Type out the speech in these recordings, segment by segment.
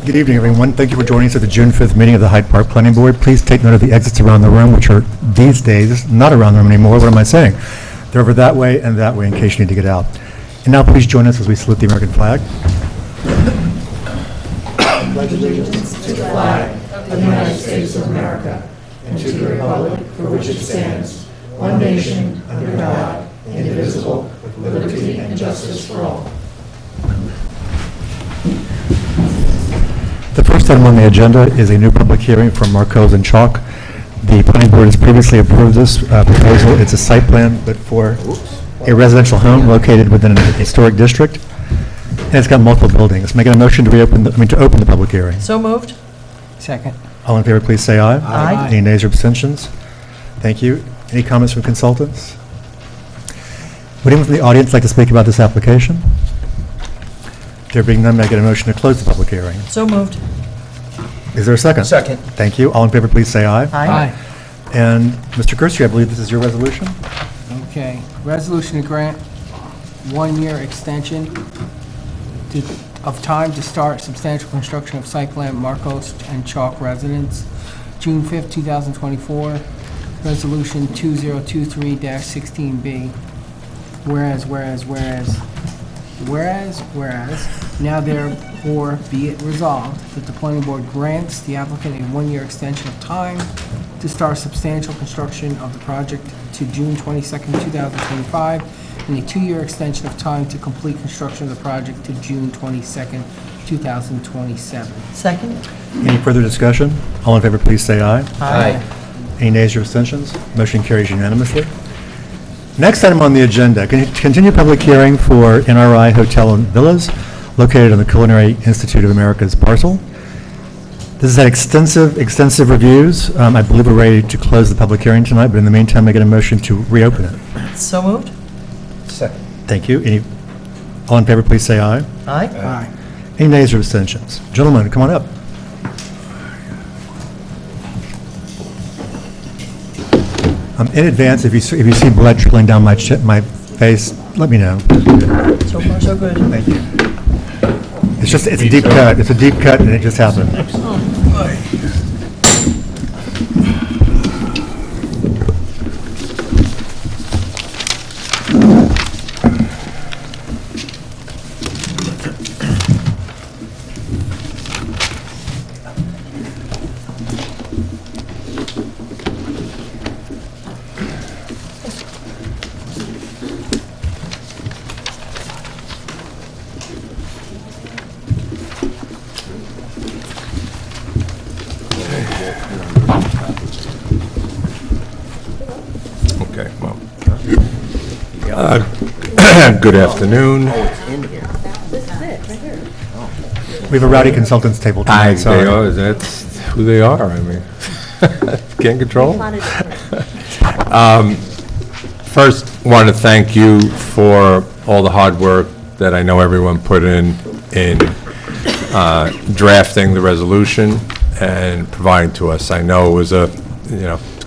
Good evening, everyone. Thank you for joining us at the June 5th meeting of the Hyde Park Planning Board. Please take note of the exits around the room, which are these days not around the room anymore. What am I saying? They're over that way and that way in case you need to get out. And now please join us as we salute the American flag. I pledge allegiance to the flag of the United States of America and to the republic for which it stands, one nation, under God, indivisible, with liberty and justice for all. The first item on the agenda is a new public hearing from Marcos and Chalk. The planning board has previously approved this proposal. It's a site plan, but for a residential home located within a historic district. And it's got multiple buildings. Making a motion to open the public hearing. So moved. Second. All in favor, please say aye. Aye. Any nays or abstentions? Thank you. Any comments from consultants? Would anyone from the audience like to speak about this application? There being none, may I get a motion to close the public hearing? So moved. Is there a second? Second. Thank you. All in favor, please say aye. Aye. And Mr. Gerstry, I believe this is your resolution? Okay. Resolution to grant 1-year extension of time to start substantial construction of site plan Marcos and Chalk Residence, June 5th, 2024. Resolution 2023-16B. Whereas, now therefore be it resolved that the planning board grants the applicant a 1-year extension of time to start substantial construction of the project to June 22nd, 2025, and a 2-year extension of time to complete construction of the project to June 22nd, 2027. Second. Any further discussion? All in favor, please say aye. Aye. Any nays or abstentions? Motion carries unanimously. Next item on the agenda, continue public hearing for NRI Hotel and Villas located on the Culinary Institute of America's parcel. This has had extensive reviews. I believe we're ready to close the public hearing tonight, but in the meantime, I get a motion to reopen it. So moved. Second. Thank you. All in favor, please say aye. Aye. Aye. Any nays or abstentions? Gentlemen, come on up. In advance, if you see blood trickling down my face, let me know. So far, so good. Thank you. It's a deep cut. It's a deep cut, and it just happened. Okay, well, good afternoon. We have a rowdy consultants table tonight, sorry. That's who they are, I mean, can't control them. First, want to thank you for all the hard work that I know everyone put in drafting the resolution and providing to us. I know it was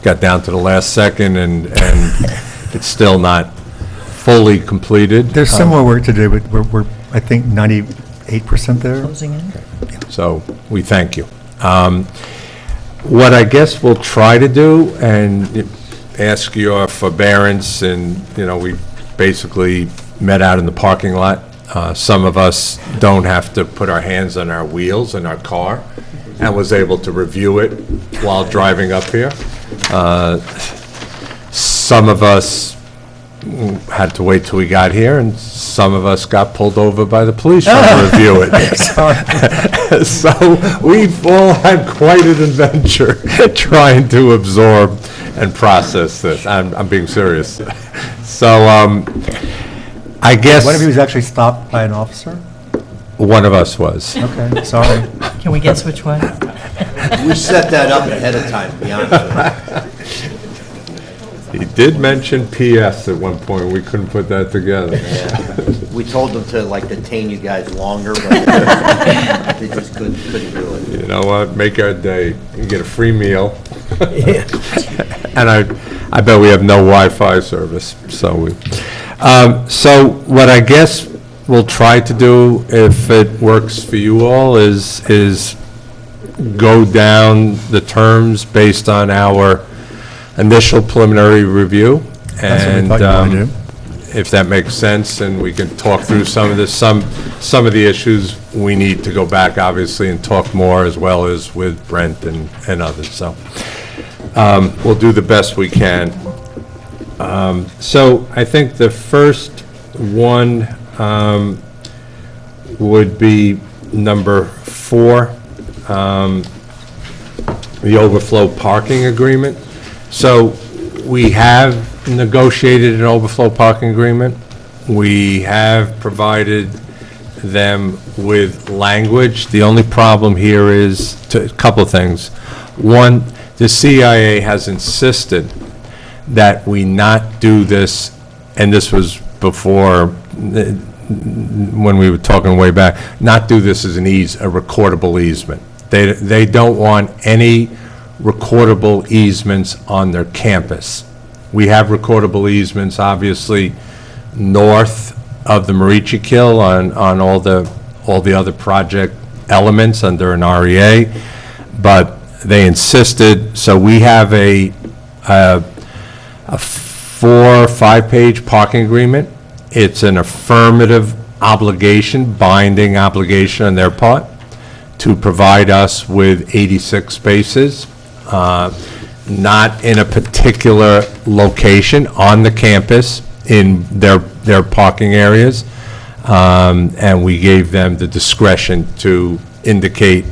got down to the last second, and it's still not fully completed. There's some more work to do, but we're I think, 98% there. Closing in. So we thank you. What I guess we'll try to do, and ask your forbearance, and, we basically met out in the parking lot. Some of us don't have to put our hands on our wheels in our car, and was able to review it while driving up here. Some of us had to wait till we got here, and some of us got pulled over by the police trying to review it. So we've all had quite an adventure trying to absorb and process this. I'm being serious. So I guess... One of you was actually stopped by an officer? One of us was. Okay, sorry. Can we guess which one? We set that up ahead of time, to be honest with you. He did mention PS at one point. We couldn't put that together. Yeah. We told them to detain you guys longer, but they just couldn't do it. You know what? Make our day. You get a free meal. And I bet we have no Wi-Fi service. So so what I guess we'll try to do, if it works for you all, is go down the terms based on our initial preliminary review. That's what we And thought you were gonna do. if that makes sense, and we can talk through some of this, some of the issues, we need to go back, obviously, and talk more, as well as with Brent and others, so we'll do the best we can. So I think the first one would be number 4, the overflow parking agreement. So we have negotiated an overflow parking agreement. We have provided them with language. The only problem here is a couple of things. One, the CIA has insisted that we not do this, and this was before, when we were talking way back, not do this as a recordable easement. They don't want any recordable easements on their campus. We have recordable easements, obviously, north of the Marici Kill on all the other project elements under an REA, but they insisted, so we have a 4- or 5-page parking agreement. It's an affirmative obligation, binding obligation on their part, to provide us with 86 spaces, not in a particular location on the campus in their parking areas, and we gave them the discretion to indicate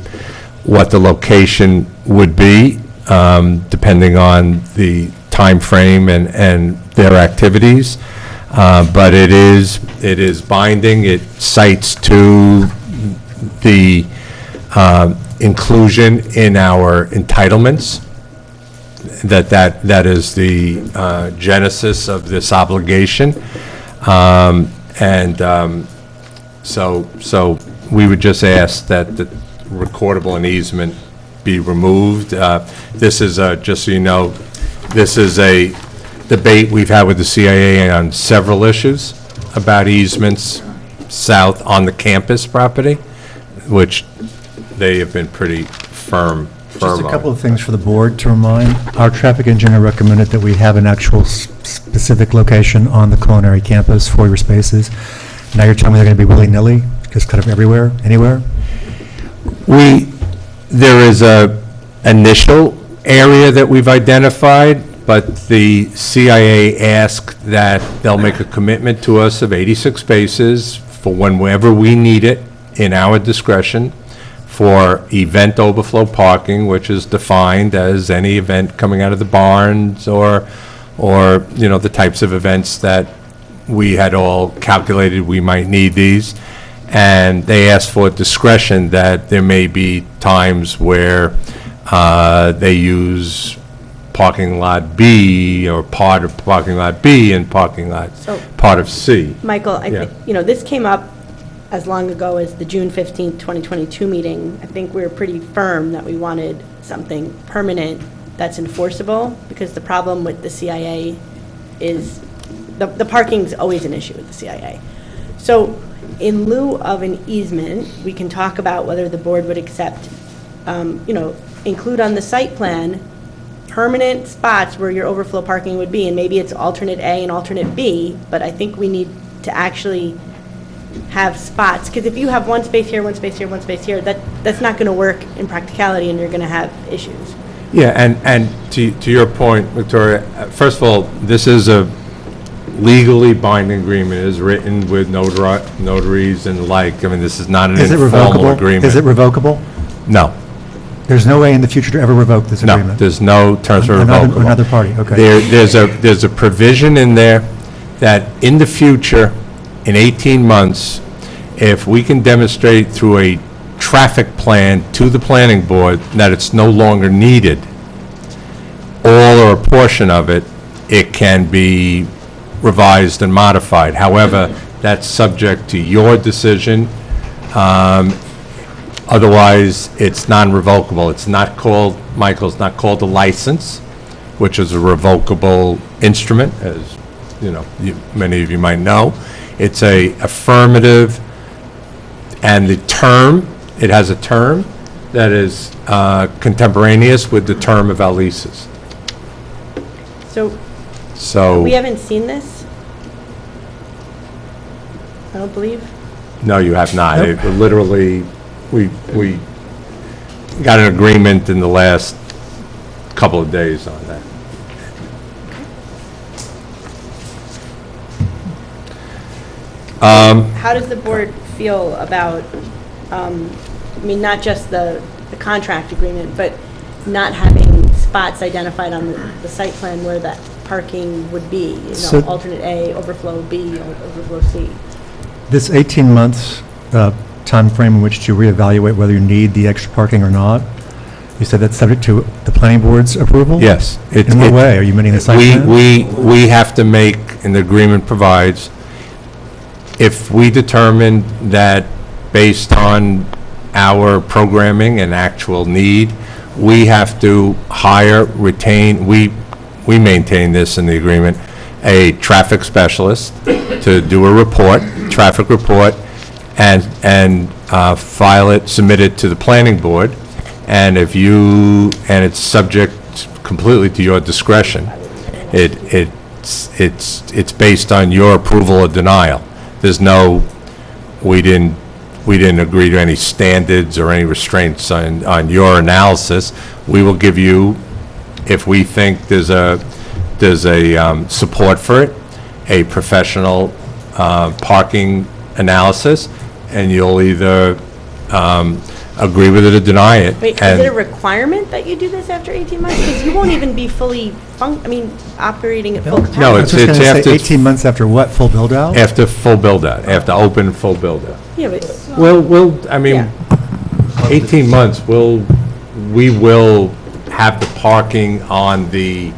what the location would be, depending on the time frame and their activities. But it is binding. It cites to the inclusion in our entitlements, that is the genesis of this obligation. So we would just ask that the recordable and easement be removed. This is, just so you know, this is a debate we've had with the CIA on several issues about easements south on the campus property, which they have been pretty firm Just a on. couple of things for the board to remind. Our traffic engineer recommended that we have an actual specific location on the culinary campus for your spaces. Now you're telling me they're going to be willy-nilly, just kind of everywhere, anywhere? There is a initial area that we've identified, but the CIA asked that they'll make a commitment to us of 86 spaces for whenever we need it, in our discretion, for event overflow parking, which is defined as any event coming out of the barns or the types of events that we had all calculated we might need these. And they asked for discretion that there may be times where they use parking lot B or part of parking lot B and parking lot, part of C. Michael, Yeah. This came up as long ago as the June 15th, 2022 meeting. I think we were pretty firm that we wanted something permanent that's enforceable, because the problem with the CIA is the parking's always an issue with the CIA. So in lieu of an easement, we can talk about whether the board would accept, include on the site plan permanent spots where your overflow parking would be, and maybe it's alternate A and alternate B, but I think we need to actually have spots, because if you have one space here, one space here, one space here, that's not going to work in practicality, and you're going to have issues. Yeah, and to your point, Victoria, first of all, this is a legally binding agreement. It is written with notaries and the like. I mean, this is not an Is it informal revocable? agreement. Is it revocable? No, There's no way in the future to ever revoke this no, agreement? there's no terms for revocable. Another party, okay. There's a provision in there that in the future, in 18 months, if we can demonstrate through a traffic plan to the planning board that it's no longer needed, all or a portion of it, it can be revised and modified. However, that's subject to your decision. Otherwise, it's non-revocable. It's not called, Michael, it's not called a license, which is a revocable instrument, as many of you might know. It's a affirmative, and the term, it has a term that is contemporaneous with the term of our leases. So we So, haven't seen this? I don't believe. no, you have not. Nope. It literally, we got an agreement in the last couple of days on that. How does the board feel about, I mean, not just the contract agreement, but not having spots identified on the site plan where that parking would be? You So- know, alternate A, overflow B, or overflow C? This 18 months timeframe in which to reevaluate whether you need the extra parking or not, you said that's subject to the planning board's approval? Yes. In what way? Are you amending the site plan? We have to make, and the agreement provides, if we determine that based on our programming and actual need, we have to hire, retain, we maintain this in the agreement, a traffic specialist to do a report, traffic report, and file it, submit it to the planning board. And if you, and it's subject completely to your discretion. It's based on your approval or denial. There's no, we didn't agree to any standards or any restraints on your analysis. We will give you, if we think there's a support for it, a professional parking analysis, and you'll either agree with it or deny it. Wait, is And- it a requirement that you do this after 18 months? Because you won't even be fully, operating at full capacity. No, I it's was just going to after- say 18 months after what, full build-out? After full build-out, after open full build-out. Yeah, but, I mean, Yeah. 18 months, we will have the parking on the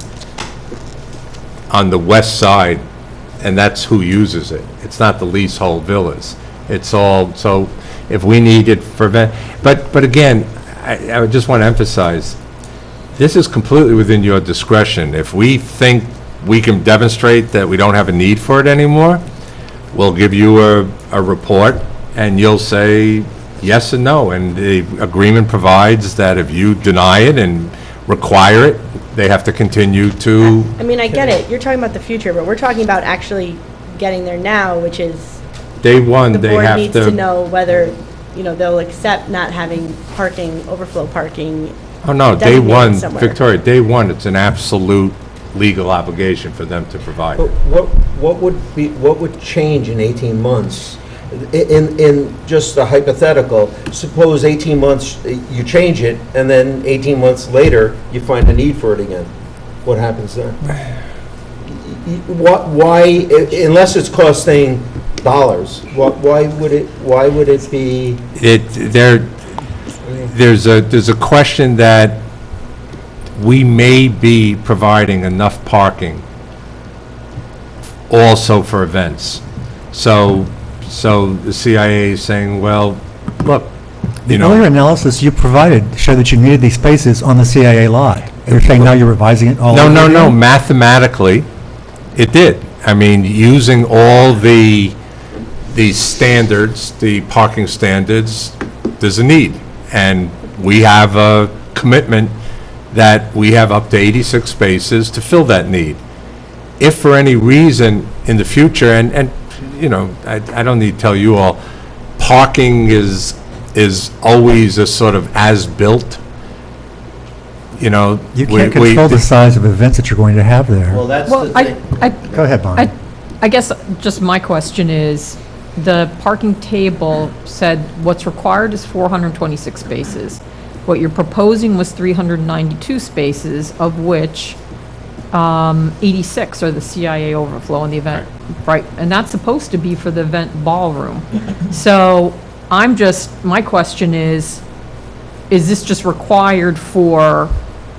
west side, and that's who uses it. It's not the leasehold villas. It's all, so if we need it for, but again, I would just want to emphasize, this is completely within your discretion. If we think we can demonstrate that we don't have a need for it anymore, we'll give you a report, and you'll say yes and no. And the agreement provides that if you deny it and require it, they have to continue to, I mean, I get it, you're talking about the future, but we're talking about actually getting there now, which is, day one, the they board have needs to know whether, they'll accept not having parking, overflow parking. Oh, no, day designated one, somewhere. Victoria, day one, it's an absolute legal obligation for them to provide But it. what would change in 18 months? In just a hypothetical, suppose 18 months, you change it, and then 18 months later, you find a need for it again. What happens then? Why, unless it's costing dollars, why would it be? There's a question that we may be providing enough parking also for events. So the CIA is saying, well, look, The earlier analysis you provided showed that you needed these spaces on the CIA lot. You're saying now you're revising it all No, over no, no, again? mathematically, it did. I mean, using all these standards, the parking standards, there's a need. And we have a commitment that we have up to 86 spaces to fill that need. If for any reason in the future, and I don't need to tell you all, parking is always a sort of as-built, You can't control the size of events that you're going to have there. Well, that's Well, the thing. Go ahead, Bonnie. I guess just my question is, the parking table said what's required is 426 spaces. What you're proposing was 392 spaces, of which 86 are the CIA overflow in the event, right? And that's supposed to be for the event ballroom. So my question is this just required for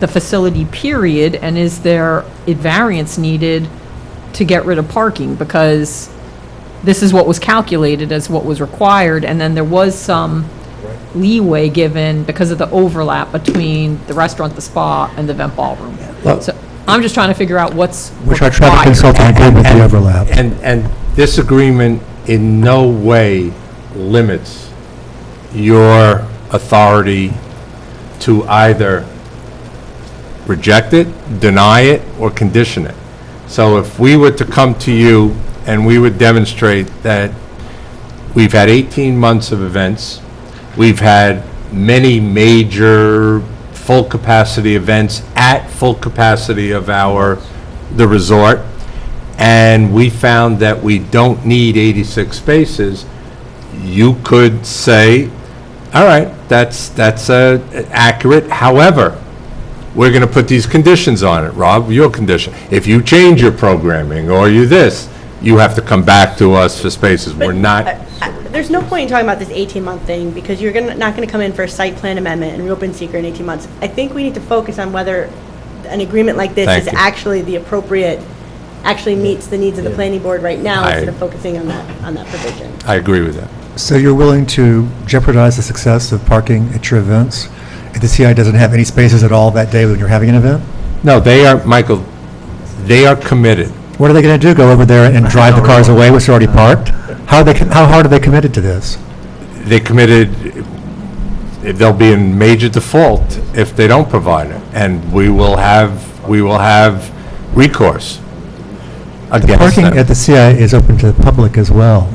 the facility period, and is there a variance needed to get rid of parking? Because this is what was calculated as what was required, and then there was some leeway given because of the overlap between the restaurant, the spa, and the event ballroom. So I'm just trying to figure out what's Which our traffic required. consultant agreed with the overlap. And this agreement in no way limits your authority to either reject it, deny it, or condition it. So if we were to come to you and we would demonstrate that we've had 18 months of events, we've had many major full capacity events at full capacity of the resort, and we found that we don't need 86 spaces, you could say, all right, that's accurate. However, we're going to put these conditions on it. Rob, your condition. If you change your programming or you this, you have to come back to us for spaces. We're not, There's no point in talking about this 18-month thing, because you're not going to come in for a site plan amendment and reopen seeker in 18 months. I think we need to focus on whether an agreement like this Thank is you. actually the appropriate, actually meets the needs of the planning board right now, instead of focusing on that provision. I agree with that. So you're willing to jeopardize the success of parking at your events if the CI doesn't have any spaces at all that day when you're having an event? No, they are, Michael, they are committed. What are they going to do, go over there and drive the cars away which are already parked? How hard are they committed to this? They committed, they'll be in major default if they don't provide it, and we will have recourse against Parking them. at the CI is open to the public as well.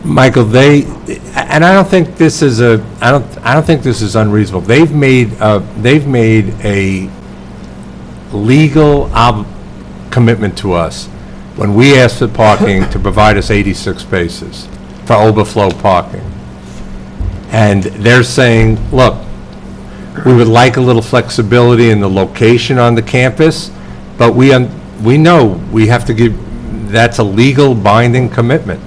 Michael, and I don't think this is I don't think this is unreasonable. They've made a legal commitment to us when we asked for parking to provide us 86 spaces for overflow parking. And they're saying, look, we would like a little flexibility in the location on the campus, but we know we have to give, that's a legal binding commitment.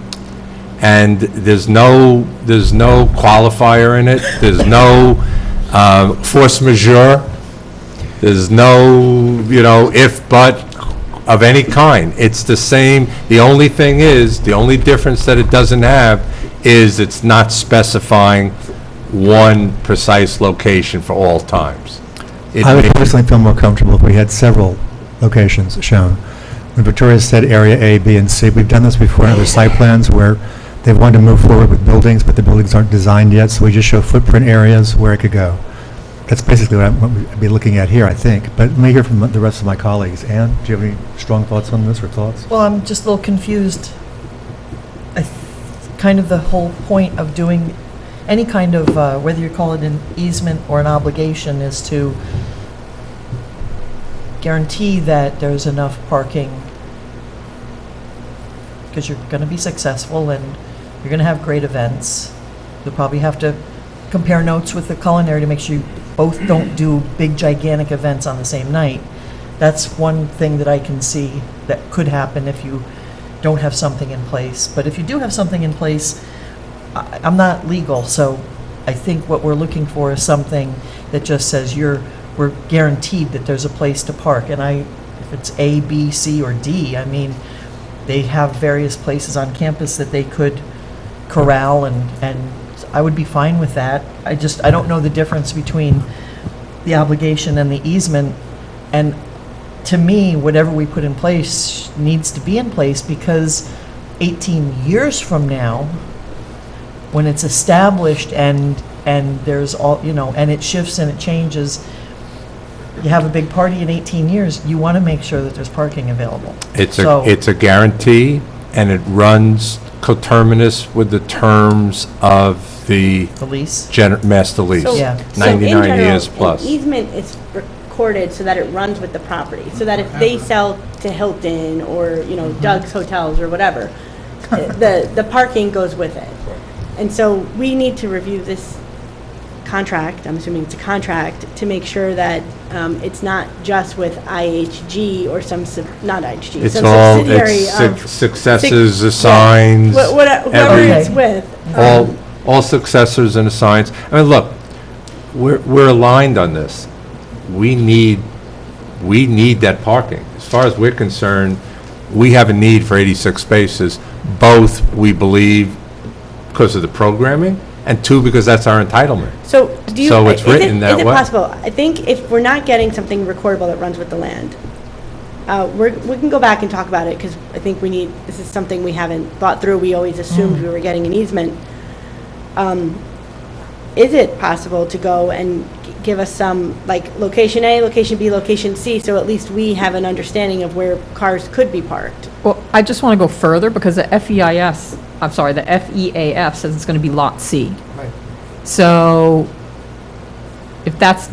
And there's no qualifier in it, there's no force majeure, there's no, if, but of any kind. It's the same, the only difference that it doesn't have is it's not specifying one precise location for all times. I would personally feel more comfortable if we had several locations shown. When Victoria said area A, B, and C, we've done this before in other site plans where they've wanted to move forward with buildings, but the buildings aren't designed yet, so we just show footprint areas where it could go. That's basically what I'd be looking at here, I think. But let me hear from the rest of my colleagues. Ann, do you have any strong thoughts on this or thoughts? Well, I'm just a little confused. Kind of the whole point of doing any kind of, whether you call it an easement or an obligation, is to guarantee that there's enough parking, because you're going to be successful and you're going to have great events. You'll probably have to compare notes with the culinary to make sure you both don't do big gigantic events on the same night. That's one thing that I can see that could happen if you don't have something in place. But if you do have something in place, I'm not legal, so I think what we're looking for is something that just says we're guaranteed that there's a place to park. And if it's A, B, C, or D, I mean, they have various places on campus that they could corral, and I would be fine with that. I don't know the difference between the obligation and the easement, and to me, whatever we put in place needs to be in place, because 18 years from now, when it's established and there's all, and it shifts and it changes, you have a big party in 18 years, you want to make sure that there's parking available. It's a guarantee, and it runs coterminous with the terms of the The lease? master lease. So- Yeah. So in 99 general, years plus. an easement is recorded so that it runs with the property, so that if they sell to Hilton or, Doug's Hotels or whatever, the parking goes with it. And so we need to review this contract, I'm assuming it's a contract, to make sure that it's not just with IHG or not IHG, It's some all, subsidiary it's of. successors, assigns, Whoever Okay. it's with. all successors and assigns. I mean, look, we're aligned on this. We need that parking. As far as we're concerned, we have a need for 86 spaces, both, we believe, because of the programming, and two, because that's our entitlement. So do you? So it's written that Is it way. possible? I think if we're not getting something recordable that runs with the land, We can go back and talk about it, because I think this is something we haven't thought through. We always assumed we were getting an easement. Is it possible to go and give us some, like, location A, location B, location C, so at least we have an understanding of where cars could be parked? Well, I just want to go further because the the FEAF says it's going to be Lot C. Right. So if that's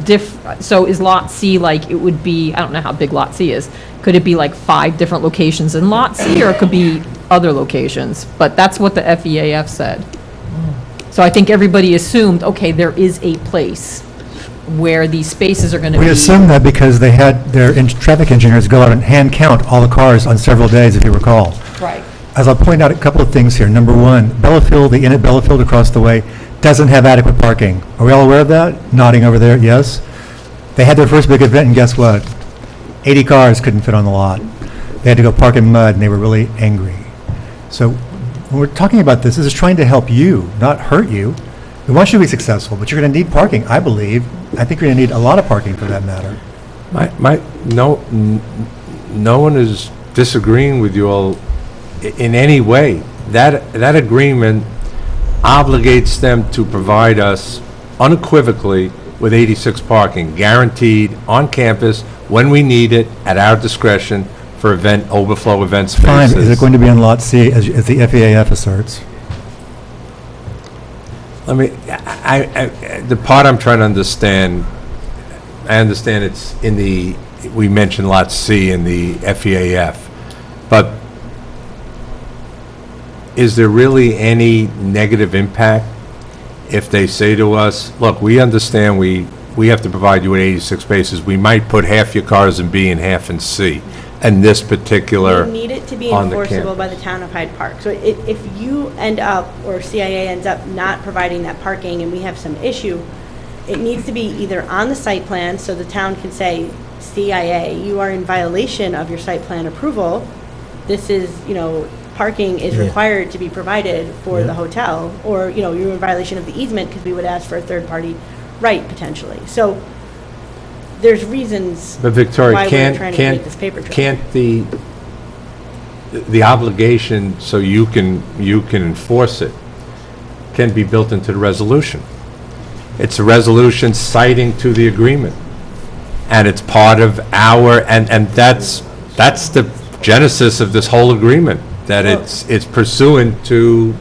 so is Lot C like, it would be, I don't know how big Lot C is. Could it be like 5 different locations in Lot C, or it could be other locations? But that's what the FEAF said. So I think everybody assumed, okay, there is a place where these spaces are going to be. We assumed that because they had their traffic engineers go out and hand count all the cars on several days, if you recall. Right. As I'll point out a couple of things here. Number one, Bellafield, the inn at Bellafield across the way, doesn't have adequate parking. Are we all aware of that? Nodding over there, yes. They had their first big event, and guess what? 80 cars couldn't fit on the lot. They had to go park in mud, and they were really angry. So when we're talking about this is trying to help you, not hurt you. We want you to be successful, but you're going to need parking, I believe. I think you're going to need a lot of parking for that matter. No one is disagreeing with you all in any way. That agreement obligates them to provide us unequivocally with 86 parking, guaranteed on campus when we need it at our discretion for overflow event spaces. Fine, is it going to be on Lot C, as the FEAF asserts? The part I'm trying to understand, I understand it's we mentioned Lot C in the FEAF, but is there really any negative impact if they say to us, look, we understand we have to provide you with 86 spaces, we might put half your cars in B and half in C, and this particular We need it to be on the enforceable camp- by the town of Hyde Park. So if you end up, or CIA ends up not providing that parking and we have some issue, it needs to be either on the site plan, so the town can say, CIA, you are in violation of your site plan approval. This is, parking is required to be provided for the hotel, or, you're in violation of the easement, because we would ask for a third-party right, potentially. So there's reasons But Victoria, why we're trying to create this paper trail. can't the obligation, so you can enforce it, can be built into the resolution? It's a resolution citing to the agreement, and it's part of and that's the genesis of this whole agreement, that it's pursuant to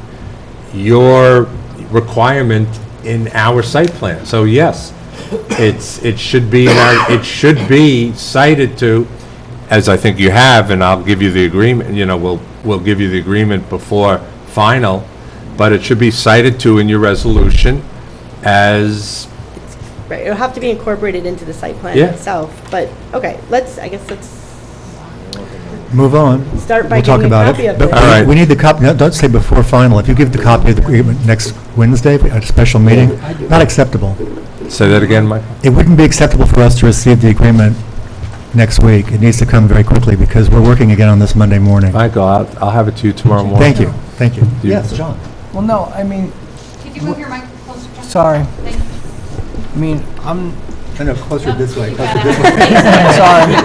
your requirement in our site plan. So yes, it should be cited to, as I think you have, and I'll give you the agreement, we'll give you the agreement before final, but it should be cited to in your resolution as, Right, it'll have to be incorporated into the site plan Yeah. itself, but, okay, let's Move on. start by We'll talk getting a about copy it. of But it. All right. we need the copy, don't say before final. If you give the copy of the agreement next Wednesday at a special meeting, not acceptable. say that again, Mike? It wouldn't be acceptable for us to receive the agreement next week. It needs to come very quickly because we're working again on this Monday morning. Michael, I'll have it to you tomorrow morning. Thank you. You- Yes, John. Well, no, I mean, Could you move your mic closer, John? sorry. Thank you. I mean, I'm No, closer this way. sorry.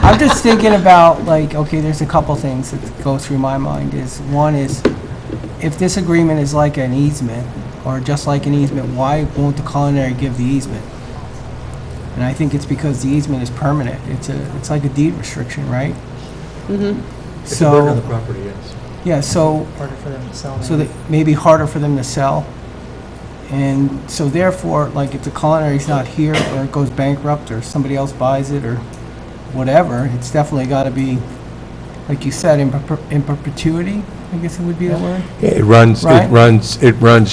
I'm just thinking about, like, okay, there's a couple things that go through my mind. One is, if this agreement is like an easement, or just like an easement, why won't the culinary give the easement? And I think it's because the easement is permanent. It's like a deed restriction, right? Mm-hmm. So, property, yes. yeah, so Harder for them to sell. that maybe harder for them to sell. And so therefore, like, if the culinary's not here, or it goes bankrupt, or somebody else buys it, or whatever, it's definitely got to be, like you said, in perpetuity, I guess it would be the word. It runs, Right.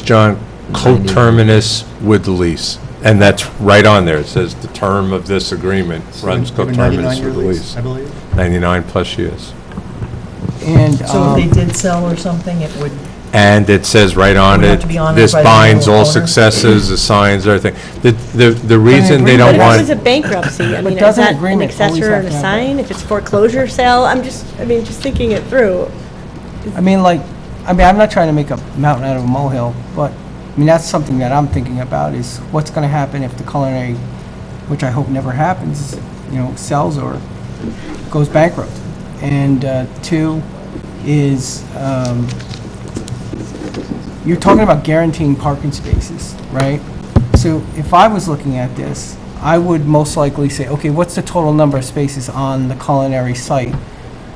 John, coterminous with the lease. And that's right on there. It says the term of this agreement runs coterminous with the lease. I believe. 99 plus years. And, So if they did sell or something, it would, And it says right on Would have it, to be honored this by the binds new all owner. successes, the signs, everything. The reason they But don't if it was a want, bankruptcy, I mean, is doesn't that an agreement always accessor have and a to have sign? If it's foreclosure sale, just thinking it through. I mean, I'm not trying to make a mountain out of a molehill, but, I mean, that's something that I'm thinking about, is what's going to happen if the culinary, which I hope never happens, sells or goes bankrupt. And two is, you're talking about guaranteeing parking spaces, right? So if I was looking at this, I would most likely say, okay, what's the total number of spaces on the culinary site?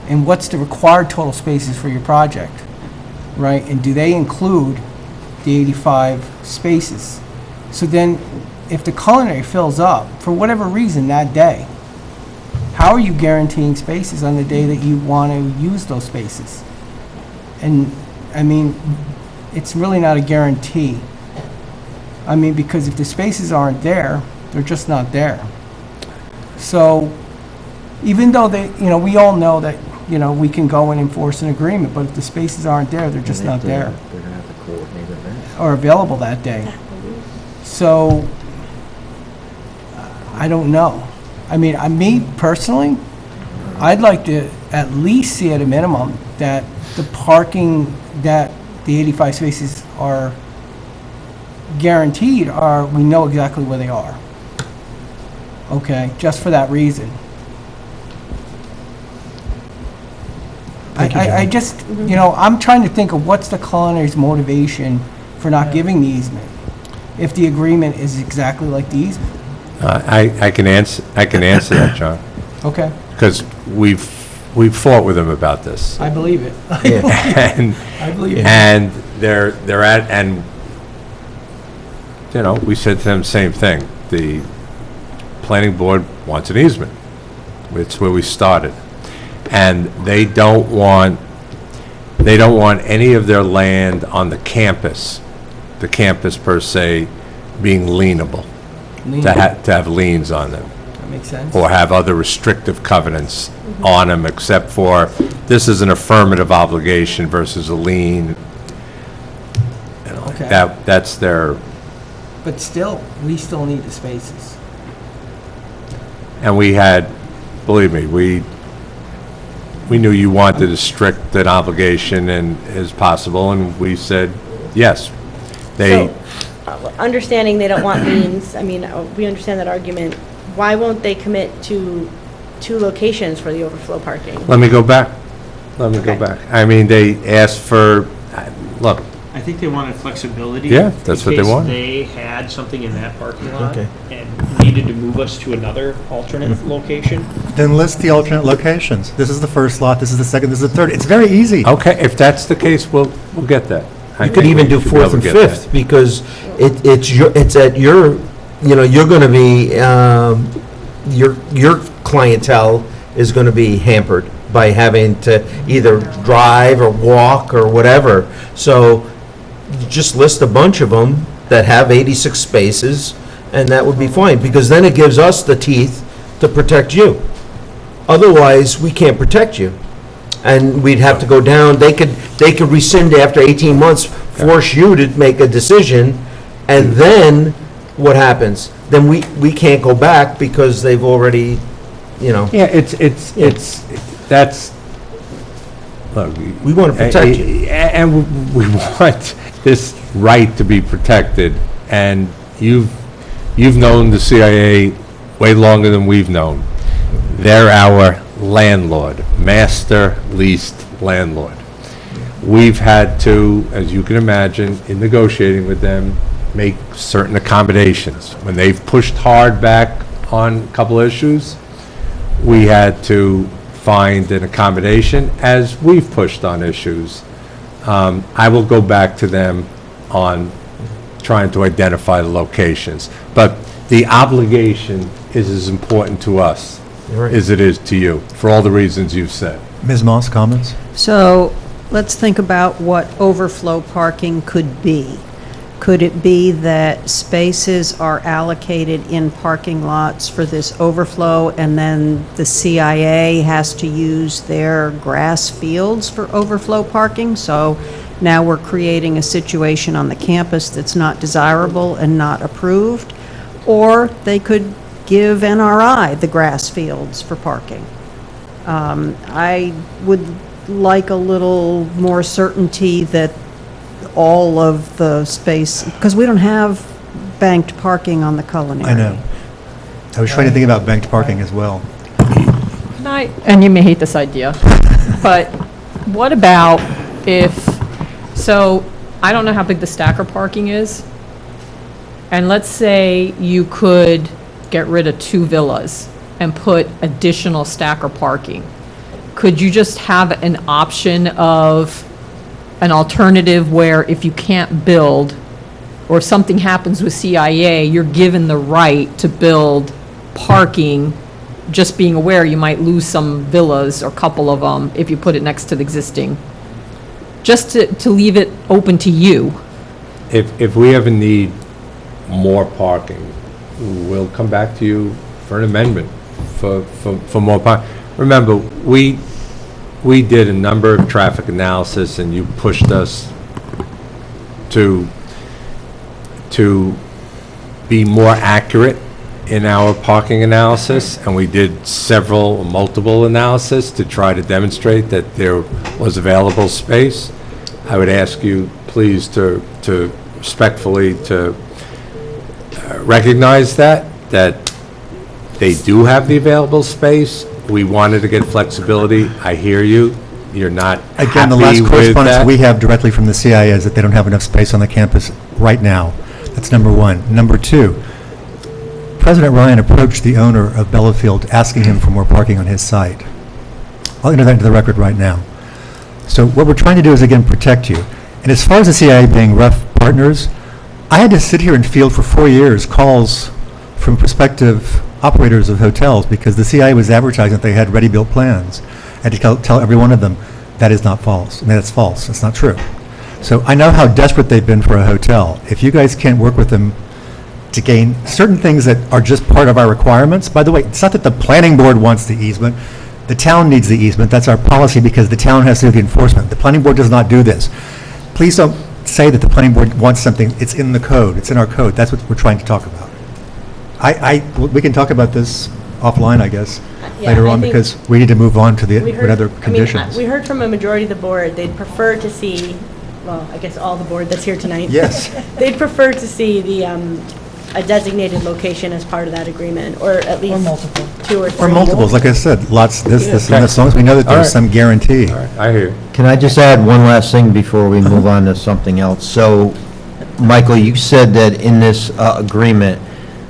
And what's the required total spaces for your project, right? And do they include the 85 spaces? So then, if the culinary fills up, for whatever reason that day, how are you guaranteeing spaces on the day that you want to use those spaces? And, I mean, it's really not a guarantee. I mean, because if the spaces aren't there, they're just not there. So, even though they, we all know that, we can go and enforce an agreement, but if the spaces aren't there, they're just not there. They're gonna have to coordinate events. Or available that day. So, I don't know. I mean, me personally, I'd like to at least see at a minimum that the parking, that the 85 spaces are guaranteed, are, we know exactly where they are. Okay, just for that reason. Thank you, I John. just, I'm trying to think of what's the culinary's motivation for not giving the easement, if the agreement is exactly like the easement. I can answer that, John, Okay, because we've fought with them about this. I believe it. And, I believe it. and they're at, and, we said to them, same thing. The planning board wants an easement. It's where we started. And they don't want any of their land on the campus per se, being lienable, to have liens on them, That makes sense. or have other restrictive covenants on them, except for, this is an affirmative obligation versus a lien. Okay. That's their, But still, we still need the spaces. and we had, believe me, we knew you wanted as strict an obligation as possible, and we said, yes. So, understanding they don't want liens, I mean, we understand that argument. Why won't they commit to 2 locations for the overflow parking? Let me go back. Okay. I mean, they asked for, look, I think they wanted flexibility. Yeah, that's what they wanted. In case they had something in that parking lot Okay. and needed to move us to another alternate location. Then list the alternate locations. This is the first lot, this is the second, this is the third. It's very easy. okay, if that's the case, we'll get that. I You could think even we do should be able fourth to and get that. fifth, because it's at your, you're gonna be, your clientele is gonna be hampered by having to either drive or walk or whatever. So just list a bunch of them that have 86 spaces, and that would be fine, because then it gives us the teeth to protect you. Otherwise, we can't protect you. And we'd have to go down, they could rescind after 18 months, force you to make a decision, and then what happens? Then we can't go back because they've already, Yeah, that's, look. We want to protect you. And we want this right to be protected, and you've known the CIA way longer than we've known. They're our landlord, master leased landlord. We've had to, as you can imagine, in negotiating with them, make certain accommodations. When they've pushed hard back on a couple of issues, we had to find an accommodation as we've pushed on issues. I will go back to them on trying to identify the locations. But the obligation is as important to us Right. as it is to you, for all the reasons you've said. Ms. Moss, comments? So let's think about what overflow parking could be. Could it be that spaces are allocated in parking lots for this overflow, and then the CIA has to use their grass fields for overflow parking? So now we're creating a situation on the campus that's not desirable and not approved? Or they could give NRI the grass fields for parking. I would like a little more certainty that all of the space, because we don't have banked parking on the culinary. I know. I was trying to think about banked parking as well. And and you may hate this idea, but what about so I don't know how big the stacker parking is, and let's say you could get rid of 2 villas and put additional stacker parking. Could you just have an option of an alternative where if you can't build, or if something happens with CIA, you're given the right to build parking, just being aware you might lose some villas or a couple of them if you put it next to the existing, just to leave it open to you? If we ever need more parking, we'll come back to you for an amendment for more parking. Remember, we did a number of traffic analysis, and you pushed us to be more accurate in our parking analysis, and we did multiple analysis to try to demonstrate that there was available space. I would ask you, please, to respectfully to recognize that they do have the available space. We wanted to get flexibility. I hear you. You're not Again, the happy last with correspondence that. we have directly from the CIA is that they don't have enough space on the campus right now. That's number one. Number two, President Ryan approached the owner of Bellafield asking him for more parking on his site. I'll enter that into the record right now. So what we're trying to do is, again, protect you. And as far as the CIA being rough partners, I had to sit here and field for 4 years calls from prospective operators of hotels because the CIA was advertising that they had ready-built plans. I had to tell every one of them, that is not false. I mean, that's false. That's not true. So I know how desperate they've been for a hotel. If you guys can't work with them to gain certain things that are just part of our requirements, by the way, it's not that the planning board wants the easement. The town needs the easement. That's our policy because the town has to do the enforcement. The planning board does not do this. Please don't say that the planning board wants something. It's in the code. It's in our code. That's what we're trying to talk about. We can talk about this offline, I guess, Yeah, later I on, think because we need to move on to the We heard- what other I mean, conditions. we heard from a majority of the board, they'd prefer to see, well, I guess all the board that's here tonight. Yes. They'd prefer to see the, a designated location as part of that agreement, or at least multiple. 2 or 3. Or multiples, like I said, lots, this, and that, as long as we know that All there's right. some guarantee. All right, I hear you. Can I just add one last thing before we move on to something else? So, Michael, you said that in this agreement,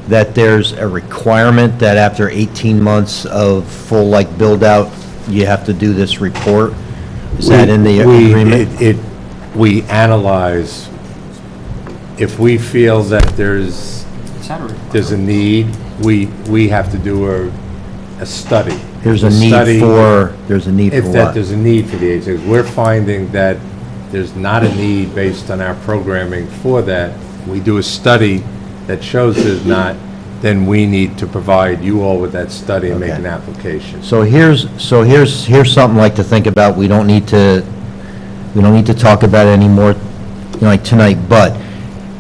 that there's a requirement that after 18 months of full, like, build-out, you have to do this report? Is that in the agreement? We analyze, if we feel that there's a need, we have to do a study. There's a need for If what? that there's a need for the agency. We're finding that there's not a need based on our programming for that. We do a study that shows there's not, then we need to provide you all with that study and make Okay. an application. So here's something like to think about. We don't need to talk about it anymore, like tonight, but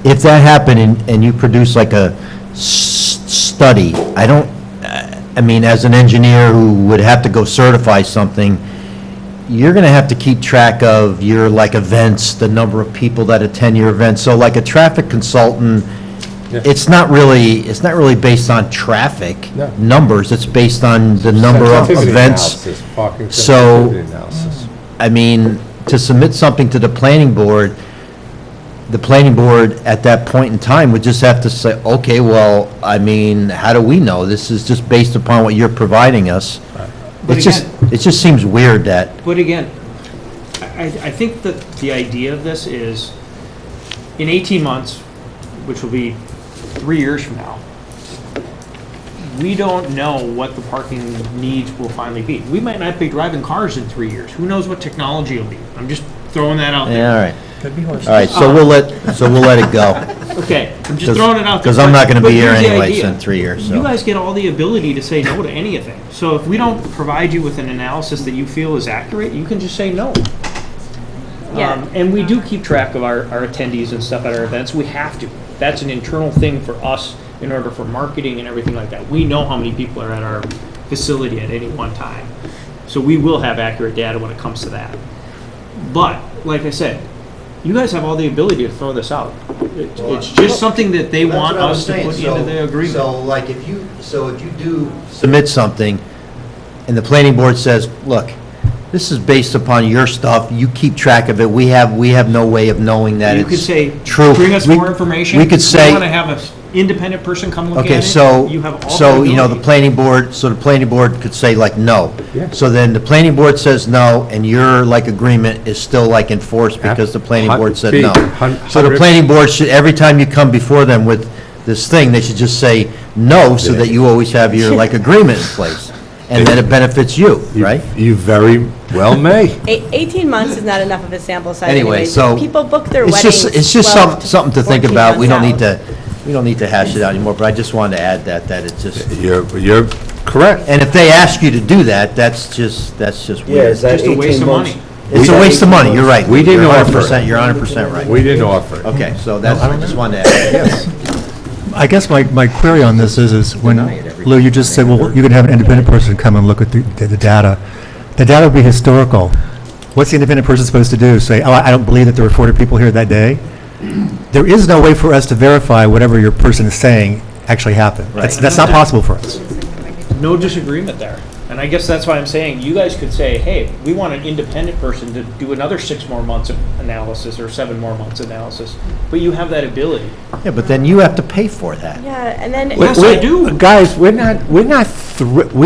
if that happened and you produce like a study, I mean, as an engineer who would have to go certify something, you're going to have to keep track of your, like, events, the number of people that attend your events. So like a traffic consultant, Yeah. it's not really based on traffic No. numbers, it's based on the number of Sensitivity events. analysis, parking So- sensitivity analysis. I mean, to submit something to the planning board, the planning board at that point in time would just have to say, okay, well, I mean, how do we know? This is just based upon what you're providing us. But It just seems weird that, But again, I think that the idea of this is, in 18 months, which will be 3 years from now, we don't know what the parking needs will finally be. We might not be driving cars in 3 years. Who knows what technology will be? I'm just throwing that out there. yeah, all right. Could be horses. All right, so we'll let it go. Okay, I'm just throwing it out there. Because I'm not going to But be here here's the anyways idea. in 3 years, You so. guys get all the ability to say no to anything. So if we don't provide you with an analysis that you feel is accurate, you can just say no. Yeah. And we do keep track of our attendees and stuff at our events. We have to. That's an internal thing for us in order for marketing and everything like that. We know how many people are at our facility at any one time. So we will have accurate data when it comes to that. But, like I said, you guys have all the ability to throw this out. It's just something that they want us to put into the agreement. So like if you do submit something and the planning board says, look, this is based upon your stuff, you keep track of it, we have no way of knowing that You it's could say, true. bring us We- more information. We could say. We want to have an independent person come look at it. Okay, so, You have all the so, you know, the ability. planning board could say like, no. Yeah. So then the planning board says no, and your like agreement is still like enforced because the planning board said no. So the planning board should, every time you come before them with this thing, they should just say no, so that you always have your like agreement in place. And then it benefits you, right? You very well may. 18 months is not enough of a sample size Anyway, anyways. so. People book their It's weddings just, it's just 12 something to think 14 about. We don't months need out. we don't need to hash it out anymore, but I just wanted to add that it's just. You're correct. And if they ask you to do that, that's just weird. Just a waste of money. It's a waste of money, you're right. We didn't You're offer 100%, it. you're 100% right. We didn't offer it. Okay, so that's, I just wanted to add. Yes. I guess my query on this is when, Lou, you just said, well, you can have an independent person come and look at the data. The data would be historical. What's the independent person supposed to do? Say, oh, I don't believe that there were 40 people here that day? There is no way for us to verify whatever your person is saying actually happened. That's not possible for us. No disagreement there. And I guess that's why I'm saying, you guys could say, hey, we want an independent person to do another 6 more months of analysis or 7 more months analysis. But you have that ability. Yeah, but then you have to pay for that. Yeah, and then. Yes, I do. Guys, we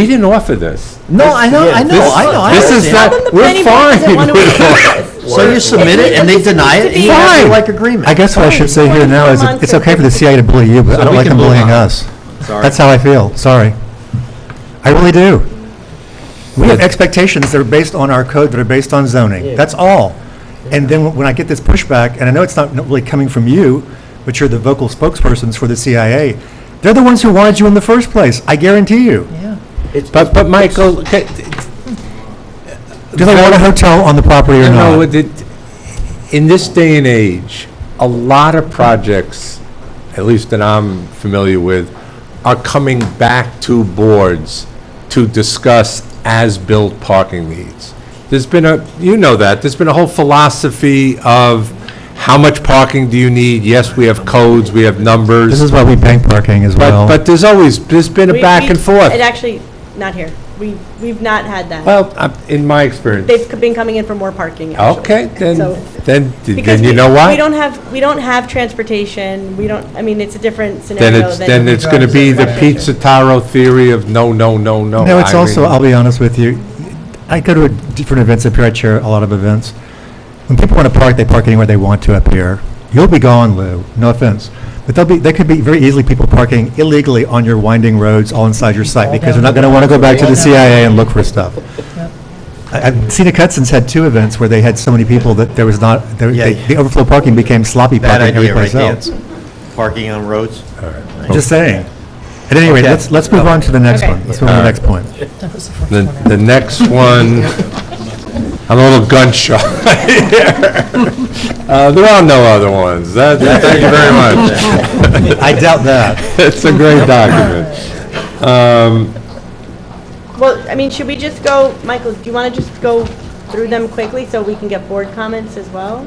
didn't offer this. No, I know. I This is understand. not, Tell them the we're planning board doesn't fine. want to accept this. So you submit it and they deny it, and you have your like agreement. I guess what I should say here now is Fine. it's okay for the CIA to bully you, but I don't we like can them move bullying on. us. Sorry. That's how I feel, sorry. I really do. We have expectations that are based on our code, that are based on zoning, that's all. And then when I get this pushback, and I know it's not really coming from you, but you're the vocal spokespersons for the CIA, they're the ones who wanted you in the first place, I guarantee you. Yeah. But Michael, okay, Do they want a hotel on the property or no, not? in this day and age, a lot of projects, at least that I'm familiar with, are coming back to boards to discuss as-built parking needs. There's been there's been a whole philosophy of how much parking do you need? Yes, we have codes, we have numbers. This is why we bank parking as well. But there's been a back and forth. It actually, not here. We've not had that. Well, in my experience. They've been coming in for more parking, actually. Okay, So- then Because you know what? We don't have transportation, I mean, it's a different scenario than. Then it's going to be the Residential. pizza taro theory of no, no, no, no. No, it's I also, mean- I'll be honest with you, I go to different events up here, I chair a lot of events. When people want to park, they park anywhere they want to up here. You'll be gone, Lou, no offense. But there could be very easily people parking illegally on your winding roads all inside your site because they're not going to want to go back to the CIA and look for stuff. Scenic Hudson's had 2 events where they had so many people that there was not, the overflow parking became sloppy Bad parking idea, right, everyplace Dan? else. Parking on roads? Just saying. At any rate, Okay. let's move on to the next Okay. one. Let's move on to the next point. That was the first one. The next one, I'm a little gun shy here. There are no other ones. Thank you very much. I doubt that. It's a great document. Well, I mean, should we just go, Michael, do you want to just go through them quickly so we can get board comments as well?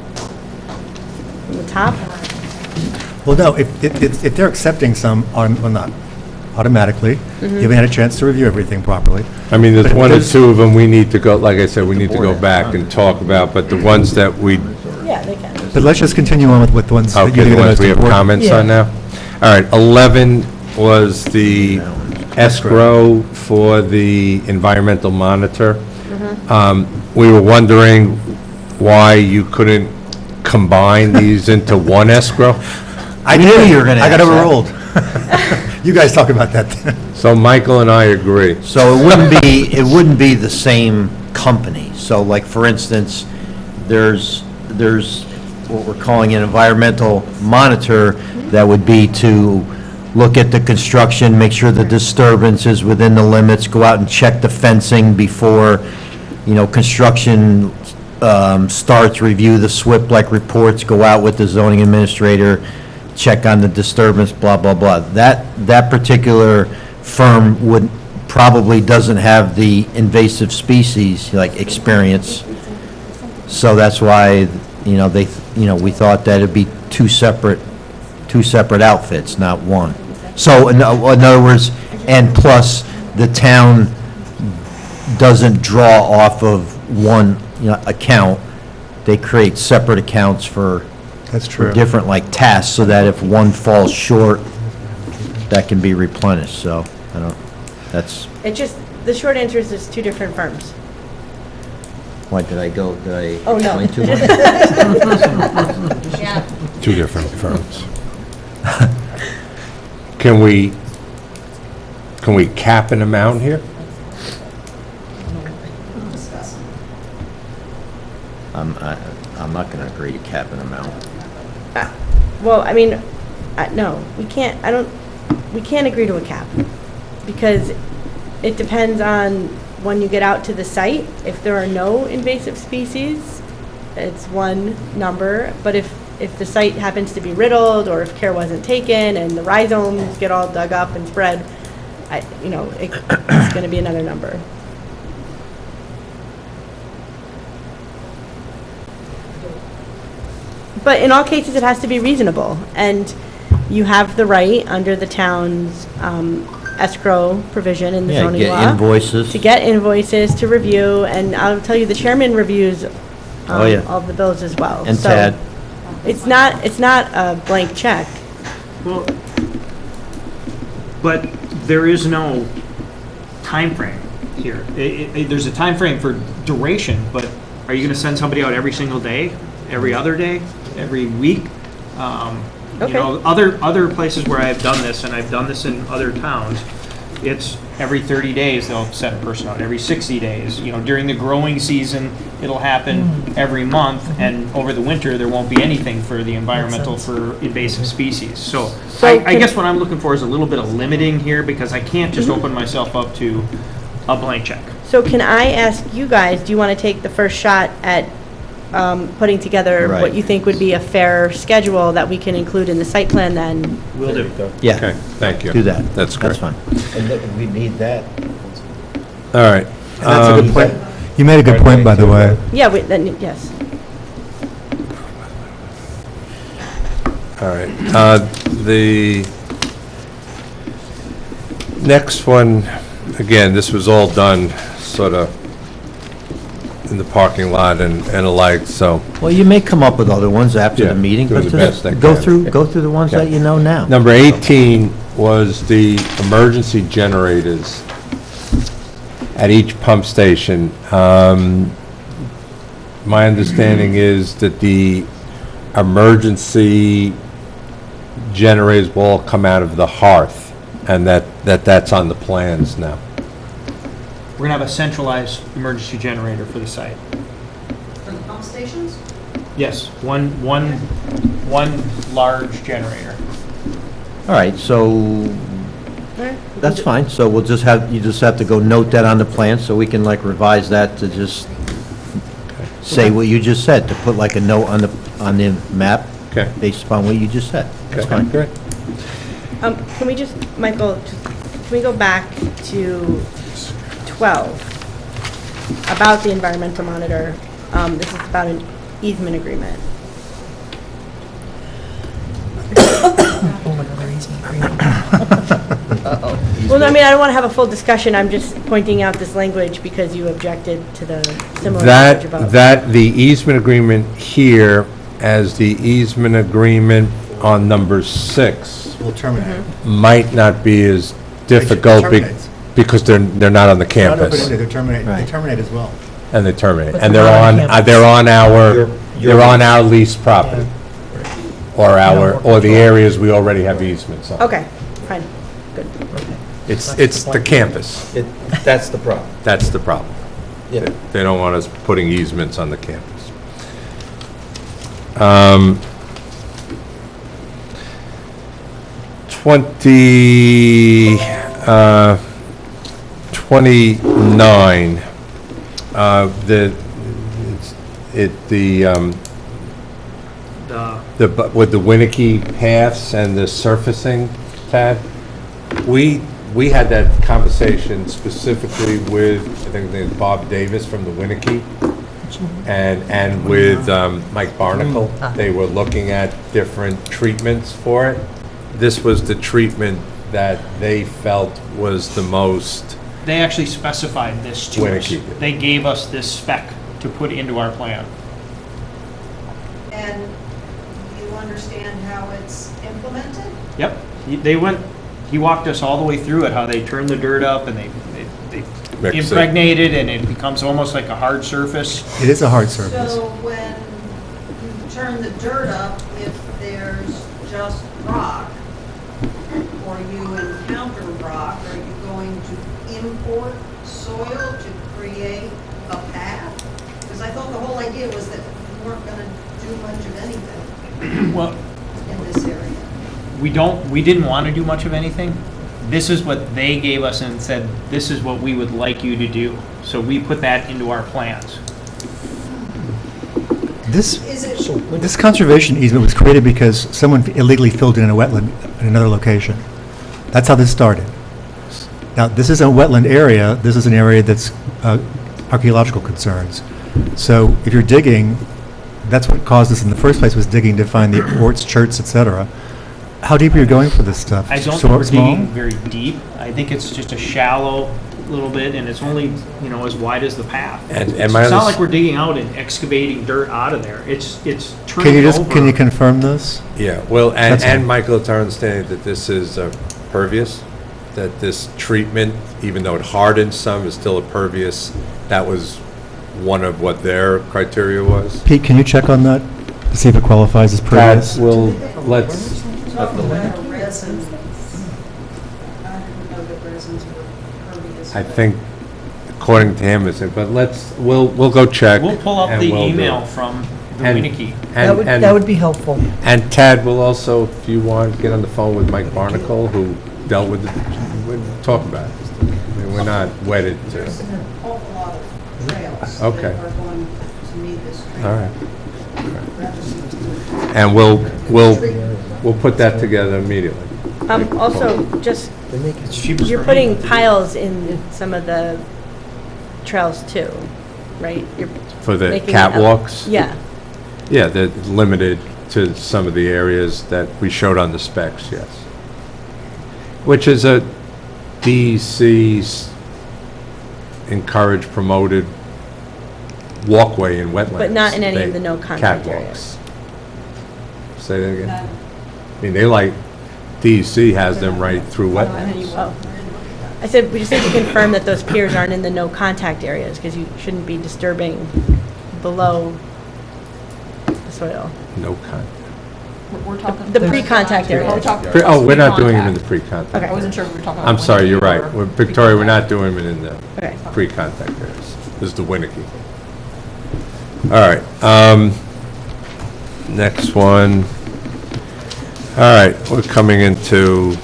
From the top? Well, no, if they're accepting some, well, not automatically, you haven't had a chance to review everything properly. I mean, there's But one or there's- 2 of them we need to go, like I said, we need to go back and talk about, but the ones that we, Yeah, they can. But let's just continue on with the ones that you okay, think the are the ones most we have important. comments on now? All right, 11 was the escrow for the environmental monitor. We were wondering why you couldn't combine these into one escrow. I knew you were going to I got ask that. overruled. You guys talk about that then. So Michael and I agree. So it wouldn't be the same company. So like, for instance, there's what we're calling an environmental monitor that would be to look at the construction, make sure the disturbance is within the limits, go out and check the fencing before, construction starts, review the SWIP-like reports, go out with the zoning administrator, check on the disturbance, blah, blah, blah. That particular firm probably doesn't have the invasive species, experience. So that's why, we thought that it'd be two separate outfits, not one. So in other words, and plus, the town doesn't draw off of one, account. They create separate accounts for That's for true. different, like, tasks, so that if one falls short, that can be replenished, so, that's, It just, the short answer is there's two different firms. why, did I Oh, no. explain too much? Yeah. Two different firms. Can we cap an amount here? I'm not gonna agree to cap an amount. Well, I mean, no, we can't, we can't agree to a cap, because it depends on when you get out to the site. If there are no invasive species, it's one number, but if the site happens to be riddled, or if care wasn't taken, and the rhizomes get all dug up and spread, it's gonna be another number. But in all cases, it has to be reasonable, and you have the right, under the town's escrow provision in the Yeah, zoning get law. invoices. To get invoices, to review, and I'll tell you, the chairman reviews Oh, yeah. all the bills as well. And So Tad. it's not a blank check. Well, but there is no time frame here. There's a time frame for duration, but are you going to send somebody out every single day, every other day, every week? Okay. Other places where I've done this, and I've done this in other towns, it's every 30 days they'll send a person out, every 60 days. During the growing season, it'll happen every month, and over the winter, there won't be anything for the environmental, for invasive species. So I guess what I'm looking for is a little bit of limiting here, because I can't just open myself up to a blank check. So can I ask you guys, do you want to take the first shot at putting together Right. what you think would be a fair schedule that we can include in the site plan then? Will do. Yeah, Okay, thank you. do that. That's great. That's fine. And look, we need that. All right. And that's a good point. You made a good point, by the way. Yeah, then, yes. All right. The next one, again, this was all done sort of in the parking lot and alike, so. Well, you may come up with other ones after Yeah, the meeting, do but the just best I go can. through the ones that you know now. Number 18 was the emergency generators at each pump station. My understanding is that the emergency generators will all come out of the hearth, and that's on the plans now. We're going to have a centralized emergency generator for the site. For the pump stations? Yes, one large generator. All right, so that's fine. So you just have to go note that on the plan, so we can like revise that to just say what you just said, to put like a note on the map Okay. based upon what you just said. That's Okay, fine. great. Can we just, Michael, can we go back to 12, about the environmental monitor? This is about an easement agreement. Oh, another easement agreement. Well, I mean, I don't want to have a full discussion, I'm just pointing out this language because you objected to the similar language about. The easement agreement here, as the easement agreement on number 6, We'll terminate. might not be as difficult terminates. because they're not on the They're not campus. open-ended, they Right. terminate as well. And they terminate. But And they're they're not on, on campus. they're on our leased property. Or the areas we already have easements on. Okay, fine, good. It's the campus. That's the problem. That's the problem. Yeah. They don't want us putting easements on the campus. 29, with the Winnicky paths and the surfacing, Tad, we had that conversation specifically with, I think it's Bob Davis from the Winnicky, and with Mike Barnacle. They were looking at different treatments for it. This was the treatment that they felt was the most They actually specified this to us. Winnicke did. They gave us this spec to put into our plan. And you understand how it's implemented? Yep, he walked us all the way through it, how they turn the dirt up and they Mix it. impregnate it and it becomes almost like a hard surface. It is a hard surface. So when you turn the dirt up, if there's just rock, or you encounter rock, are you going to import soil to create a path? Because I thought the whole idea was that you weren't going to do much of anything Well, in this area. we didn't want to do much of anything. This is what they gave us and said, this is what we would like you to do. So we put that into our plans. This conservation easement was created because someone illegally filled in a wetland in another location. That's how this started. Now, this isn't a wetland area, this is an area that's archaeological concerns. So if you're digging, that's what caused this in the first place, was digging to find the orts, church, etc. How deep are you going for this stuff? I don't So think we're small? digging very deep. I think it's just a shallow little bit and it's only, as wide as the path. And It's my not like we're digging out and excavating dirt out of there. It's Can turning you over. can you confirm this? Yeah, well, That's all. and Michael, it's our understanding that this is pervious, that this treatment, even though it hardens some, is still a pervious. That was one of what their criteria was. Pete, can you check on that to see if it qualifies as pervious? Let's, Talking about resins. I didn't know that resins were pervious. I think, according to him, it's, but we'll go check. We'll pull up and the we'll do email it. from the And- Winnicke. That would be helpful. And Tad will also, if you want, get on the phone with Mike Barnacle, who dealt with it, we'll talk about it. I mean, we're not wedded to, There's an awful lot of trails Okay. that are going to need this treatment. all right. That just seems to- And we'll put that together immediately. Also, just, It's cheaper you're for me. putting piles in some of the trails too, right? You're For the making it up. catwalks? Yeah. Yeah, they're limited to some of the areas that we showed on the specs, yes. Which is a DEC's encouraged, promoted walkway in wetlands. But not in any of They- the no contact catwalks. areas. Say that again? I mean, DEC has them right through wetlands. Oh. I said, we just need to confirm that those piers aren't in the no contact areas, because you shouldn't be disturbing below the soil. No con. We're talking. The pre-contact area. We're talking. We're not doing them in the pre-contact. Okay. I wasn't sure if we were talking about. I'm sorry, you're right. Winnicke We're- or Victoria, we're not pre-contact. doing them in the Okay. pre-contact areas. This is the Winnicke. All right, next one. All right, we're coming into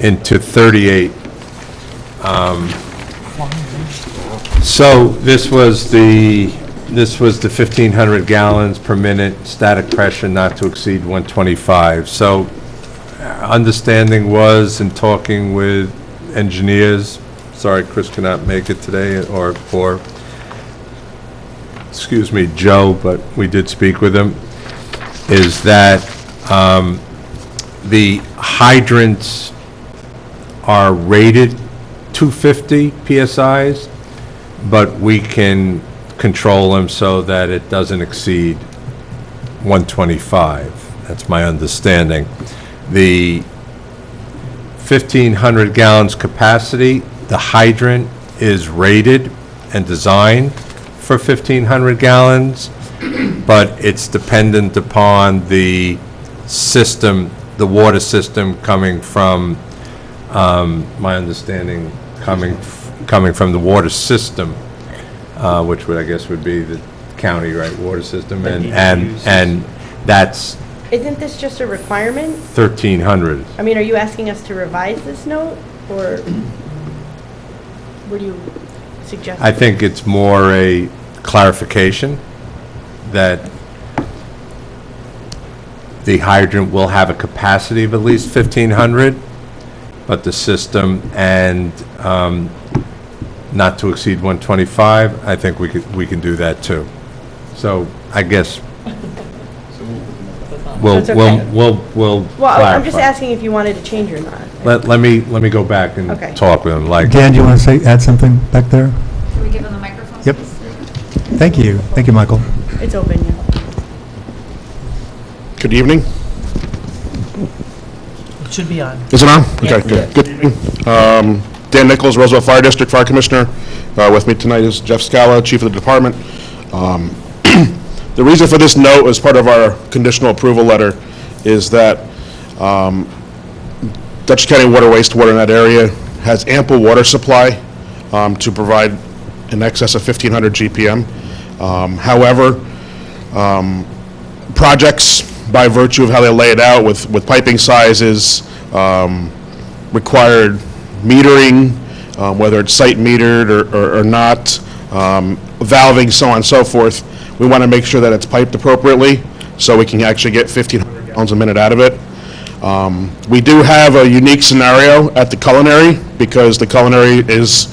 38. So this was the 1,500 gallons per minute, static pressure not to exceed 125. So understanding was, in talking with engineers, sorry, Chris cannot make it today, or excuse me, Joe, but we did speak with him, is that the hydrants are rated 250 PSIs, but we can control them so that it doesn't exceed 125. That's my understanding. The 1,500 gallons capacity, the hydrant is rated and designed for 1,500 gallons, but it's dependent upon the system, the water system coming from, my understanding, coming from the water system, which would, I guess, would be the county, right, water system, and that's Isn't this just a requirement? 1,300. I mean, are you asking us to revise this note, or what do you suggest? I think it's more a clarification that the hydrant will have a capacity of at least 1,500, but the system and not to exceed 125, I think we can do that too. So I guess we'll, it's we'll, okay. we'll Well, I'm just clarify. asking if you wanted to change or not. Let me go back and Okay. talk with him, like, Dan, do you want to say, add something back there? Can we give them the microphone? Yep. please? Thank you. Thank you, Michael. It's open, yeah. Good evening. It should be on. Is it on? Okay, good. Good evening. Dan Nichols, Roosevelt Fire District Fire Commissioner. With me tonight is Jeff Scala, Chief of the Department. The reason for this note as part of our conditional approval letter is that Dutchess County Water Wastewater in that area has ample water supply to provide in excess of 1,500 GPM. However, projects, by virtue of how they lay it out with piping sizes, required metering, whether it's site metered or not, valving, so on and so forth. We want to make sure that it's piped appropriately so we can actually get 1,500 gallons a minute out of it. We do have a unique scenario at the culinary because the culinary is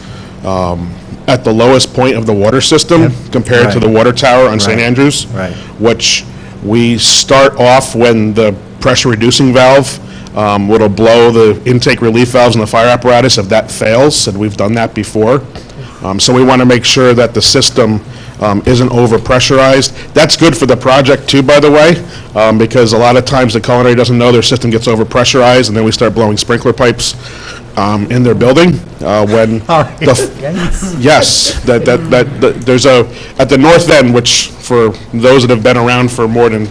at the lowest point of the water system compared to the water tower on St. Right. Andrews. Right. Which we start off when the pressure reducing valve will blow the intake relief valves in the fire apparatus if that fails, and we've done that before. So we want to make sure that the system isn't over-pressurized. That's good for the project too, by the way, because a lot of times the culinary doesn't know their system gets over-pressurized, and then we start blowing sprinkler pipes in their building when yes, there's at the north end, which for those that have been around for more than,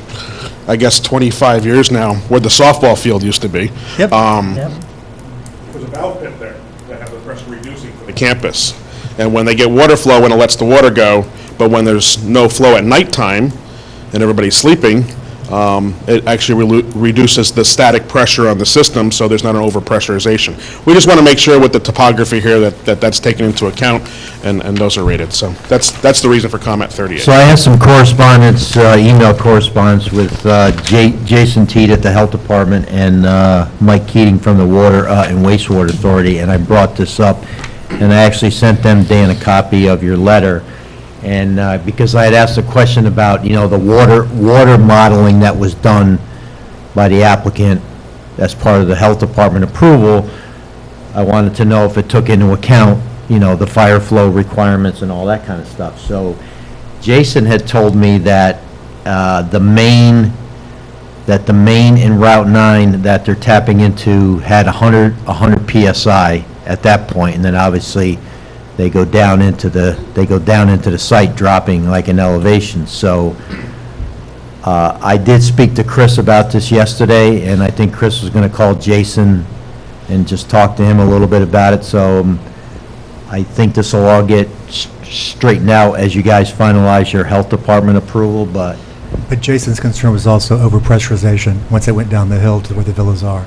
I guess, 25 years now, where the softball field used to be. Yep. There's a valve pit there that have the pressure reducing for the campus. And when they get water flow, when it lets the water go, but when there's no flow at nighttime and everybody's sleeping, it actually reduces the static pressure on the system, so there's not an overpressurization. We just want to make sure with the topography here that's taken into account, and those are rated. So that's the reason for comment 38. So I have some correspondence, email correspondence with Jason Teed at the Health Department and Mike Keating from the Water and Wastewater Authority, and I brought this up, and I actually sent them, Dan, a copy of your letter. And because I had asked a question about, the water modeling that was done by the applicant as part of the Health Department approval, I wanted to know if it took into account, the fire flow requirements and all that kind of stuff. So Jason had told me that the main in Route 9 that they're tapping into had 100 PSI at that point, and then obviously they go down into the site, dropping like an elevation. So I did speak to Chris about this yesterday, and I think Chris was going to call Jason and just talk to him a little bit about it. So I think this will all get straightened out as you guys finalize your health department approval, but Jason's concern was also overpressurization once it went down the hill to where the villas are.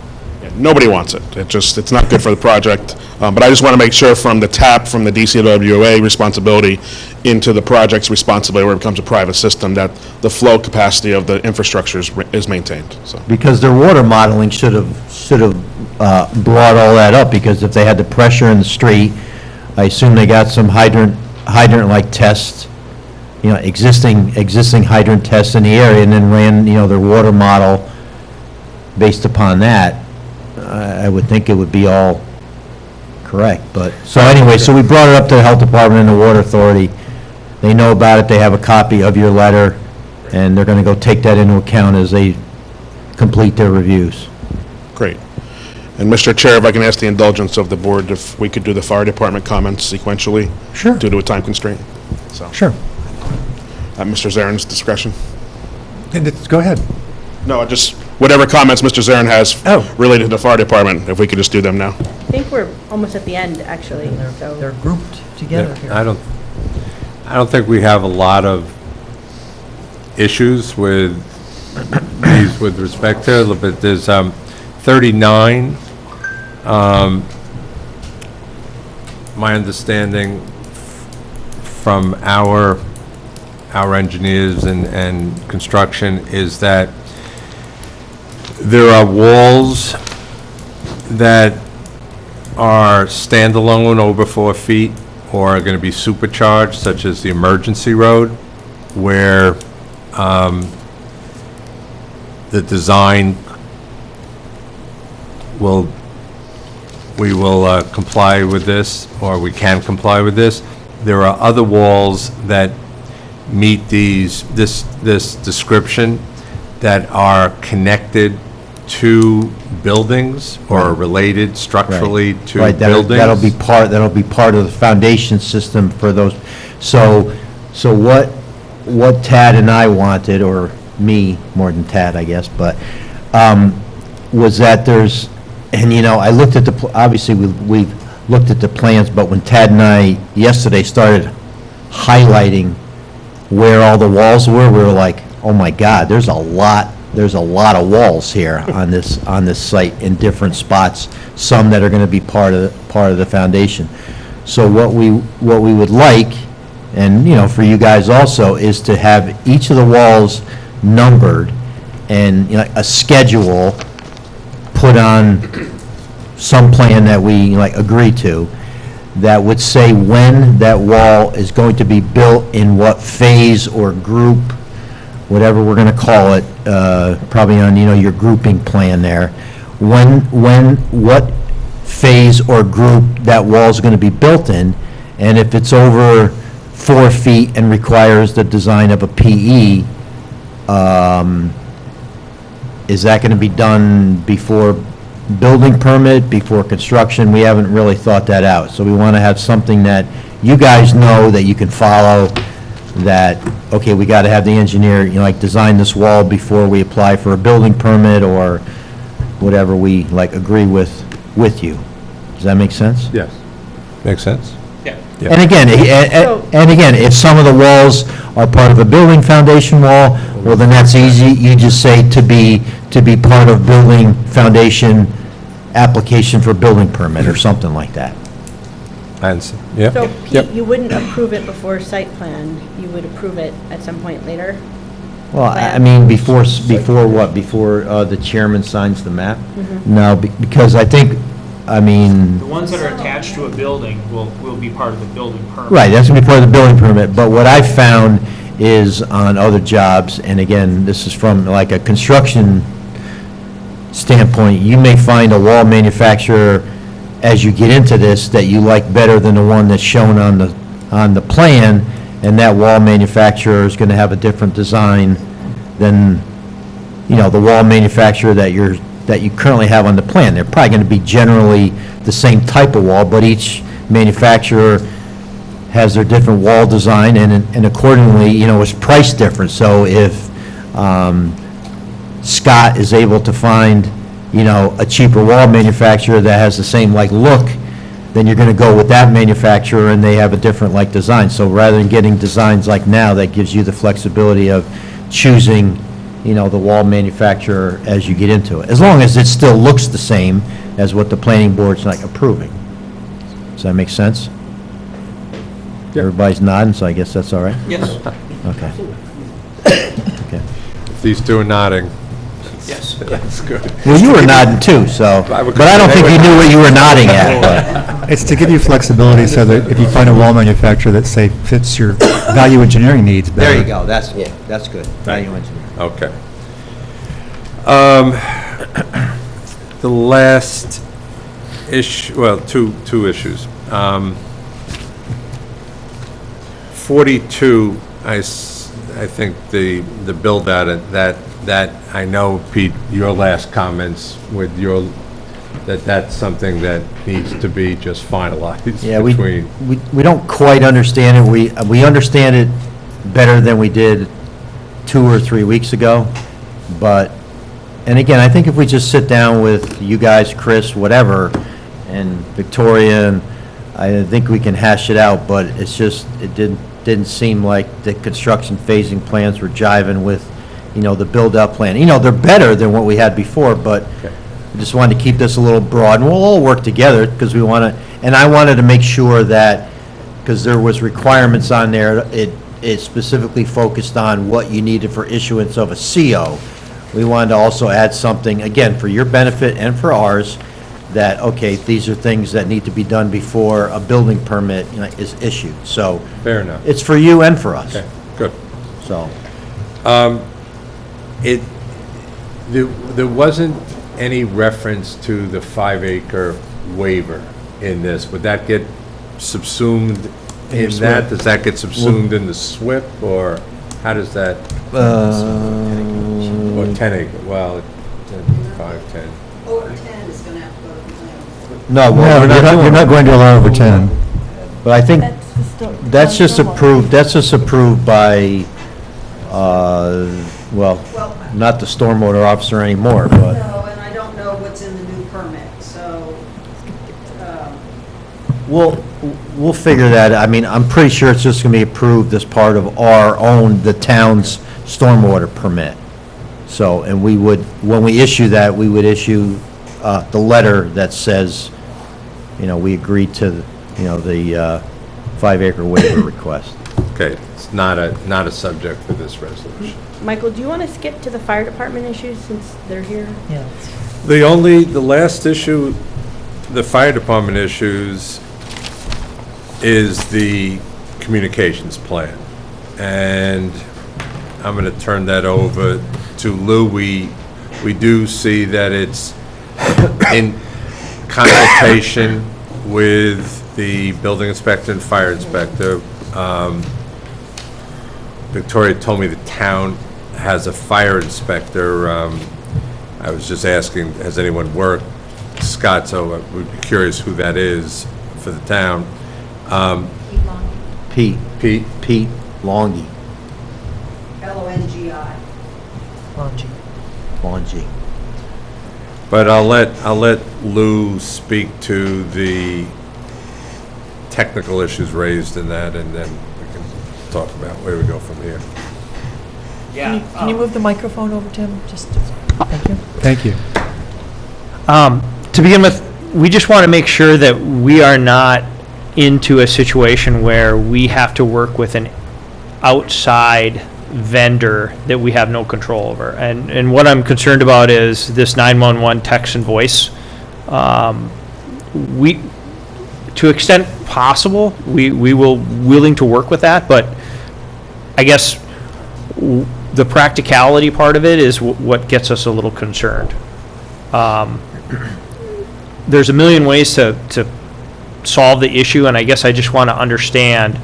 Nobody wants it. It's not good for the project. But I just want to make sure from the tap, from the DCWA responsibility into the project's responsibility where it becomes a private system, that the flow capacity of the infrastructure is maintained, so. because their water modeling should have brought all that up, because if they had the pressure in the street, I assume they got some hydrant-like tests, existing hydrant tests in the area, and then ran, their water model based upon that. I would think it would be all correct, but, so anyway, so we brought it up to the Health Department and the Water Authority. They know about it, they have a copy of your letter, and they're gonna go take that into account as they complete their reviews. Great. And Mr. Chair, if I can ask the indulgence of the board, if we could do the fire department comments sequentially? Sure. Due to a time constraint, so. Sure. At Mr. Zarin's discretion. Go ahead. No, just whatever comments Mr. Zarin has Oh. related to the fire department, if we could just do them now. I think we're almost at the end, actually, so. They're grouped together here. I don't think we have a lot of issues with these with respect to it, but there's 39. My understanding from our engineers and construction is that there are walls that are standalone over 4 feet or are going to be supercharged, such as the emergency road, where the design we will comply with this, or we can comply with this. There are other walls that meet this description that are connected to buildings or related structurally to Right, buildings. that'll be part of the foundation system for those. So what Tad and I wanted, or me more than Tad, I guess, but, was that there's, and I looked at obviously we've looked at the plans, but when Tad and I yesterday started highlighting where all the walls were, we were like, oh my God, there's a lot of walls here on this site in different spots, some that are going to be part of the foundation. So what we would like, and for you guys also, is to have each of the walls numbered and a schedule put on some plan that we agree to, that would say when that wall is going to be built, in what phase or group, whatever we're going to call it, probably on, your grouping plan there, what phase or group that wall's going to be built in, and if it's over 4 feet and requires the design of a PE, is that going to be done before building permit, before construction? We haven't really thought that out. So we want to have something that you guys know that you can follow, that, okay, we got to have the engineer, design this wall before we apply for a building permit, or whatever we, agree with you. Does that make sense? Yes. Makes sense? Yeah. Yeah. And again, if some of the walls are part of a building foundation wall, well, then that's easy. You just say to be part of building foundation application for building permit, or something like that. Yeah. So Yep. Pete, you wouldn't approve it before site plan, you would approve it at some point later? Well, I mean, before what? Before the chairman signs the map? No, because I think, The ones that are attached to a building will be part of the building permit. right, that's going to be part of the building permit. But what I've found is on other jobs, and again, this is from a construction standpoint, you may find a wall manufacturer, as you get into this, that you like better than the one that's shown on the plan, and that wall manufacturer is going to have a different design than, the wall manufacturer that you currently have on the plan. They're probably going to be generally the same type of wall, but each manufacturer has their different wall design, and accordingly, it's price different. So if Scott is able to find, a cheaper wall manufacturer that has the same look, then you're going to go with that manufacturer, and they have a different design. So rather than getting designs like now, that gives you the flexibility of choosing, the wall manufacturer as you get into it, as long as it still looks the same as what the planning board's approving. Does that make sense? Everybody's nodding, so I guess that's all right? Yes. Okay. Okay. If these two are nodding, Yes. that's good. Well, you were nodding too, so, but I don't think you knew what you were nodding at, but. It's to give you flexibility so that if you find a wall manufacturer that, say, fits your value engineering needs better. There you go, that's good. Value engineering. Okay. The last issue, well, two issues. 42, I think the build out, that I know, Pete, your last comments with that's something that needs to be just finalized Yeah, between. we don't quite understand it. We understand it better than we did 2 or 3 weeks ago, but, and again, I think if we just sit down with you guys, Chris, whatever, and Victoria, and I think we can hash it out, but it's just, it didn't seem like the construction phasing plans were jiving with, the build-out plan. They're better than what we had before, but I just wanted to keep this a little broad, and we'll all work together, because we want to, and I wanted to make sure that, because there was requirements on there, it specifically focused on what you needed for issuance of a CO. We wanted to also add something, again, for your benefit and for ours, that, okay, these are things that need to be done before a building permit is issued. So Fair enough. it's for you and for us. Okay, good. So, There wasn't any reference to the 5-acre waiver in this. Would that get subsumed in that? Does that get subsumed in the SWIP, or how does that? Or 10 acre, well, 5, 10. Over 10 is going to have to go to the planning board. No, No, well, you're not going to allow over 10. But I think That's the sto- that's just stormwater. approved by, well, not the stormwater officer anymore, but, No, and I don't know what's in the new permit, so, we'll figure that, I mean, I'm pretty sure it's just gonna be approved as part of our own, the town's stormwater permit. So, and we would, when we issue that, we would issue, the letter that says, we agreed to, the 5-acre waiver request. Okay, it's not a subject for this resolution. Michael, do you want to skip to the fire department issues since they're here? Yeah. The last issue, the fire department issues, is the communications plan. And I'm going to turn that over to Lou. We do see that it's in consultation with the building inspector and fire inspector. Victoria told me the town has a fire inspector. I was just asking, has anyone worked? Scott, so I would be curious who that is for the town. Pete Pete? Longy, LONGI. Longy. But I'll let Lou speak to the technical issues raised in that, and then we can talk about where we go from here. Can you move the microphone over, Tim? Thank you. Thank you. To begin with, we just want to make sure that we are not into a situation where we have to work with an outside vendor that we have no control over. And what I'm concerned about is this 911 text and voice. To extent possible, we will willing to work with that, but I guess the practicality part of it is what gets us a little concerned. There's a million ways to solve the issue, and I guess I just want to understand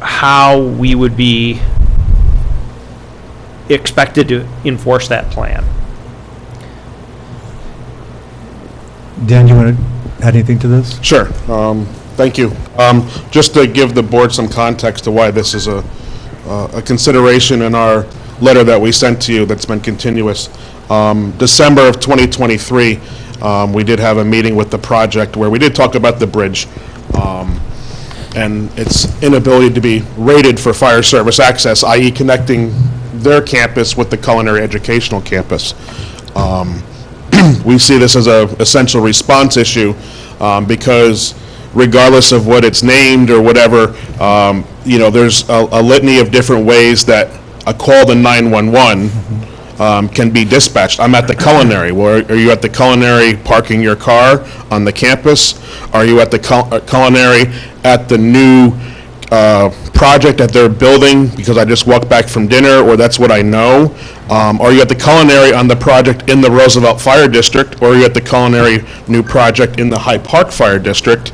how we would be expected to enforce that plan. Dan, you want to add anything to this? Sure. Thank you. Just to give the board some context to why this is a consideration in our letter that we sent to you that's been continuous. December of 2023, we did have a meeting with the project where we did talk about the bridge and its inability to be rated for fire service access, i.e. connecting their campus with the culinary educational campus. We see this as an essential response issue because regardless of what it's named or whatever, there's a litany of different ways that a call to 911 can be dispatched. I'm at the culinary. Well, are you at the culinary parking your car on the campus? Are you at the culinary at the new project that they're building because I just walked back from dinner, or that's what I know? Are you at the culinary on the project in the Roosevelt Fire District, or are you at the culinary new project in the Hyde Park Fire District?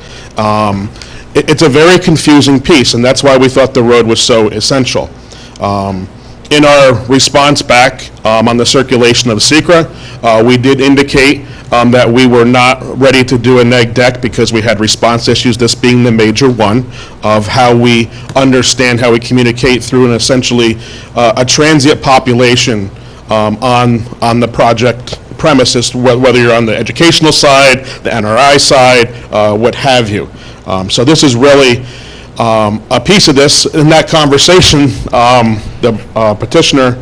It's a very confusing piece, and that's why we thought the road was so essential. In our response back on the circulation of SECRA, we did indicate that we were not ready to do a neg deck because we had response issues, this being the major one, of how we understand how we communicate through an essentially a transient population on the project premises, whether you're on the educational side, the NRI side, what have you. So this is really a piece of this. In that conversation, the petitioner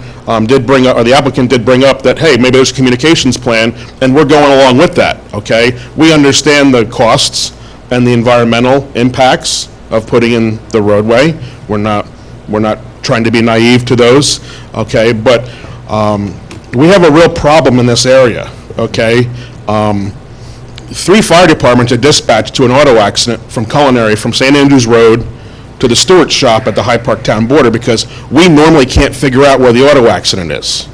did bring up, or the applicant did bring up that, hey, maybe there's a communications plan, and we're going along with that, okay? We understand the costs and the environmental impacts of putting in the roadway. We're not trying to be naive to those, okay? But we have a real problem in this area, okay? 3 fire departments are dispatched to an auto accident from Culinary, from St. Andrews Road to the Stewart shop at the Hyde Park Town border, because we normally can't figure out where the auto accident is,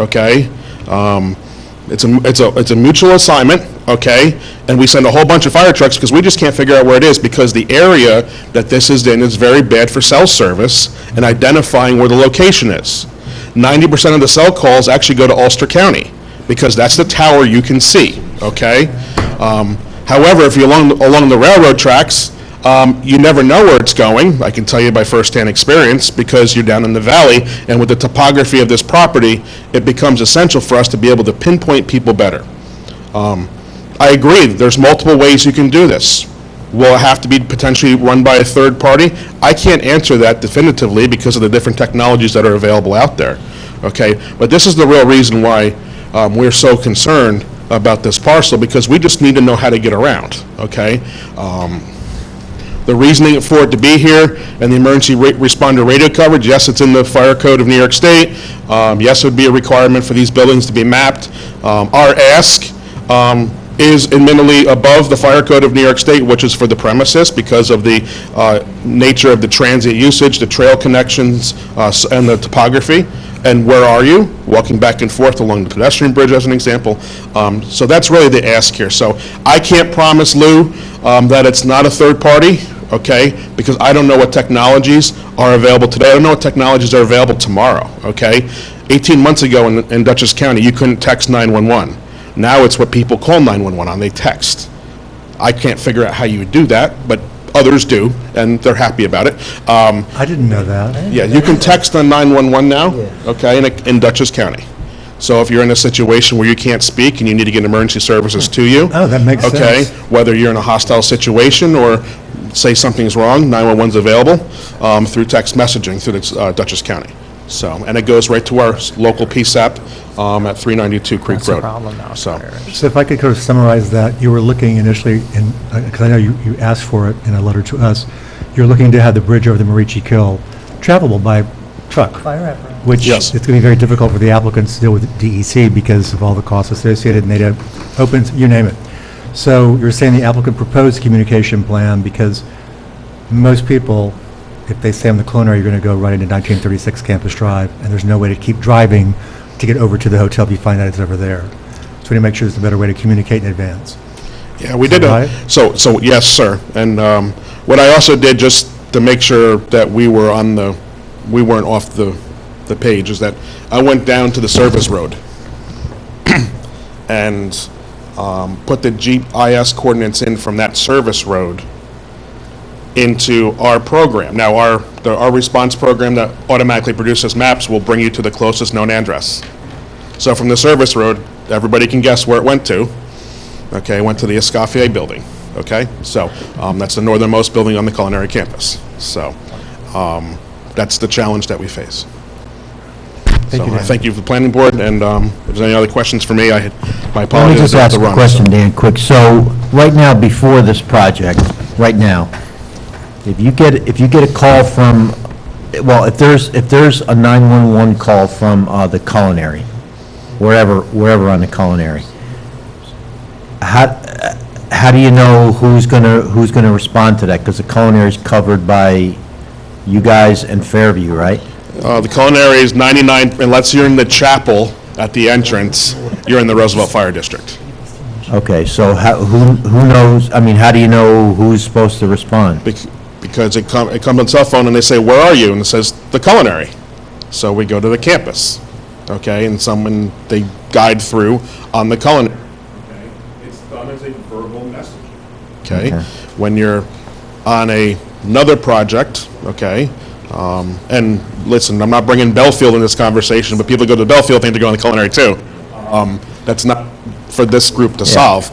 okay? It's a mutual assignment, okay? And we send a whole bunch of fire trucks because we just can't figure out where it is because the area that this is in is very bad for cell service and identifying where the location is. 90% of the cell calls actually go to Ulster County because that's the tower you can see, okay? However, if you're along the railroad tracks, you never know where it's going. I can tell you by firsthand experience because you're down in the valley, and with the topography of this property, it becomes essential for us to be able to pinpoint people better. I agree, there's multiple ways you can do this. Will it have to be potentially run by a third party? I can't answer that definitively because of the different technologies that are available out there, okay? But this is the real reason why we're so concerned about this parcel, because we just need to know how to get around, okay? The reasoning for it to be here and the emergency responder radio coverage, yes, it's in the fire code of New York State. Yes, it would be a requirement for these buildings to be mapped. Our ask is admittedly above the fire code of New York State, which is for the premises because of the nature of the transient usage, the trail connections, and the topography. And where are you? Walking back and forth along the pedestrian bridge as an example. So that's really the ask here. So I can't promise, Lou, that it's not a third party, okay? Because I don't know what technologies are available today. I don't know what technologies are available tomorrow, okay? 18 months ago in Dutchess County, you couldn't text 911. Now it's what people call 911 on, they text. I can't figure out how you would do that, but others do, and they're happy about it. I didn't know that. Yeah, you can text on 911 now, okay, in Dutchess County. So if you're in a situation where you can't speak and you need to get emergency services to you. Oh, that makes okay, sense. whether you're in a hostile situation or say something's wrong, 911's available through text messaging through the, Dutchess County. So, and it goes right to our local PSAP at 392 Creek That's Road. a problem now. So, So if I could kind of summarize that, you were looking initially, because I know you asked for it in a letter to us, you're looking to have the bridge over the Marici Kill travelable by truck, Fire apparatus. which Yes. it's going to be very difficult for the applicants to deal with DEC because of all the costs associated, and they'd have opens, you name it. So you're saying the applicant proposed communication plan because most people, if they stay on the culinary, you're going to go right into 1936 Campus Drive, and there's no way to keep driving to get over to the hotel if you find out it's over there. So we need to make sure there's a better way to communicate in advance. yeah, we Is that did, right? so yes, sir. And what I also did, just to make sure that we weren't off the page, is that I went down to the service road and put the GIS coordinates in from that service road into our program. Now, our response program that automatically produces maps will bring you to the closest known address. So from the service road, everybody can guess where it went to. Okay, it went to the Escoffier building. Okay, so that's the northernmost building on the culinary campus. So that's the challenge that we face. Thank you, Dan. Thank you for the planning board, and if there's any other questions for me, my Let me apologies. just I have ask to a run, question, so. Dan, quick. So, right now, before this project, right now, if you get a call from, well, if there's a 911 call from the culinary, wherever on the culinary, how do you know who's gonna respond to that? Because the culinary is covered by you guys and Fairview, right? The culinary is 99, unless you're in the chapel at the entrance, you're in the Roosevelt Fire District. Okay, so who knows, I mean, how do you know who's supposed to respond? Because it comes on cell phone and they say, where are you? And it says, the culinary. So we go to the campus, okay, and they guide through on the culinary. Okay, it's done as a verbal message. Okay, when you're on another project, okay, and listen, I'm not bringing Belfield in this conversation, but people go to Belfield think to go on the culinary too. That's not for this group to solve.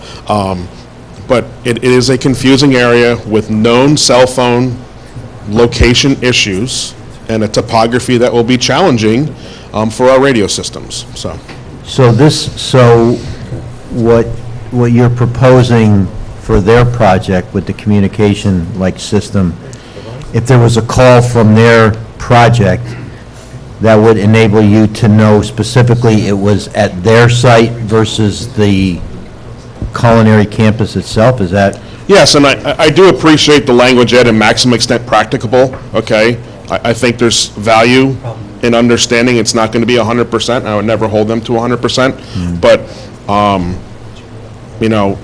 But it is a confusing area with known cell phone location issues and a topography that will be challenging for our radio systems, so. So what you're proposing for their project with the communication like system, if there was a call from their project, that would enable you to know specifically it was at their site versus the culinary campus itself, is that? Yes, and I do appreciate the language ed and maximum extent practicable, okay? I think there's value in understanding it's not going to be 100%. I would never hold them to 100%. But,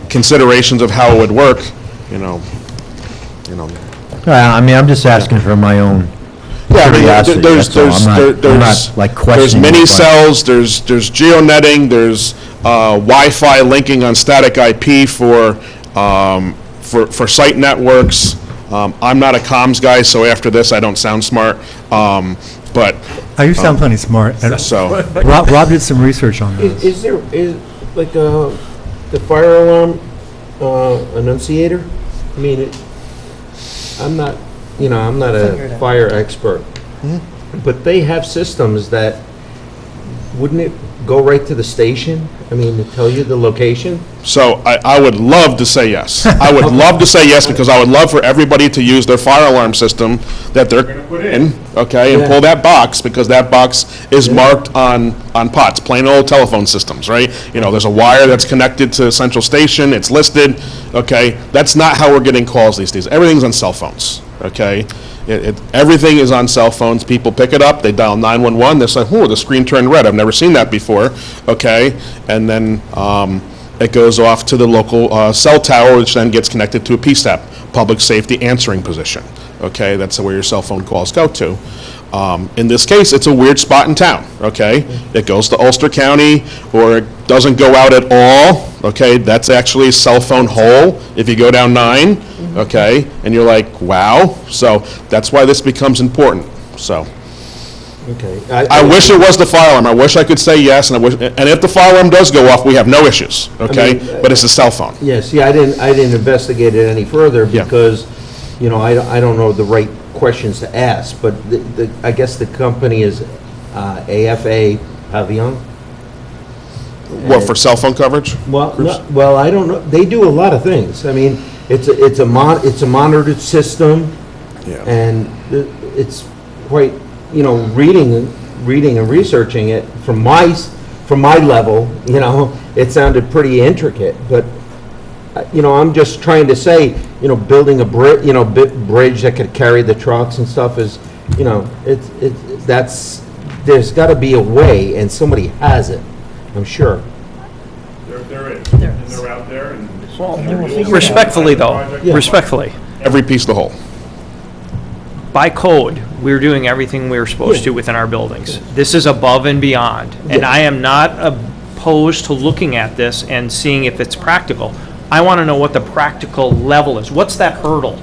considerations of how it would work, I mean, I'm just asking for my own Yeah, I mean, curiosity, that's all. I'm not, like, there's questioning. mini but- cells, there's geonetting, there's Wi-Fi linking on static IP for site networks. I'm not a comms guy, so after this, I don't sound smart, but, Oh, you sound plenty smart. And so, Rob did some research on this. Is there, like, the fire alarm annunciator? I mean, I'm not Figure it a out. fire expert, but they have systems that, wouldn't it go right to the station? I mean, to tell you the location? so I would love to say yes. I would love to say yes, because I would love for everybody to use their fire alarm system that they're going to put in, okay, and Yeah. pull that box, because that box is marked on POTS, plain old telephone systems, right? There's a wire that's connected to Central Station, it's listed, okay? That's not how we're getting calls these days. Everything's on cell phones, okay? Everything is on cell phones. People pick it up, they dial 911, they're like, the screen turned red, I've never seen that before, okay? And then it goes off to the local cell tower, which then gets connected to a PSAP, public safety answering position, okay? That's where your cell phone calls go to. In this case, it's a weird spot in town, okay? It goes to Ulster County, or it doesn't go out at all, okay? That's actually a cell phone hole if you go down 9, okay? And you're like, wow. So that's why this becomes important, so. Okay. I wish it was the fire alarm. I wish I could say yes, and if the fire alarm does go off, we have no issues, okay? But it's a cell phone. Yeah, see, I didn't investigate it any further Yeah. because, I don't know the right questions to ask, but I guess the company is AFA Pavilion? What, for cell phone coverage? Well, I don't know, they do a lot of things. I mean, it's a monitored system, Yeah. and it's quite, reading and researching it from my level, it sounded pretty intricate, but, I'm just trying to say, building a bridge that could carry the trucks and stuff is, there's gotta be a way, and somebody has it, I'm sure. There is. There And is. they're out there, and Respectfully, though, Yeah. respectfully, every piece of the whole. by code, we're doing everything we're supposed to within our buildings. This is above and beyond, and I am not opposed to looking at this and seeing if it's practical. I want to know what the practical level is. What's that hurdle?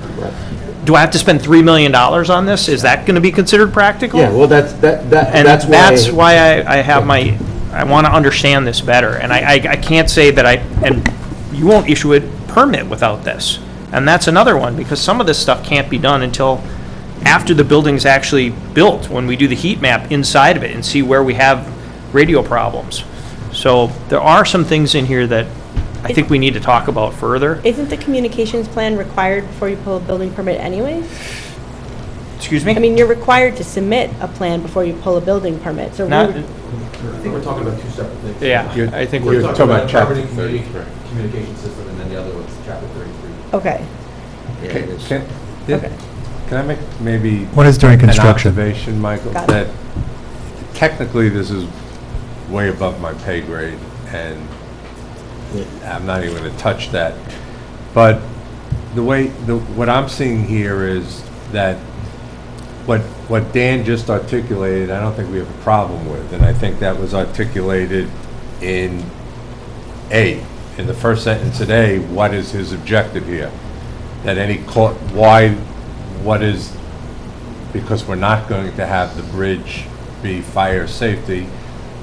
Do I have to spend $3 million on this? Is that going to be considered practical? Yeah, well, that's And that's why I have I want to understand this better, and I can't say that and you won't issue a permit without this. And that's another one, because some of this stuff can't be done until after the building's actually built, when we do the heat map inside of it and see where we have radio problems. So there are some things in here that I think we need to talk about further. Isn't the communications plan required before you pull a building permit anyways? Excuse me? I mean, you're required to submit a plan before you pull a building permit, so Not- we- I think we're talking about two separate things. Yeah, I think We're we're, talking about Poverty Communication System, and then the other one's Chapter 33. okay. Can I make maybe One is during an construction. observation, Michael? Got it. That technically, this is way above my pay grade, and I'm not even going to touch that. But what I'm seeing here is that what Dan just articulated, I don't think we have a problem with, and I think that was articulated in in the first sentence of A, what is his objective here? That what is, because we're not going to have the bridge be fire safety,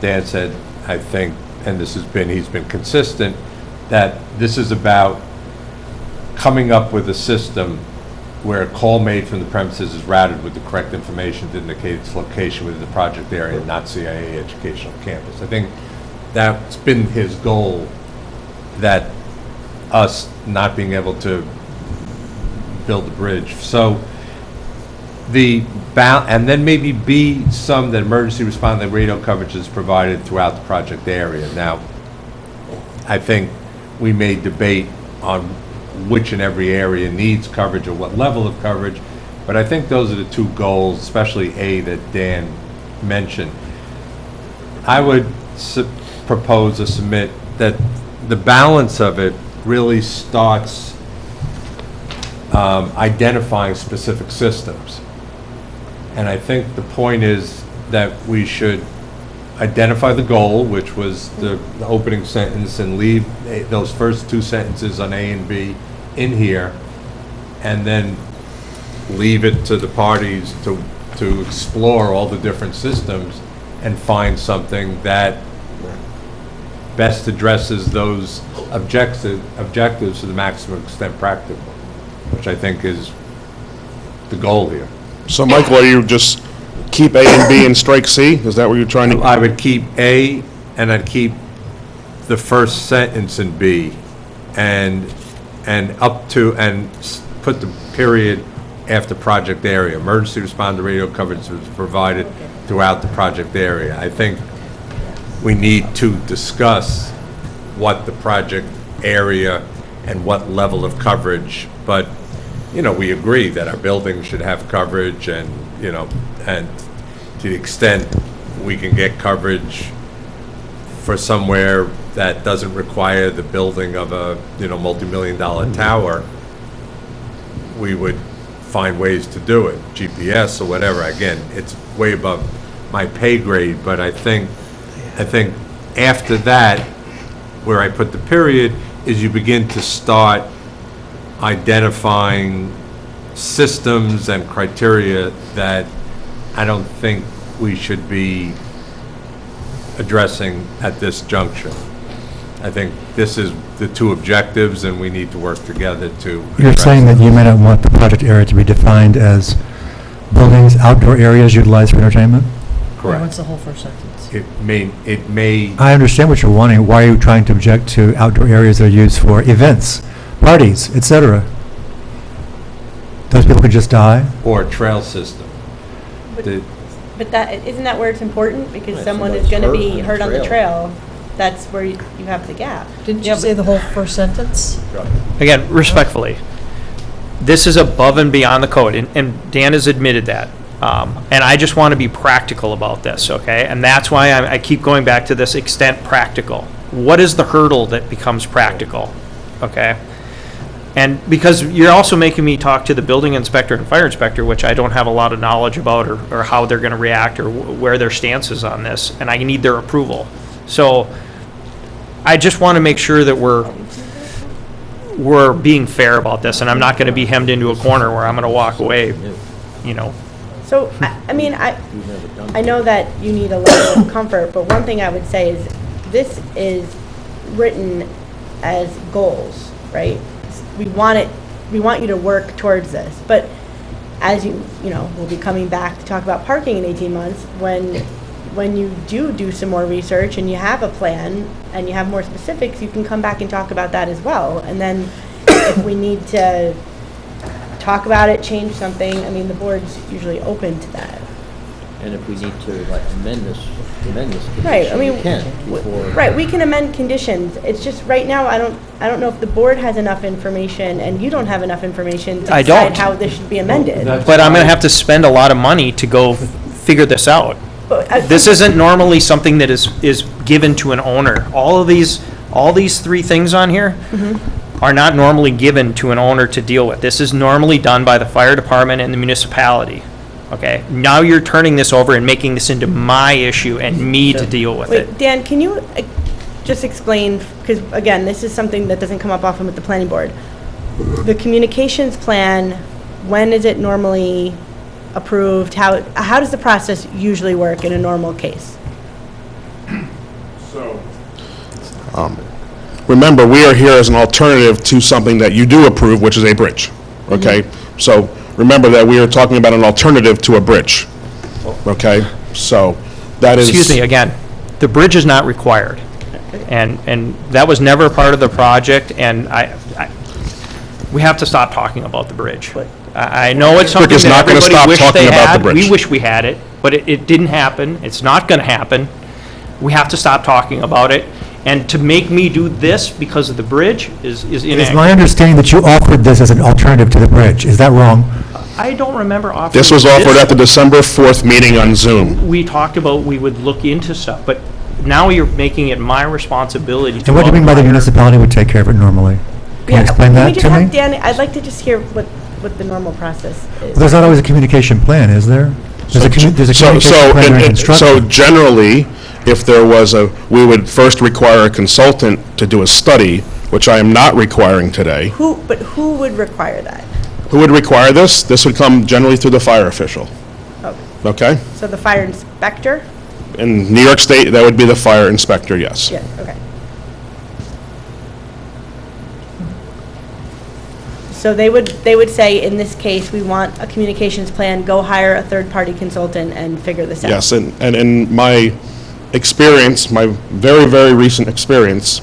Dan said, I think, and he's been consistent, that this is about coming up with a system where a call made from the premises is routed with the correct information to indicate its location within the project area and not CIA educational campus. I think that's been his goal, that us not being able to build the bridge. So and then maybe B, some that emergency response, that radio coverage is provided throughout the project area. Now, I think we may debate on which and every area needs coverage or what level of coverage, but I think those are the two goals, especially A, that Dan mentioned. I would propose or submit that the balance of it really starts identifying specific systems. And I think the point is that we should identify the goal, which was the opening sentence, and leave those first two sentences on A and B in here, and then leave it to the parties to explore all the different systems and find something that best addresses those objectives to the maximum extent practical, which I think is the goal here. So, Michael, are you just keep A and B and strike C? Is that what you're trying to? I would keep A, and I'd keep the first sentence in B, and up to, and put the period after project area. Emergency responder radio coverage is provided throughout the project area. I think we need to discuss what the project area and what level of coverage, but, you know, we agree that our buildings should have coverage, and, you know, and to the extent we can get coverage for somewhere that doesn't require the building of a, you know, multi-million-dollar tower, we would find ways to do it, GPS or whatever. Again, it's way above my pay grade, but I think after that, where I put the period, is you begin to start identifying systems and criteria that I don't think we should be addressing at this juncture. I think this is the two objectives, and we need to work together to You're address saying that them. you may not want the project area to be defined as buildings, outdoor areas utilized for entertainment? Correct. What's the whole first sentence? It may, I understand what you're wanting. Why are you trying to object to outdoor areas that are used for events, parties, etc.? Those people could just die? or a trail system. The- But isn't that where it's important? Because Right, someone is somebody's going to be hurt hurt on on the the trail. That's where you have the gap. Didn't you say the whole first sentence? Again, respectfully, this is above and beyond the code, and Dan has admitted that. And I just want to be practical about this, okay? And that's why I keep going back to this extent practical. What is the hurdle that becomes practical, okay? And because you're also making me talk to the building inspector and fire inspector, which I don't have a lot of knowledge about, or how they're going to react, or where their stance is on this, and I need their approval. So I just want to make sure that we're being fair about this, and I'm not going to be hemmed into a corner where I'm going to walk away, you know. So, I mean, I know that you need a level of comfort, but one thing I would say is this is written as goals, right? We want you to work towards this. But as you know, we'll be coming back to talk about parking in 18 months. When you do some more research and you have a plan and you have more specifics, you can come back and talk about that as well. And then if we need to talk about it, change something, I mean, the board's usually open to that. And if we need to, like, amend this Right, I mean, we can before. Right, we can amend conditions. It's just, right now, I don't know if the board has enough information and you don't have enough information to I decide don't. how this should be amended. But I'm going to have to spend a lot of money to go figure this out. But This isn't normally something that is given to an owner. All these three things on here are not normally given to an owner to deal with. This is normally done by the fire department and the municipality. Okay, now you're turning this over and making this into my issue and me to deal with it. Wait, Dan, can you just explain, because again, this is something that doesn't come up often with the planning board. The communications plan, when is it normally approved? How does the process usually work in a normal case? So, remember, we are here as an alternative to something that you do approve, which is a bridge, okay? So, remember that we are talking about an alternative to a bridge, okay? So, that is... Excuse me, again, the bridge is not required. And that was never part of the project, and we have to stop talking about the bridge. I know it's something is that not gonna everybody stop wished talking they about the had. bridge. We wish we had it, but it didn't happen. It's not going to happen. We have to stop talking about it. And to make me do this because of the bridge is It is my inaccurate. understanding that you offered this as an alternative to the bridge. Is that wrong? I don't remember offering. This was offered at the December 4th meeting on Zoom. We talked about we would look into stuff, but now you're making it my responsibility to. And what do you mean by the hire- municipality would take care of it normally? Can you explain Can we that just to have me? Danny, I'd like to just hear what the normal process is. There's not always a communication plan, is there? There's a communication plan during construction. So generally, if there was we would first require a consultant to do a study, which I am not requiring today. But who would require that? Who would require this? This would come generally through the fire official, Okay. okay? So the fire inspector? In New York State, that would be the fire inspector, yes. Yeah, okay. So they would say, in this case, we want a communications plan, go hire a third-party consultant and figure this out. Yes, and in my experience, my very, very recent experience,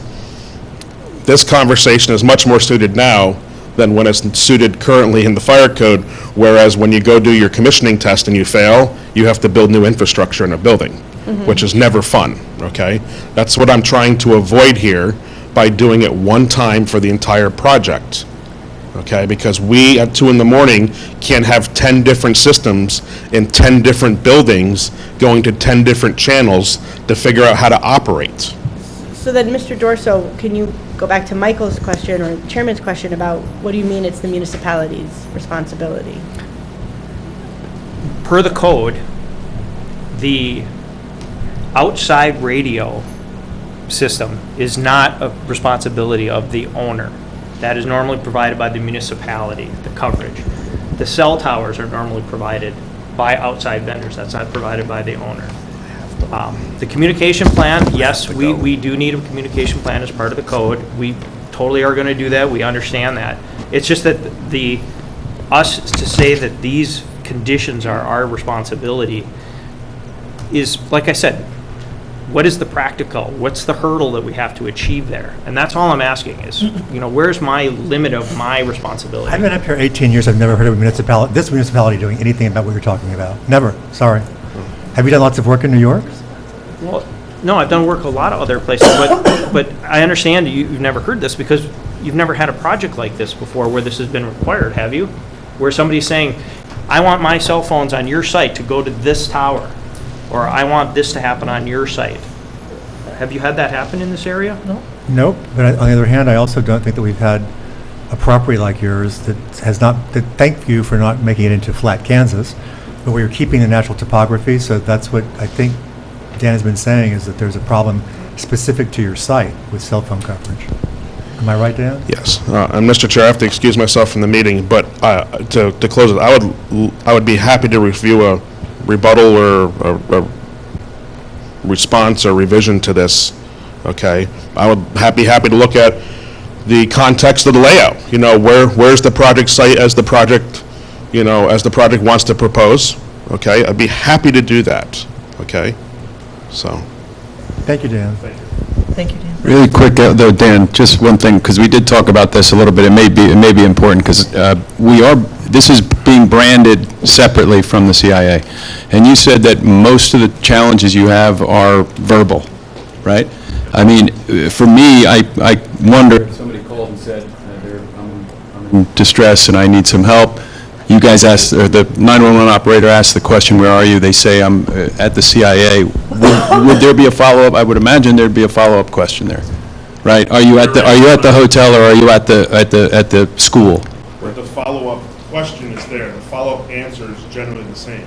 this conversation is much more suited now than when it's suited currently in the fire code, whereas when you go do your commissioning test and you fail, you have to build new infrastructure in a building, which is never fun, okay? That's what I'm trying to avoid here by doing it one time for the entire project, okay? Because we, at 2 in the morning, can't have 10 different systems in 10 different buildings going to 10 different channels to figure out how to operate. So then, Mr. Dorso, can you go back to Michael's question or the chairman's question about what do you mean it's the municipality's responsibility? Per the code, the outside radio system is not a responsibility of the owner. That is normally provided by the municipality, the coverage. The cell towers are normally provided by outside vendors. That's not provided by the owner. The communication plan, yes, we do need a communication plan as part of the code. We totally are going to do that. We understand that. It's just that us to say that these conditions are our responsibility is, like I said, what is the practical? What's the hurdle that we have to achieve there? And that's all I'm asking is, where's my limit of my responsibility? I've been up here 18 years, I've never heard of this municipality doing anything about what you're talking about. Never, sorry. Have you done lots of work in New York? Well, no, I've done work a lot of other places, but I understand you've never heard this because you've never had a project like this before where this has been required, have you? Where somebody's saying, I want my cell phones on your site to go to this tower, or I want this to happen on your site. Have you had that happen in this area? No. Nope, but on the other hand, I also don't think that we've had a property like yours that has not, thank you for not making it into flat Kansas, but where you're keeping the natural topography, so that's what I think Dan has been saying, is that there's a problem specific to your site with cell phone coverage. Am I right, Dan? Yes, and Mr. Chair, I have to excuse myself from the meeting, but to close it, I would be happy to review a rebuttal or a response or revision to this, okay? I would be happy to look at the context of the layout, where's the project site as the project, as the project wants to propose, okay? I'd be happy to do that, okay? So. Thank you, Dan. Thank you, Dan. Really quick, though, Dan, just one thing, because we did talk about this a little bit. It may be important, because this is being branded separately from the CIA. And you said that most of the challenges you have are verbal, right? I mean, for me, I wonder, if somebody called and said, I'm in distress and I need some help. You guys asked, or the 911 operator asked the question, where are you? They say, I'm at the CIA. Would there be a follow-up? I would imagine there'd be a follow-up question there, right? Are you at the hotel, or are you at the school? But the follow-up question is there. The follow-up answer is generally the same.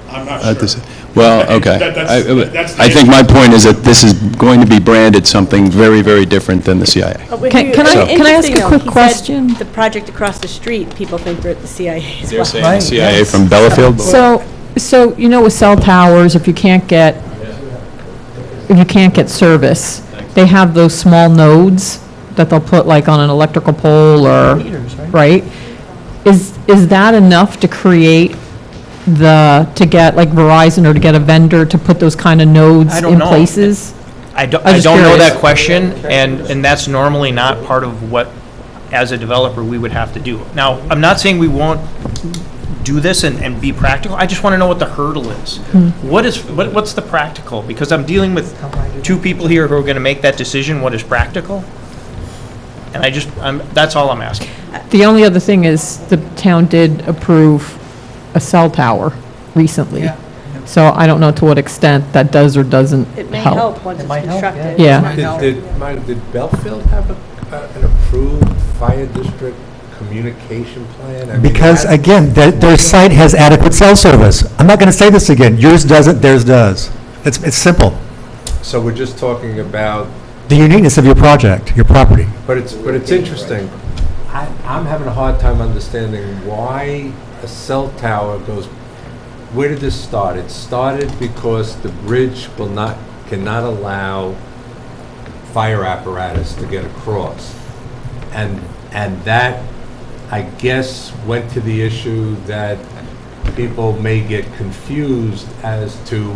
I'm not sure. Well, okay. That's the I think my answer. point is that this is going to be branded something very, very different than the CIA. Can I ask a quick question? The project across the street, people think they're at the CIA as They're well. saying the CIA from Bellafield? So, with cell towers, if you can't get service, they have those small nodes that they'll put like on an electrical pole or, Meters, right? Is that enough to create to get like Verizon or to get a vendor to put those kind of nodes I don't in know. places? I don't just know curious. that question, and that's normally not part of what, as a developer, we would have to do. Now, I'm not saying we won't do this and be practical. I just want to know what the hurdle is. What's the practical? Because I'm dealing with two people here who are going to make that decision. What is practical? And that's all I'm asking. The only other thing is the town did approve a cell tower recently. Yeah. So I don't know to what extent that does or doesn't It may help. help once It it's might help, constructed. Yeah. Did Belfield have an approved fire district communication plan? I mean, Because, again, their site has adequate cell service. I'm not going to say this again. Yours doesn't, theirs does. It's simple. So we're just talking about, The uniqueness of your project, your property. but it's interesting. I'm having a hard time understanding why a cell tower goes, where did this start? It started because the bridge cannot allow fire apparatus to get across. And that, I guess, went to the issue that people may get confused as to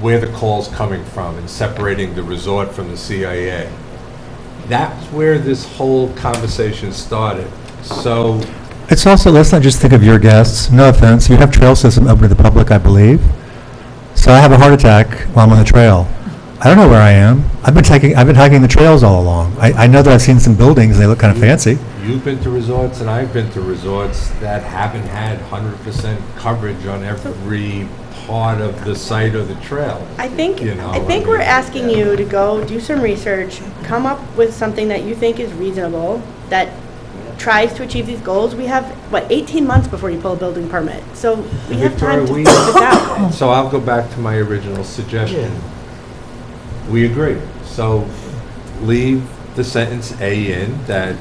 where the call's coming from and separating the resort from the CIA. That's where this whole conversation started. So, It's also, let's not just think of your guests. No offense, you have trail system open to the public, I believe. So I have a heart attack while I'm on the trail. I don't know where I am. I've been hiking the trails all along. I know that I've seen some buildings, and they look kind of fancy. you've been to resorts and I've been to resorts that haven't had 100% coverage on every part of the site or the trail. I think You know, we're asking you to go do some research, come up with something that you think is reasonable, that tries to achieve these goals. We have, 18 months before you pull a building permit. So we have time to Victoria, figure this out. So I'll go back to my original suggestion. We agree. So leave the sentence A in, that,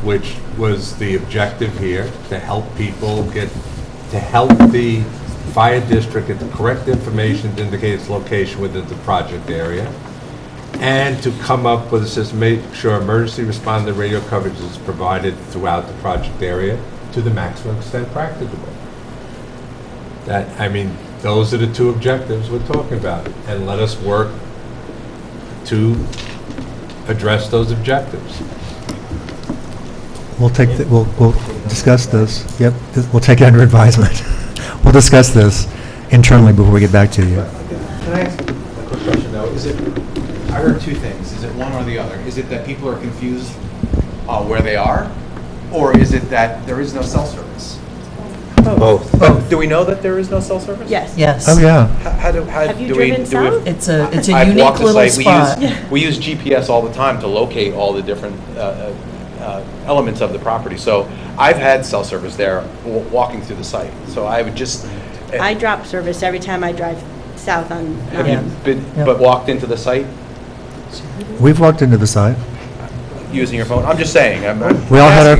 which was the objective here, to help the fire district get the correct information to indicate its location within the project area, and to come up with a system, make sure emergency responder radio coverage is provided throughout the project area to the maximum extent practicable. Those are the two objectives we're talking about, and let us work to address those objectives. We'll discuss this. Yep, we'll take it under advisement. We'll discuss this internally before we get back to you. Can I ask a quick question, though? I heard two things. Is it one or the other? Is it that people are confused where they are? Or is it that there is no cell service? Both. But do we know that there is no cell service? Yes. Yes. Oh, yeah. Have you driven south? It's a I've unique walked the little site. spot. We use GPS all the time to locate all the different elements of the property. So I've had cell service there walking through the site. So I would just... I drop service every time I drive south on. Have you been, Yep. but walked into the site We've walked into the site. using your phone? I'm just saying. We all had our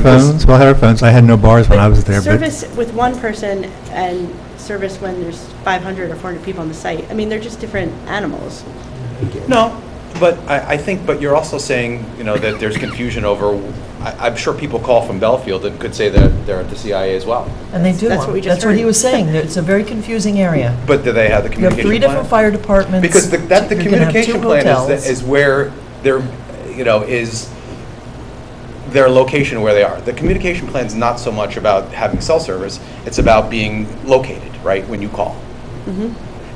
phones. I had no bars when I was there. But Service with one person and service when there's 500 or 400 people on the site. They're just different animals. No, but I think, but you're also saying, that there's confusion over, I'm sure people call from Belfield and could say that they're at the CIA as well. And they do. That's what we just That's what he heard. was saying. It's a very confusing area. But do they have the You have communication 3 different plan? fire departments. Because the you're gonna have 2 communication plan hotels. is where they're, is their location where they are. The communication plan is not so much about having cell service, it's about being located, right, when you call.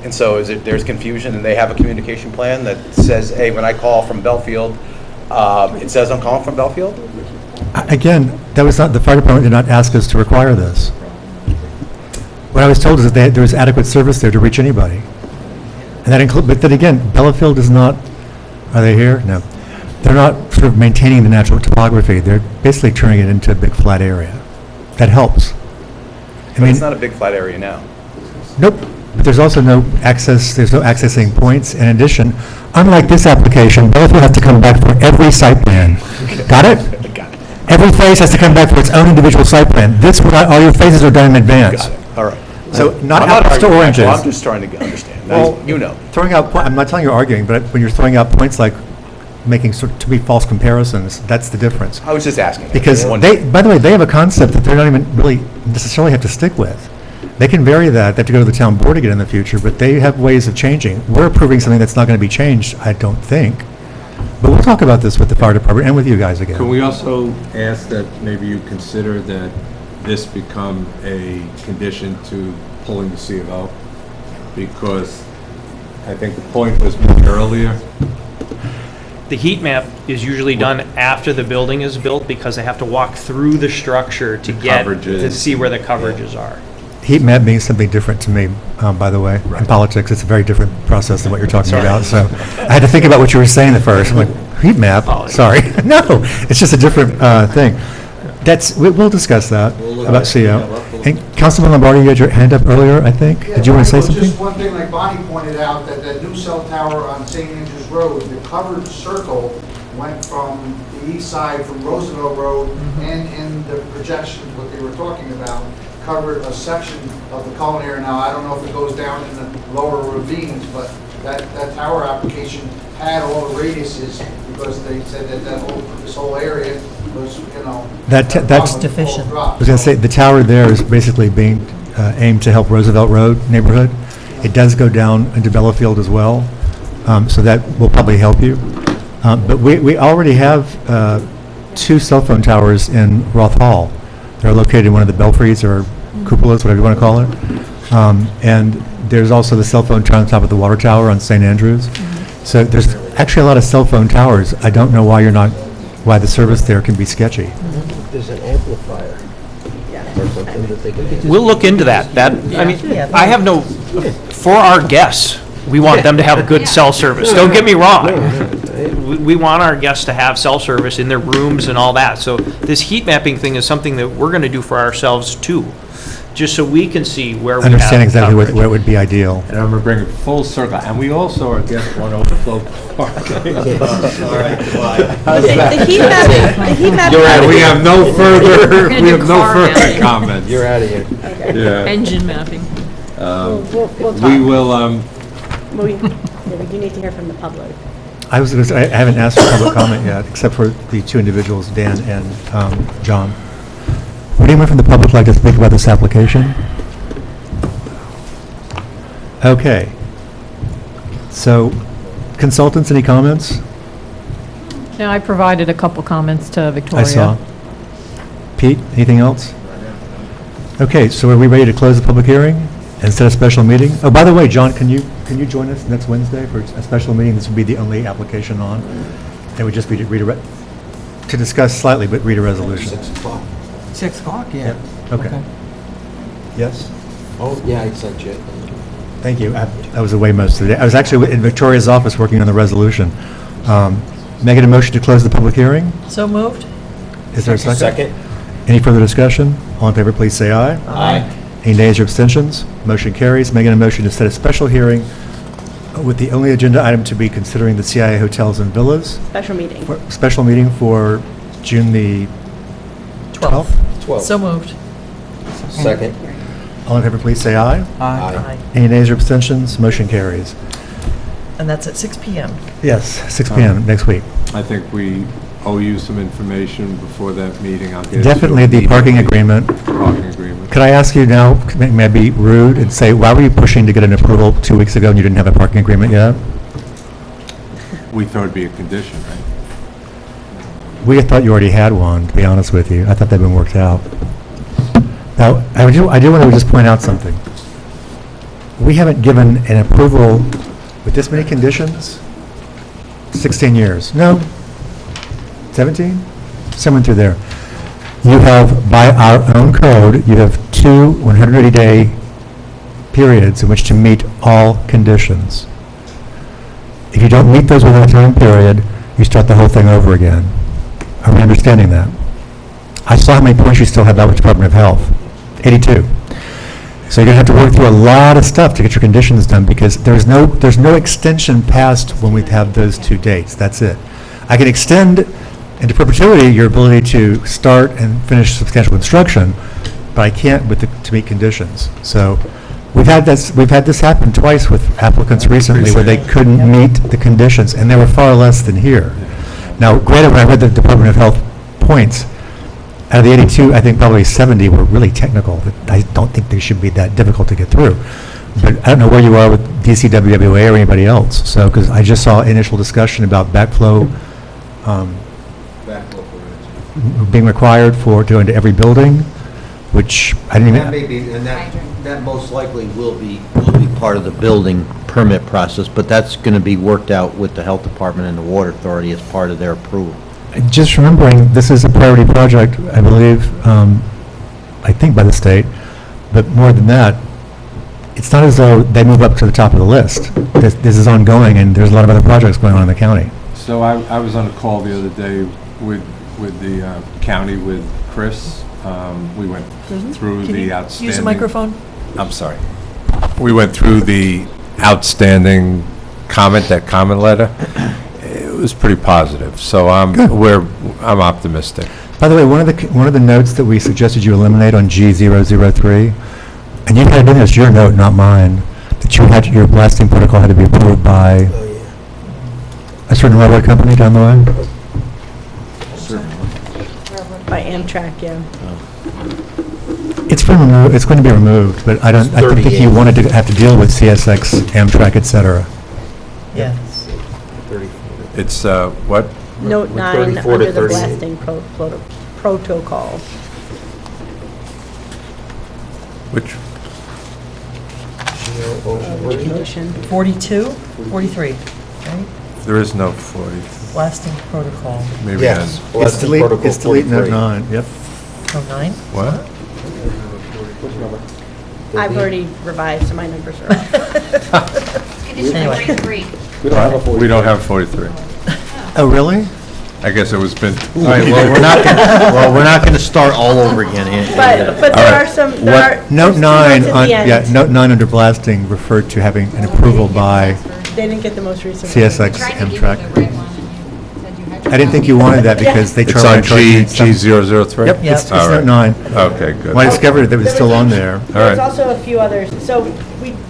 And so there's confusion, and they have a communication plan that says, hey, when I call from Belfield, it says I'm calling from Belfield? again, the fire department did not ask us to require this. What I was told is that there was adequate service there to reach anybody. And that but then again, Bellafield is not, are they here? No. They're not sort of maintaining the natural topography. They're basically turning it into a big flat area. That helps. But it's not a big flat area now. Nope. But there's also no accessing points. In addition, unlike this application, Bellafield has to come back for every site plan. Got it? Got it. Every phase has to come back for its own individual site plan. All your phases are done in advance. Got it, all right. So not I'm apples to arguing, oranges. I'm just trying to understand. Well, Throwing out, I'm not telling you arguing, but when you're throwing out points like making sort of to be false comparisons, that's the difference. I was just asking. Because by the way, they have a concept that they're not even really necessarily have to stick with. They can vary that. They have to go to the town board again in the future, but they have ways of changing. We're approving something that's not going to be changed, I don't think. But we'll talk about this with the fire department and with you guys again. Can we also ask that maybe you consider that this become a condition to pulling the C of O? Because I think the point was made earlier. The heat map is usually done after the building is built because they have to walk through the structure to get, to Coverages. see where the coverages are. Heat map means something different to me, by the way. In politics, it's a very different process than what you're talking about, so I had to think about what you were saying at first. I'm like, heat map? Sorry. No, it's just a different thing. We'll discuss that, about CO. And Councilman Lombardi, you had your hand up earlier, I think? Did you want to say something? Just one thing, like Bonnie pointed out, that new cell tower on St. Andrews Road, the covered circle went from the east side, from Roosevelt Road, and in the projections, what they were talking about, covered a section of the culinary. Now, I don't know if it goes down in the lower ravines, but that tower application had all the radiuses, because they said this whole area was, That's deficient. I was going to say, the tower there is basically being aimed to help Roosevelt Road neighborhood. It does go down into Bellafield as well, so that will probably help you. But we already have 2 cell phone towers in Roth Hall. They're located in one of the belfries or cupolas, whatever you want to call it. And there's also the cell phone tower on top of the water tower on St. Andrews. So there's actually a lot of cell phone towers. I don't know why the service there can be sketchy. There's an amplifier or something that they can. We'll look into that. I mean, Yeah. I have no, for our guests, we want them to have good cell service. Don't get me wrong. We want our guests to have cell service in their rooms and all that. So this heat mapping thing is something that we're going to do for ourselves too, just so we can see where we have Understand exactly coverage. where it would be ideal. And I'm going to bring it full circle, and we also are against one overflow parking. The heat map. You're out of We here. have no further, We're gonna we do have no car further mapping. comments. You're out of here. Yeah. Engine mapping. We'll talk. We will, Well, we do need to hear from the public. I was going to say, I haven't asked for public comment yet, except for the 2 individuals, Dan and John. Would anyone from the public like to speak about this application? Okay. So, consultants, any comments? Now, I provided a couple comments to Victoria. I saw. Pete, anything else? Okay, so are we ready to close the public hearing and set a special meeting? Oh, by the way, John, can you join us next Wednesday for a special meeting? This would be the only application on. It would just be to discuss slightly, but read a resolution. 6 o'clock. 6 o'clock, yeah. Okay. Yes? Oh, yeah, I sent you. Thank you. I was away most of the day. I was actually in Victoria's office working on the resolution. Megan, a motion to close the public hearing? So moved? Is there a second? Second. Any further discussion? All in favor, please say aye. Aye. Any nays or abstentions? Motion carries. Megan, a motion to set a special hearing with the only agenda item to be considering the CIA hotels and villas. Special meeting. Special meeting for June the 12th. 12. So moved. Second. All in favor, please say aye. Aye. Any nays or abstentions? Motion carries. And that's at 6 PM. Yes, 6 PM next week. I think we owe you some information before that meeting. I'll get it to you Definitely the parking agreement. Parking agreement. Could I ask you now, may I be rude and say, why were you pushing to get an approval 2 weeks ago and you didn't have a parking agreement yet? We thought it'd be a condition, right? We thought you already had one, to be honest with you. I thought they'd been worked out. Now, I do want to just point out something. We haven't given an approval with this many conditions, 16 years. No, 17? Someone through there. You have, by our own code, you have 2 180-day periods in which to meet all conditions. If you don't meet those within a time period, you start the whole thing over again. Are we understanding that? I saw how many points you still have out with Department of Health. 82. So you're going to have to work through a lot of stuff to get your conditions done because there's no extension past when we have those 2 dates. That's it. I can extend into perpetuity your ability to start and finish substantial construction, but I can't to meet conditions. So we've had this happen twice with applicants recently where they couldn't meet the conditions, and they were far less than here. Now, granted, when I read the Department of Health points, out of the 82, I think probably 70 were really technical. I don't think they should be that difficult to get through. But I don't know where you are with DCWWA or anybody else. So, because I just saw initial discussion about backflow being required to go into every building. which I didn't That even, may be, and that most likely will be part of the building permit process, but that's going to be worked out with the health department and the water authority as part of their approval. just remembering, this is a priority project, I believe, I think by the state, but more than that, it's not as though they move up to the top of the list. This is ongoing, and there's a lot of other projects going on in the county. So I was on a call the other day with the county, with Chris. We went through Can the you outstanding... use a microphone? I'm sorry. We went through the outstanding that comment letter. It was pretty positive, so I'm optimistic. By the way, one of the notes that we suggested you eliminate on G003, and you had in this your note, not mine, that your blasting protocol had to be approved by a certain railroad company down the line? By Amtrak, yeah. It's going to be removed, but I don't think you wanted to have to deal with CSX, Amtrak, et cetera. Yes. It's, what? Note 9 34 to under the 38. blasting protocol. Which? Condition. 42, 43, right? There is no 40. Blasting protocol. Maybe Yes. then. It's Blasting delete protocol note 43. 9, yep. Oh, 9? What? I've already revised, so my numbers are off. Anyway. We don't have 43. Oh, really? I guess it was been... All right, well, we're not going to start all over again. But there are some, Note 9, at the note 9 under blasting referred to having an approval by end. They didn't get the most recent. CSX, Amtrak. I didn't think you wanted that because they It's charge. on G003? Yep, it's All note right. 9. Okay, good. When I discovered it, that was still on there. All There's right. also a few others. So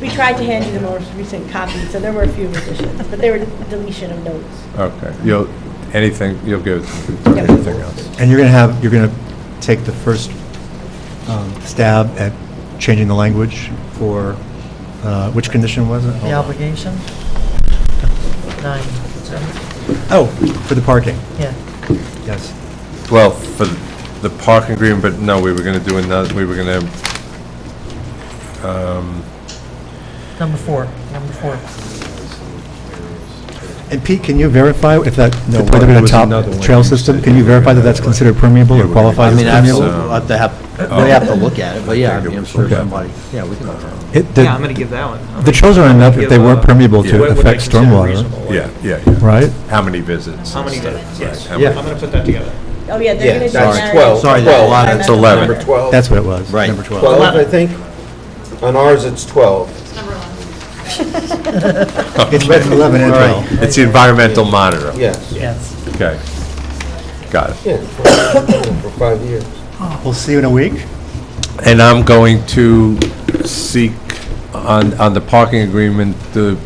we tried to hand you the most recent copy, so there were a few additions, but they were deletion of notes. Okay. You'll give it to me. Anything else? And you're going to take the first stab at changing the language for, which condition was it? The obligation? 9, so, Oh, for the parking, yeah. yes. Well, for the parking agreement, but no, we were going to do another, we were going to, Number 4. And Pete, can you verify if that, No, whether there in a was top another one trail you system, said can you you verify that had. that's considered permeable Yeah, or we- qualifies I as mean, permeable? absolutely, we'll have to they have to look at it, but yeah, I mean, I'm sure Okay. somebody, yeah, we can look at it. Yeah, I'm going to give that one. The trails aren't enough if they weren't permeable to What would I affect consider stormwater, reasonable? yeah. right? How many visits? How many and stuff, visits? Yes. right, how Yeah. many- I'm going to put that together. Oh, yeah, Yeah, they're going to do that's that. 12. Sorry, there's a lot of- It's 11. Number 12. That's what it was, Right. number 12. 12, I think. On ours, it's 12. It's read from 11 and All right. 12. It's the environmental monitor. Yes. Yes. Okay. Got it. Yeah, for 5 years. We'll see you in a week. And I'm going to seek on the parking agreement, the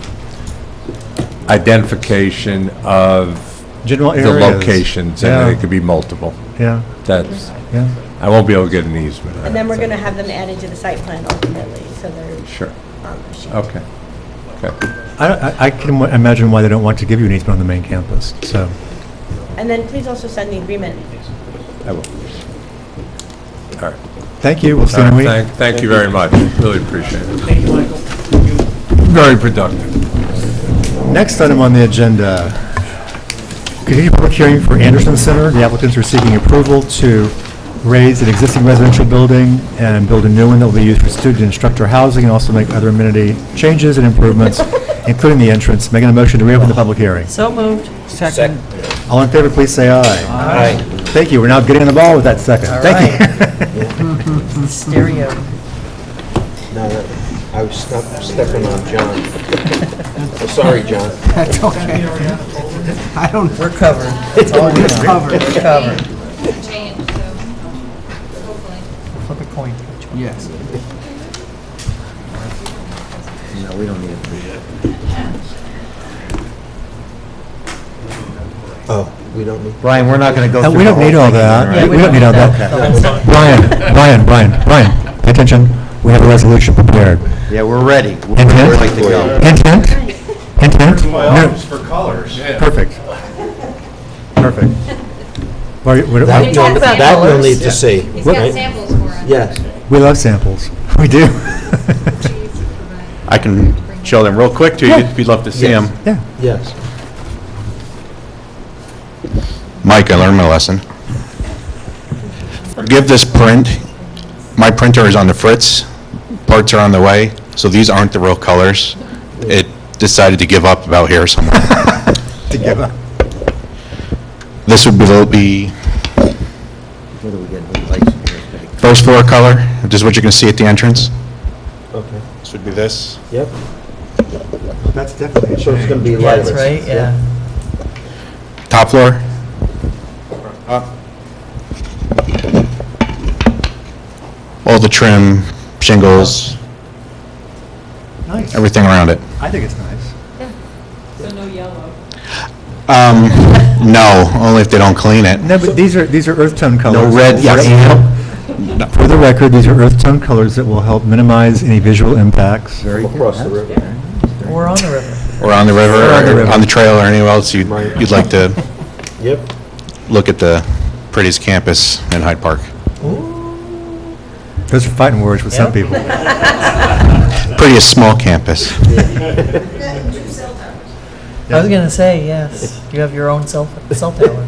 identification of General the areas. locations, and Yeah. it could be multiple. Yeah, That's, yeah. I won't be able to get an easement. And then we're going to have them added to the site plan ultimately, so they're Sure. on the sheet. Okay. Okay. I can imagine why they don't want to give you an easement on the main campus, so. And then please also send the agreement. I will. All right. Thank you, we'll see you in a week. Thank you very much. Really appreciate it. Thank you, Michael. Very productive. Next item on the agenda, continue public hearing for Anderson Center. The applicants are seeking approval to raise an existing residential building and build a new one that will be used for student and instructor housing, and also make other amenity changes and improvements, including the entrance. Making a motion to reopen the public hearing. So moved. Second. All in favor, please say aye. Aye. Thank you, we're now getting on the ball with that second. All Thank you. Stereo. No, I was stepping on John. Sorry, John. That's okay. I don't, We're covered. It's all we know. covered. We're covered. change, so hopefully. Flip a coin. yes. No, we don't need it. Oh, we don't need. Brian, we're not going to go through We the don't whole need all thing that. again, right? We don't need all that. Brian, pay attention. We have a resolution prepared. Yeah, we're ready. We're Intent? ready to go. Intent? No. for colors. Perfect. Perfect. That talk about we'll colors. need to see. He's got right? samples for us. Yes. We love samples. We do. I can show them real quick to you if you'd love to see them. Yeah. Yes. Mike, I learned my lesson. Forgive this print. My printer is on the fritz. Parts are on the way, so these aren't the real colors. It decided to give up about here somewhere. To give up. This would be What do we get, the lights here? first floor color, which is what you're going to see at the entrance. Okay. This would be this. Yep. That's definitely a So it's going to be Yeah, lighter. that's right, yeah. Top floor. All the trim, shingles, Nice. everything around it. I think it's nice. So no yellow. No, only if they don't clean it. No, but these are earth tone colors. No red, For the record, these are earth tone colors that will help minimize any visual impacts. Very good. Across the river. Or on the river. Or on the river, or on the trail, or anywhere else you'd like to Yep. look at the prettiest campus in Hyde Park. Those are fighting words with some people. Prettiest small campus. Two cell towers. I was gonna say, yes, you have your own cell tower.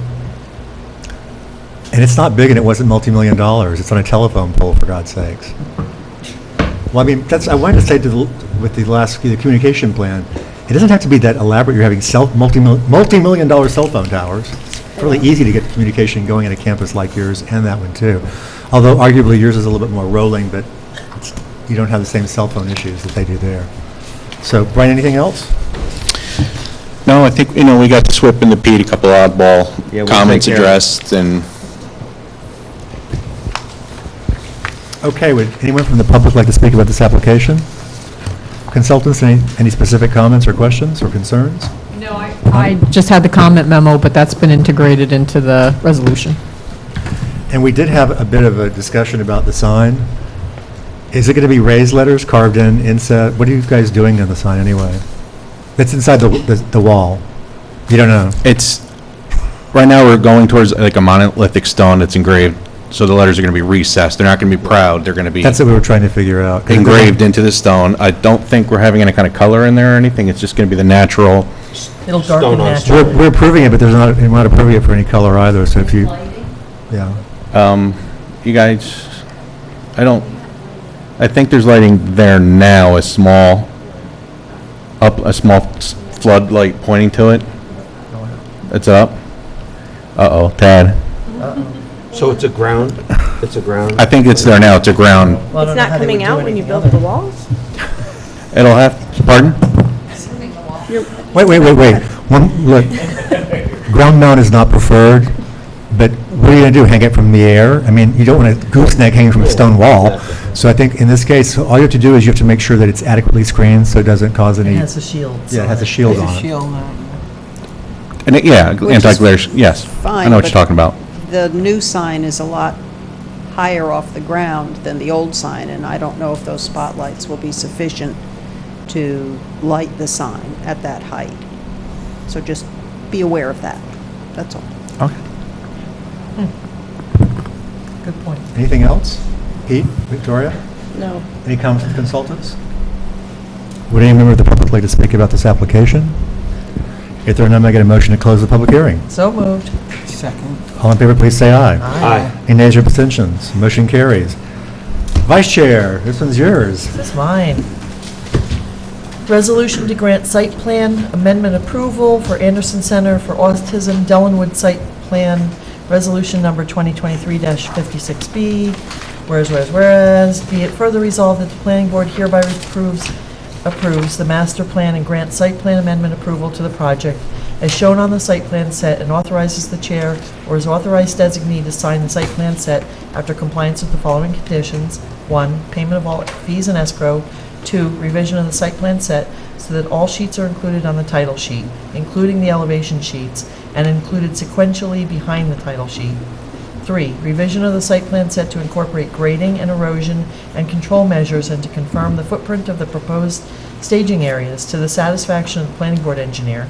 And it's not big and it wasn't multi-million dollars. It's on a telephone pole, for God's sakes. Well, I mean, I wanted to say with the communication plan, it doesn't have to be that elaborate. You're having multi-million dollar cell phone towers. It's really easy to get communication going at a campus like yours and that one too. Although arguably yours is a little bit more rolling, but you don't have the same cell phone issues that they do there. So, Brian, anything else? No, I think, we got the SWIP and the Pete, a couple oddball Yeah, we'll comments take care of it. addressed, and Okay, would anyone from the public like to speak about this application? Consultants, any specific comments or questions or concerns? No, I just had the comment memo, but that's been integrated into the resolution. And we did have a bit of a discussion about the sign. Is it going to be raised letters carved in, inset? What are you guys doing on the sign anyway? It's inside the wall. You don't know? right now we're going towards like a monolithic stone that's engraved, so the letters are going to be recessed. They're not going to be proud, they're going to be That's what we were trying to figure out. engraved into the stone. I don't think we're having any kind of color in there or anything, it's just going to be the natural. It'll Stone darken on naturally. We're approving it, but we're not approving it for any color either, so if you, yeah. You guys, I think there's lighting there now, a small floodlight pointing to it. It's up. Uh-oh, Tad. So it's a ground? It's a ground? I think it's there now, it's a ground. Well, I It's don't know not how they coming would do out when you anything build other. the walls? It'll have, pardon? Wait. Look, ground mount is not preferred, but what are you going to do, hang it from the air? I mean, you don't want a gooseneck hanging from a stone wall. So I think in this case, all you have to do is you have to make sure that it's adequately screened so it doesn't cause It any. has a shield. Yeah, it has a shield There's on a it. shield And yeah, Which is anti-glare, yes. I fine, know what but- you're talking about. The new sign is a lot higher off the ground than the old sign, and I don't know if those spotlights will be sufficient to light the sign at that height. So just be aware of that, that's all. Okay. Good point. Anything else? Pete, Victoria? No. Any comments from consultants? Would any member of the public like to speak about this application? If there are none, may I get a motion to close the public hearing? So moved. Second. All in favor, please say aye. Aye. Any nays or abstentions? Motion carries. Vice Chair, this one's yours. It's mine. Resolution to grant site plan amendment approval for Anderson Center for Autism Dellenwood Site Plan, Resolution Number 2023-56B. Whereas, be it further resolved that the planning board hereby approves the master plan and grants site plan amendment approval to the project as shown on the site plan set and authorizes the chair or his authorized designee to sign the site plan set after compliance with the following conditions. 1, payment of all fees and escrow. 2, revision of the site plan set so that all sheets are included on the title sheet, including the elevation sheets, and included sequentially behind the title sheet. 3, revision of the site plan set to incorporate grading and erosion and control measures and to confirm the footprint of the proposed staging areas to the satisfaction of the planning board engineer.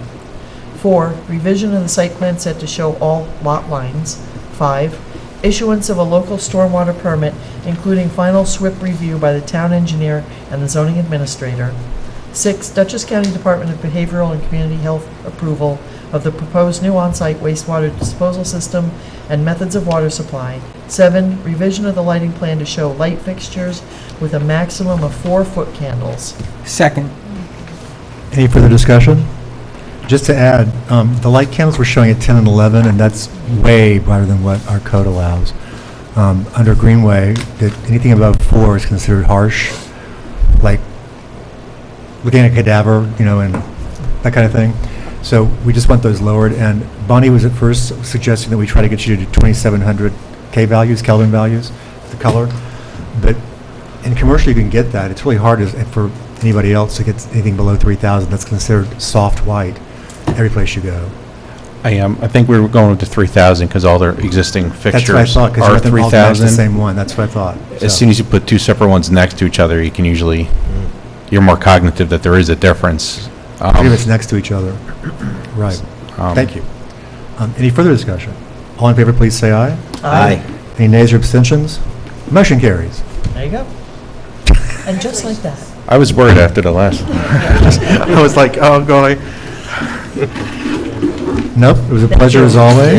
4, revision of the site plan set to show all lot lines. 5, issuance of a local stormwater permit, including final SWIP review by the town engineer and the zoning administrator. 6, Dutchess County Department of Behavioral and Community Health approval of the proposed new on-site wastewater disposal system and methods of water supply. 7, revision of the lighting plan to show light fixtures with a maximum of 4-foot candles. Second. Any further discussion? Just to add, the light candles were showing at 10 and 11, and that's way brighter than what our code allows. Under Greenway, that anything above 4 is considered harsh, like looking at a cadaver, you know, and that kind of thing. So we just want those lowered, and Bonnie was at first suggesting that we try to get you to 2,700 K values, Kelvin values, the color. But in commercial, you can get that. It's really hard for anybody else to get anything below 3,000 that's considered soft white every place you go. I think we were going with the 3,000 because all their existing fixtures That's what I thought, because are you have to all match the 3,000. same one. That's what I thought. As soon as you put two separate ones next to each other, you can usually, you're more cognitive that there is a difference. If it's next to each other. Right. Thank you. Any further discussion? All in favor, please say aye. Aye. Any nays or abstentions? Motion carries. There you go. And just like that. I was worried after the last one. I was like, oh, golly. Nope, it was a pleasure as always.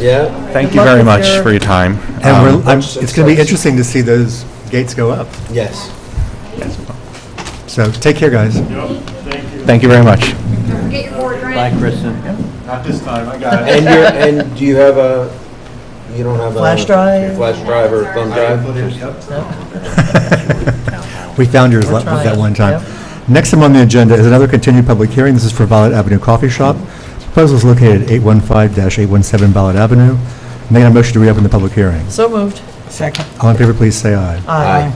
Yeah. Thank Good you luck very with much your- for your time. And it's going to be interesting to see those gates go up. Yes. So take care, guys. Thank you very much. Get your board ready. Kristen. Not this time, I got And do you have you don't have a... Flash drive? Flash drive or thumb drive? We found yours We're trying, that one time. yep. Next item on the agenda is another continued public hearing. This is for Violet Avenue Coffee Shop. Proposal is located at 815-817 Violet Avenue. May I have a motion to reopen the public hearing? So moved. Second. All in favor, please say aye. Aye.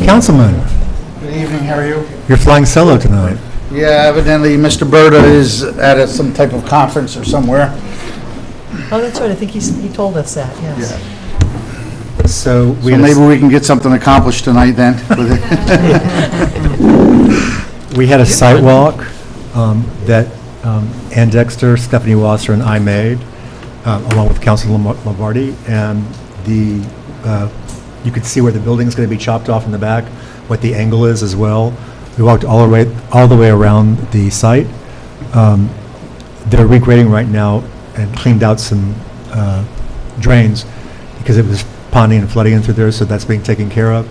Councilman, Good evening, how are you? you're flying solo tonight. Yeah, evidently Mr. Berta is at some type of conference or somewhere. Oh, that's right, I think he told us that, yes. So we So had a- maybe we can get something accomplished tonight then. with it. We had a site walk that Ann Dexter, Stephanie Wasser, and I made, along with Councilor Lombardi, and you could see where the building's going to be chopped off in the back, what the angle is as well. We walked all the way around the site. They're regrading right now and cleaned out some drains because it was ponding and flooding in through there, so that's being taken care of.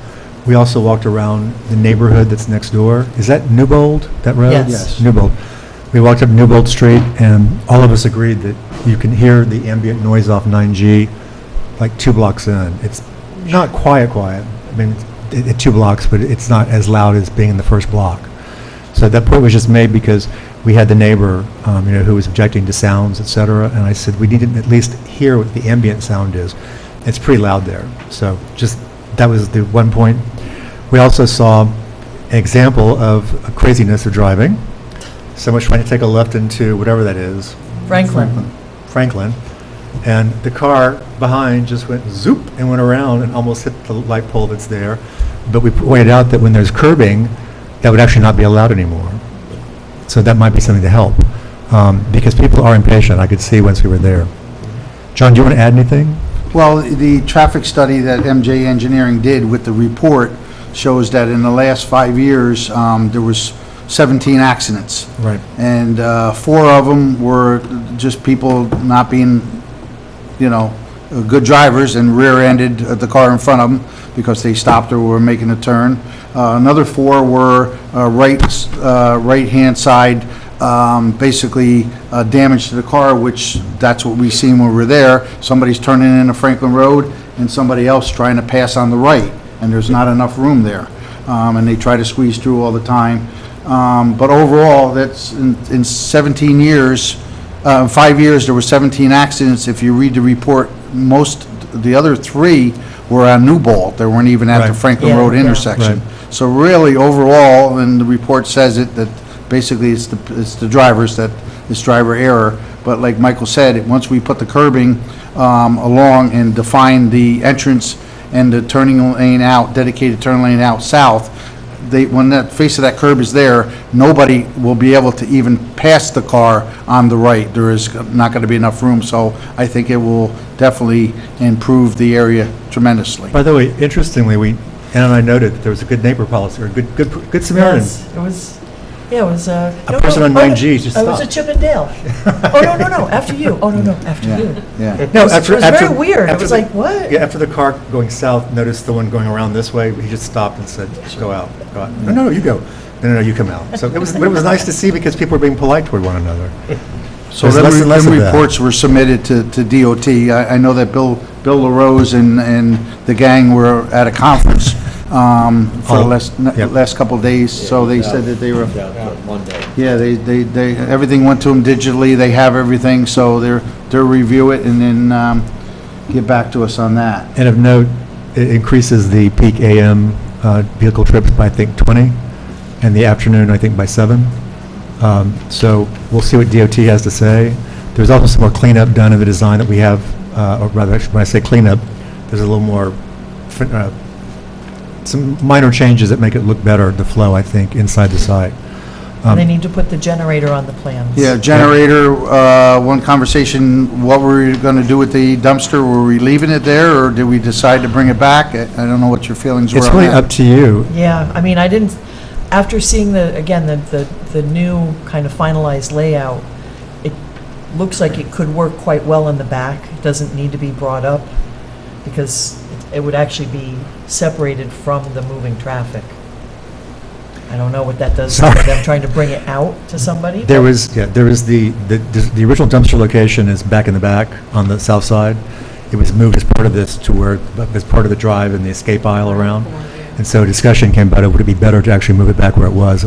We also walked around the neighborhood that's next door. Is that Newbold, that road? Yes. Yes. Newbold. We walked up Newbold Street, and all of us agreed that you can hear the ambient noise off 9G like 2 blocks in. It's not quiet. I mean, it's 2 blocks, but it's not as loud as being in the first block. So that point was just made because we had the neighbor, who was objecting to sounds, et cetera, and I said, we need to at least hear what the ambient sound is. It's pretty loud there. So that was the one point. We also saw an example of craziness of driving. Someone trying to take a left into whatever that is. Franklin. And the car behind just went zoop and went around and almost hit the light pole that's there. But we pointed out that when there's curbing, that would actually not be allowed anymore. So that might be something to help, because people are impatient, I could see once we were there. John, do you want to add anything? Well, the traffic study that MJ Engineering did with the report shows that in the last 5 years, there was 17 accidents. Right. And 4 of them were just people not being, good drivers and rear-ended the car in front of them because they stopped or were making a turn. Another 4 were right-hand side, basically damage to the car, which that's what we seen when we were there. Somebody's turning into Franklin Road and somebody else trying to pass on the right, and there's not enough room there. And they try to squeeze through all the time. But overall, that's in 17 years, 5 years, there were 17 accidents. If you read the report, the other 3 were on Newbold. They weren't even at the Franklin Road intersection. Right. So really, overall, and the report says it, that basically it's the drivers, that it's driver error. But like Michael said, once we put the curbing along and define the entrance and the turning lane out, dedicated turn lane out south, when that face of that curb is there, nobody will be able to even pass the car on the right. There is not going to be enough room, so I think it will definitely improve the area tremendously. By the way, interestingly, Ann and I noted that there was a good neighbor policy, or good Samaritan. Yes, it was, yeah, it was, A person on 9G just It was a stopped. Chip and Dale. Oh, no, after you. Oh, no, after Yeah, you. yeah. No, It was very weird. It after was the- like, what? Yeah, after the car going south noticed the one going around this way, he just stopped and said, go out. Go out. No, you go. No, you come out. So it was nice to see because people were being polite toward one another. So There's less and less them of that. reports were submitted to DOT. I know that Bill LaRose and the gang were at a conference for the last couple of days, so they said that they were, Monday. yeah, they everything went to them digitally, they have everything, so they'll review it and then get back to us on that. And of note, it increases the peak AM vehicle trips by, I think, 20, and the afternoon, I think, by 7. So we'll see what DOT has to say. There's also some more cleanup done in the design that we have, or rather, actually, when I say cleanup, there's a little more, some minor changes that make it look better, the flow, I think, inside the site. They need to put the generator on the plans. Yeah, generator, one conversation, what were we going to do with the dumpster? Were we leaving it there, or did we decide to bring it back? I don't know what your feelings were It's on really that. up to you. Yeah, I mean, I didn't, after seeing the new kind of finalized layout, it looks like it could work quite well in the back. It doesn't need to be brought up because it would actually be separated from the moving traffic. I don't know what that does for Sorry. them trying to bring it out to somebody. There but- was the original dumpster location is back in the back on the south side. It was moved as part of this to where, as part of the drive and the escape aisle around. And so discussion came about, would it be better to actually move it back where it was?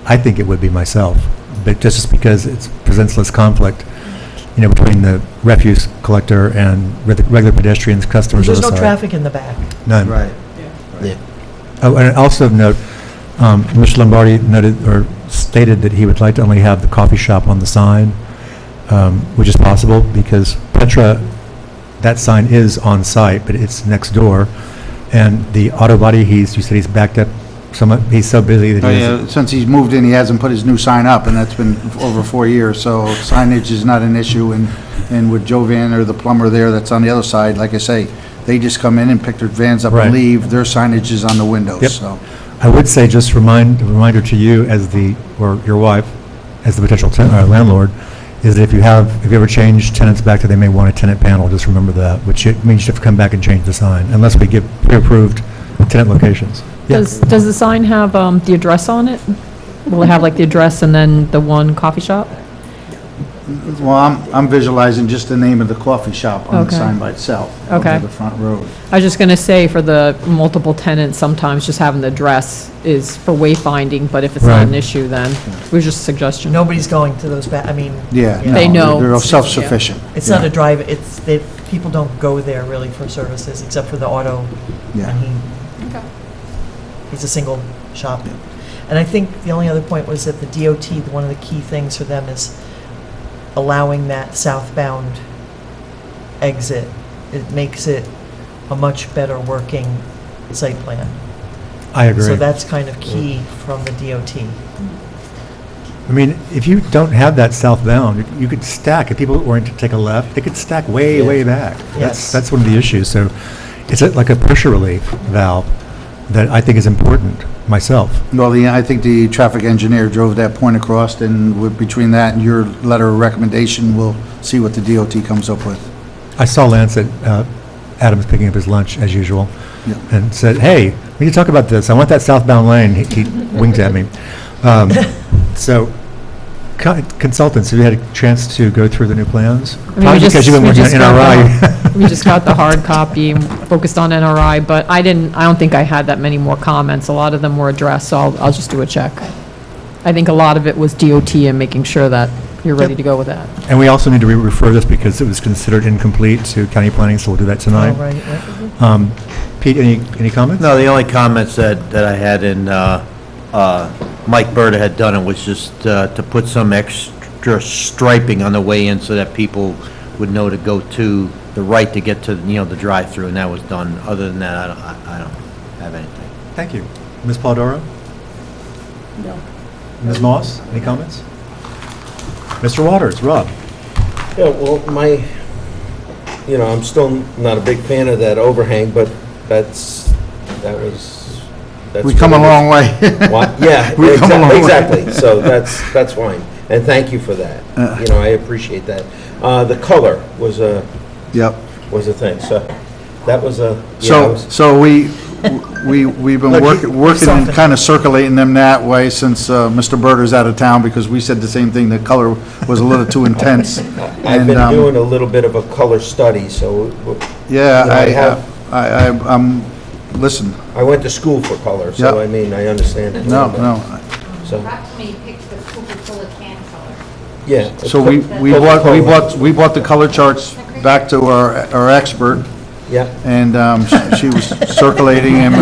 I think it would be myself, but just because it presents less conflict, between the refuse collector and regular pedestrians, customers on There's the no side. traffic in the back. None. Right. Yeah. Oh, and also of note, Mr. Lombardi noted or stated that he would like to only have the coffee shop on the sign, which is possible because Petra, that sign is on site, but it's next door. And the auto body, you said he's backed up somewhat, he's so busy that he has. Since he's moved in, he hasn't put his new sign up, and that's been over 4 years, so signage is not an issue, and with Jovan or the plumber there that's on the other side, like I say, they just come in and pick their vans up Right. and leave, their signage is on the windows, Yep. so. I would say, just a reminder to you or your wife, as the potential landlord, is that if you ever change tenants back to they may want a tenant panel, just remember that, which means you have to come back and change the sign, unless we give pre-approved tenant locations. Yeah. Does the sign have the address on it? Will it have like the address and then the one coffee shop? Well, I'm visualizing just the name of the coffee shop on the Okay. sign by itself. Okay. Over the front road. I was just going to say, for the multiple tenants, sometimes just having the address is for wayfinding, but if it's not an Right. issue, then it was just a suggestion. Nobody's going to those I mean. Yeah, you They know. They're self-sufficient. It's not Yeah. a drive, people don't go there really for services, except for the auto. Yeah. And he's a single shop. And I think the only other point was that the DOT, one of the key things for them is allowing that southbound exit. It makes it a much better working site plan. I agree. So that's kind of key from the DOT. I mean, if you don't have that southbound, you could stack, if people were to take a left, they could stack way back. Yes. That's one of the issues, so it's like a pressure relief valve that I think is important, myself. Well, I think the traffic engineer drove that point across, and between that and your letter of recommendation, we'll see what the DOT comes up with. I saw Lance at Adams picking up his lunch, as usual, Yeah. and said, hey, we need to talk about this, I want that southbound lane. He winked at me. So, consultants, have you had a chance to go through the new plans? I mean, Probably because you've been working on NRI. We just got the hard copy and focused on NRI, but I don't think I had that many more comments. A lot of them were addressed, so I'll just do a check. I think a lot of it was DOT and making sure that you're ready to go with that. And we also need to refer this because it was considered incomplete to county planning, so we'll do that tonight. Oh, right. Pete, any comments? No, the only comments that I had in, Mike Berta had done it was just to put some extra striping on the way in so that people would know to go to the right to get to, the drive-through, and that was done. Other than that, I don't have anything. Thank you. Ms. Polidoro? No. Ms. Moss, any comments? Mr. Waters, Rob? Yeah, well, I'm still not a big fan of that overhang, but that's We come a long way. Yeah, We come a long way. exactly, so that's fine, and thank you for that. I appreciate that. The color was a thing, so that was a. So we've been working and kind of circulating them that way since Mr. Berger's out of town, because we said the same thing, the color was a little too intense. I've been doing a little bit of a color study, so. Yeah, listen. I went to school for color, so I mean, I understand it. No. So, me picked the Coca-Cola can color. yeah. So we bought the color charts back to our expert, Yeah. and she was circulating, and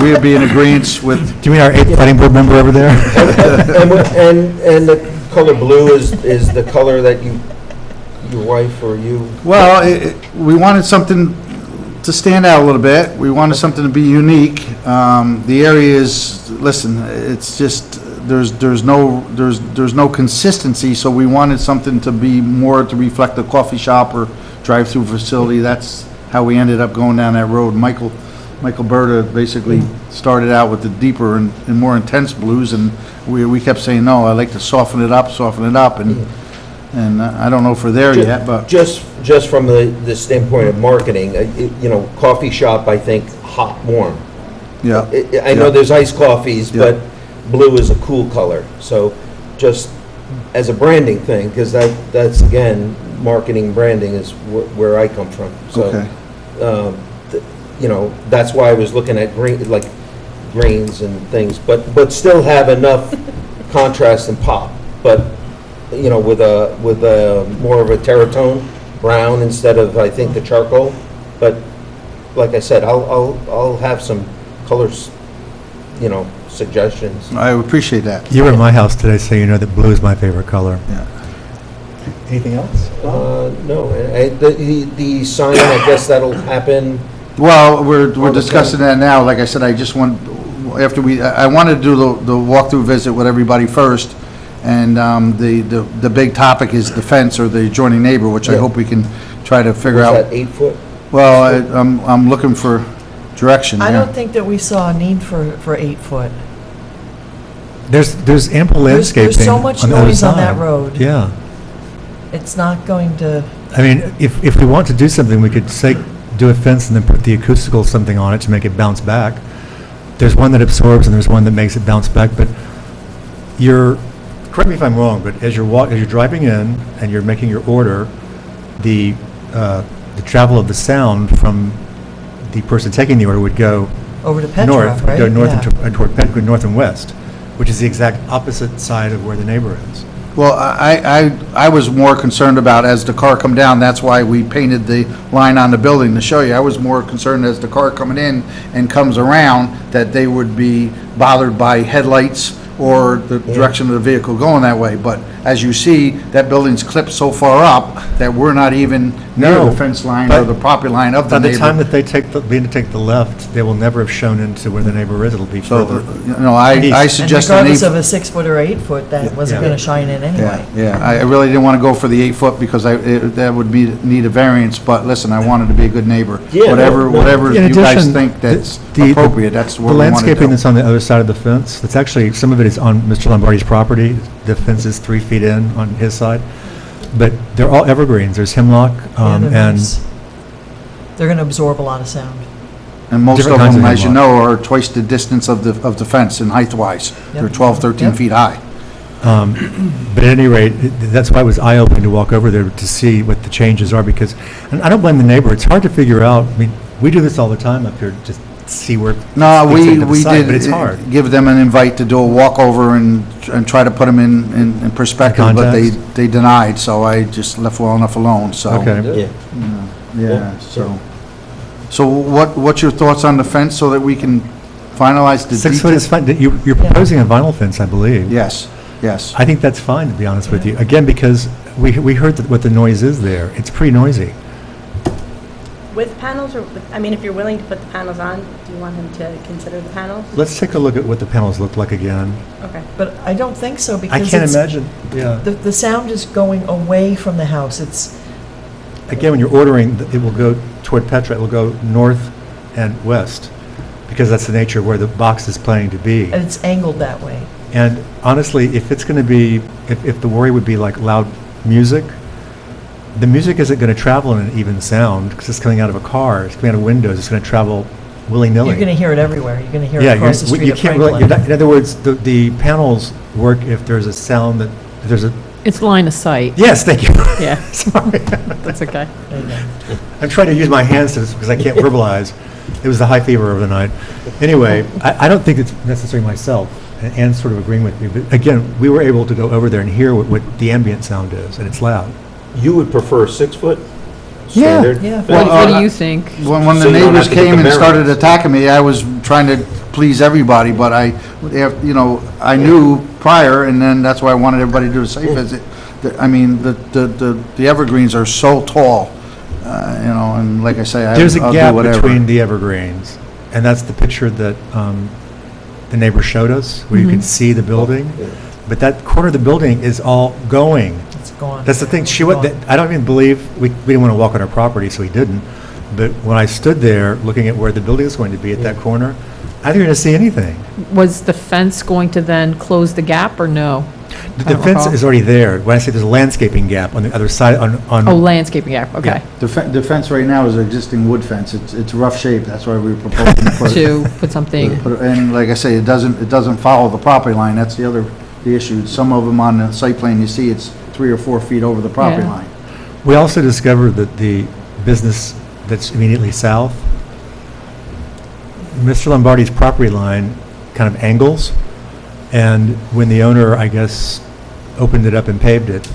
we'd be in agreement with. Do you mean our 8th planning board member over there? And the color blue is the color that your wife or you. Well, we wanted something to stand out a little bit. We wanted something to be unique. The area is, listen, it's just, there's no consistency, so we wanted something to be more to reflect a coffee shop or drive-through facility. That's how we ended up going down that road. Michael Berta basically started out with the deeper and more intense blues, and we kept saying, no, I like to soften it up, and I don't know if we're there yet, but. Just from the standpoint of marketing, coffee shop, I think, hot, warm. Yeah. I know there's iced coffees, but blue is a cool color. So just as a branding thing, because that's, again, marketing, branding is where I come from. So, that's why I was looking at greens and things, but still have enough contrast and pop. But, with a more of a terratone brown instead of, I think, the charcoal. But like I said, I'll have some colors, suggestions. I appreciate that. You were in my house today, so you know that blue is my favorite color. Yeah. Anything else? No, the sign, I guess that'll happen. Well, we're discussing that now. Like I said, I wanted to do the walkthrough visit with everybody first, and the big topic is the fence or the adjoining neighbor, which I hope we can try to figure out. Was that 8 foot? Well, I'm looking for direction I there. don't think that we saw a need for 8 foot. There's ample landscaping. There's so much on the other noise on that side. road. Yeah. It's not going to, I mean, if we want to do something, we could do a fence and then put the acoustical something on it to make it bounce back. There's one that absorbs and there's one that makes it bounce back, but correct me if I'm wrong, but as you're driving in and you're making your order, the travel of the sound from the person taking the order would go over to Petrov, north, right? go north Yeah. toward north and west, which is the exact opposite side of where the neighbor is. Well, I was more concerned about as the car come down, that's why we painted the line on the building to show you. I was more concerned as the car coming in and comes around, that they would be bothered by headlights or the direction of the vehicle going that way. But as you see, that building's clipped so far up that we're not even near No, the fence line or the property line of the By neighbor. the time that they take the left, they will never have shown into where the neighbor is. It'll be So, further. I east. suggested And an regardless 8 of a 6 foot or 8 foot, that wasn't Yeah. going to shine in anyway. Yeah, I really didn't want to go for the 8 foot because that would need a variance, but listen, I wanted to be a good neighbor. Yeah, Whatever In you guys addition, think that's the- appropriate, that's The what we want to landscaping do. that's on the other side of the fence, that's actually, some of it is on Mr. Lombardi's property. The fence is 3 feet in on his side. But they're all evergreens. There's hemlock, Yeah, they're and nice. They're going to absorb a lot of sound. And most of different kinds them, of as you hemlock. know, are twice the distance of the fence in height-wise. They're Yep. 12, 13 Yep. feet high. but at any rate, that's why it was eye-opening to walk over there to see what the changes are, because, and I don't blame the neighbor. It's hard to figure out. I mean, we do this all the time up here, just see where. No, things take to the we side, did But it's hard. give them an invite to do a walkover and try to put them in perspective, but Context. they denied, so I just left well enough alone, so. Okay. Yeah. Yeah, so what's your thoughts on the fence so that we can finalize the 6 foot details? is fine. You're proposing a vinyl fence, I believe. Yes. I think that's fine, to be honest with you. Again, because we heard what the noise is there. It's pretty noisy. with panels or with, I mean, if you're willing to put the panels on, do you want him to consider the panels? Let's take a look at what the panels look like again. Okay. But I don't think so because I can't it's- imagine, yeah. The sound is going away from the house. It's, Again, when you're ordering, it will go toward Petra, it will go north and west, because that's the nature of where the box is planning to be. and it's angled that way. And honestly, if it's going to be, if the worry would be like loud music, the music isn't going to travel in an even sound, because it's coming out of a car, it's coming out of windows, it's going to travel willy-nilly. You're going to hear it everywhere. You're going to hear Yeah, it across the street you at can't really, Franklin. in other words, the panels work if there's a sound that, if there's a, It's line of sight. yes, thank you. Yeah. Sorry. That's okay. There you go. I'm trying to use my hands because I can't verbalize. It was the high fever of the night. Anyway, I don't think it's necessary myself, and Ann's sort of agreeing with me, but again, we were able to go over there and hear what the ambient sound is, and it's loud. You would prefer a 6-foot Yeah, standard? yeah. fence? What do you think? When So the you don't neighbors have to get came the and started variance. attacking me, I was trying to please everybody, but I knew prior, and then that's why I wanted everybody to do a site visit. I mean, the evergreens are so tall, and like I say, There's a I'll do gap whatever. between the evergreens, and that's the picture that the neighbor showed us, where you can see the building. But that corner of the building is all going. It's gone. That's the thing. It's She gone. I don't even believe, we didn't want to walk on her property, so we didn't. But when I stood there, looking at where the building is going to be at that corner, I didn't see anything. Was the fence going to then close the gap or no? The I don't fence recall. is already there. When I say there's a landscaping gap on the other side, on. Oh, landscaping gap, okay. The fence right now is an existing wood fence. It's rough shape, that's why we were proposing to put it. To put something, And like I say, it doesn't follow the property line, that's the issue. Some of them on the site plan, you see it's 3 or 4 feet over the property Yeah. line. We also discovered that the business that's immediately south, Mr. Lombardi's property line kind of angles, and when the owner, I guess, opened it up and paved it,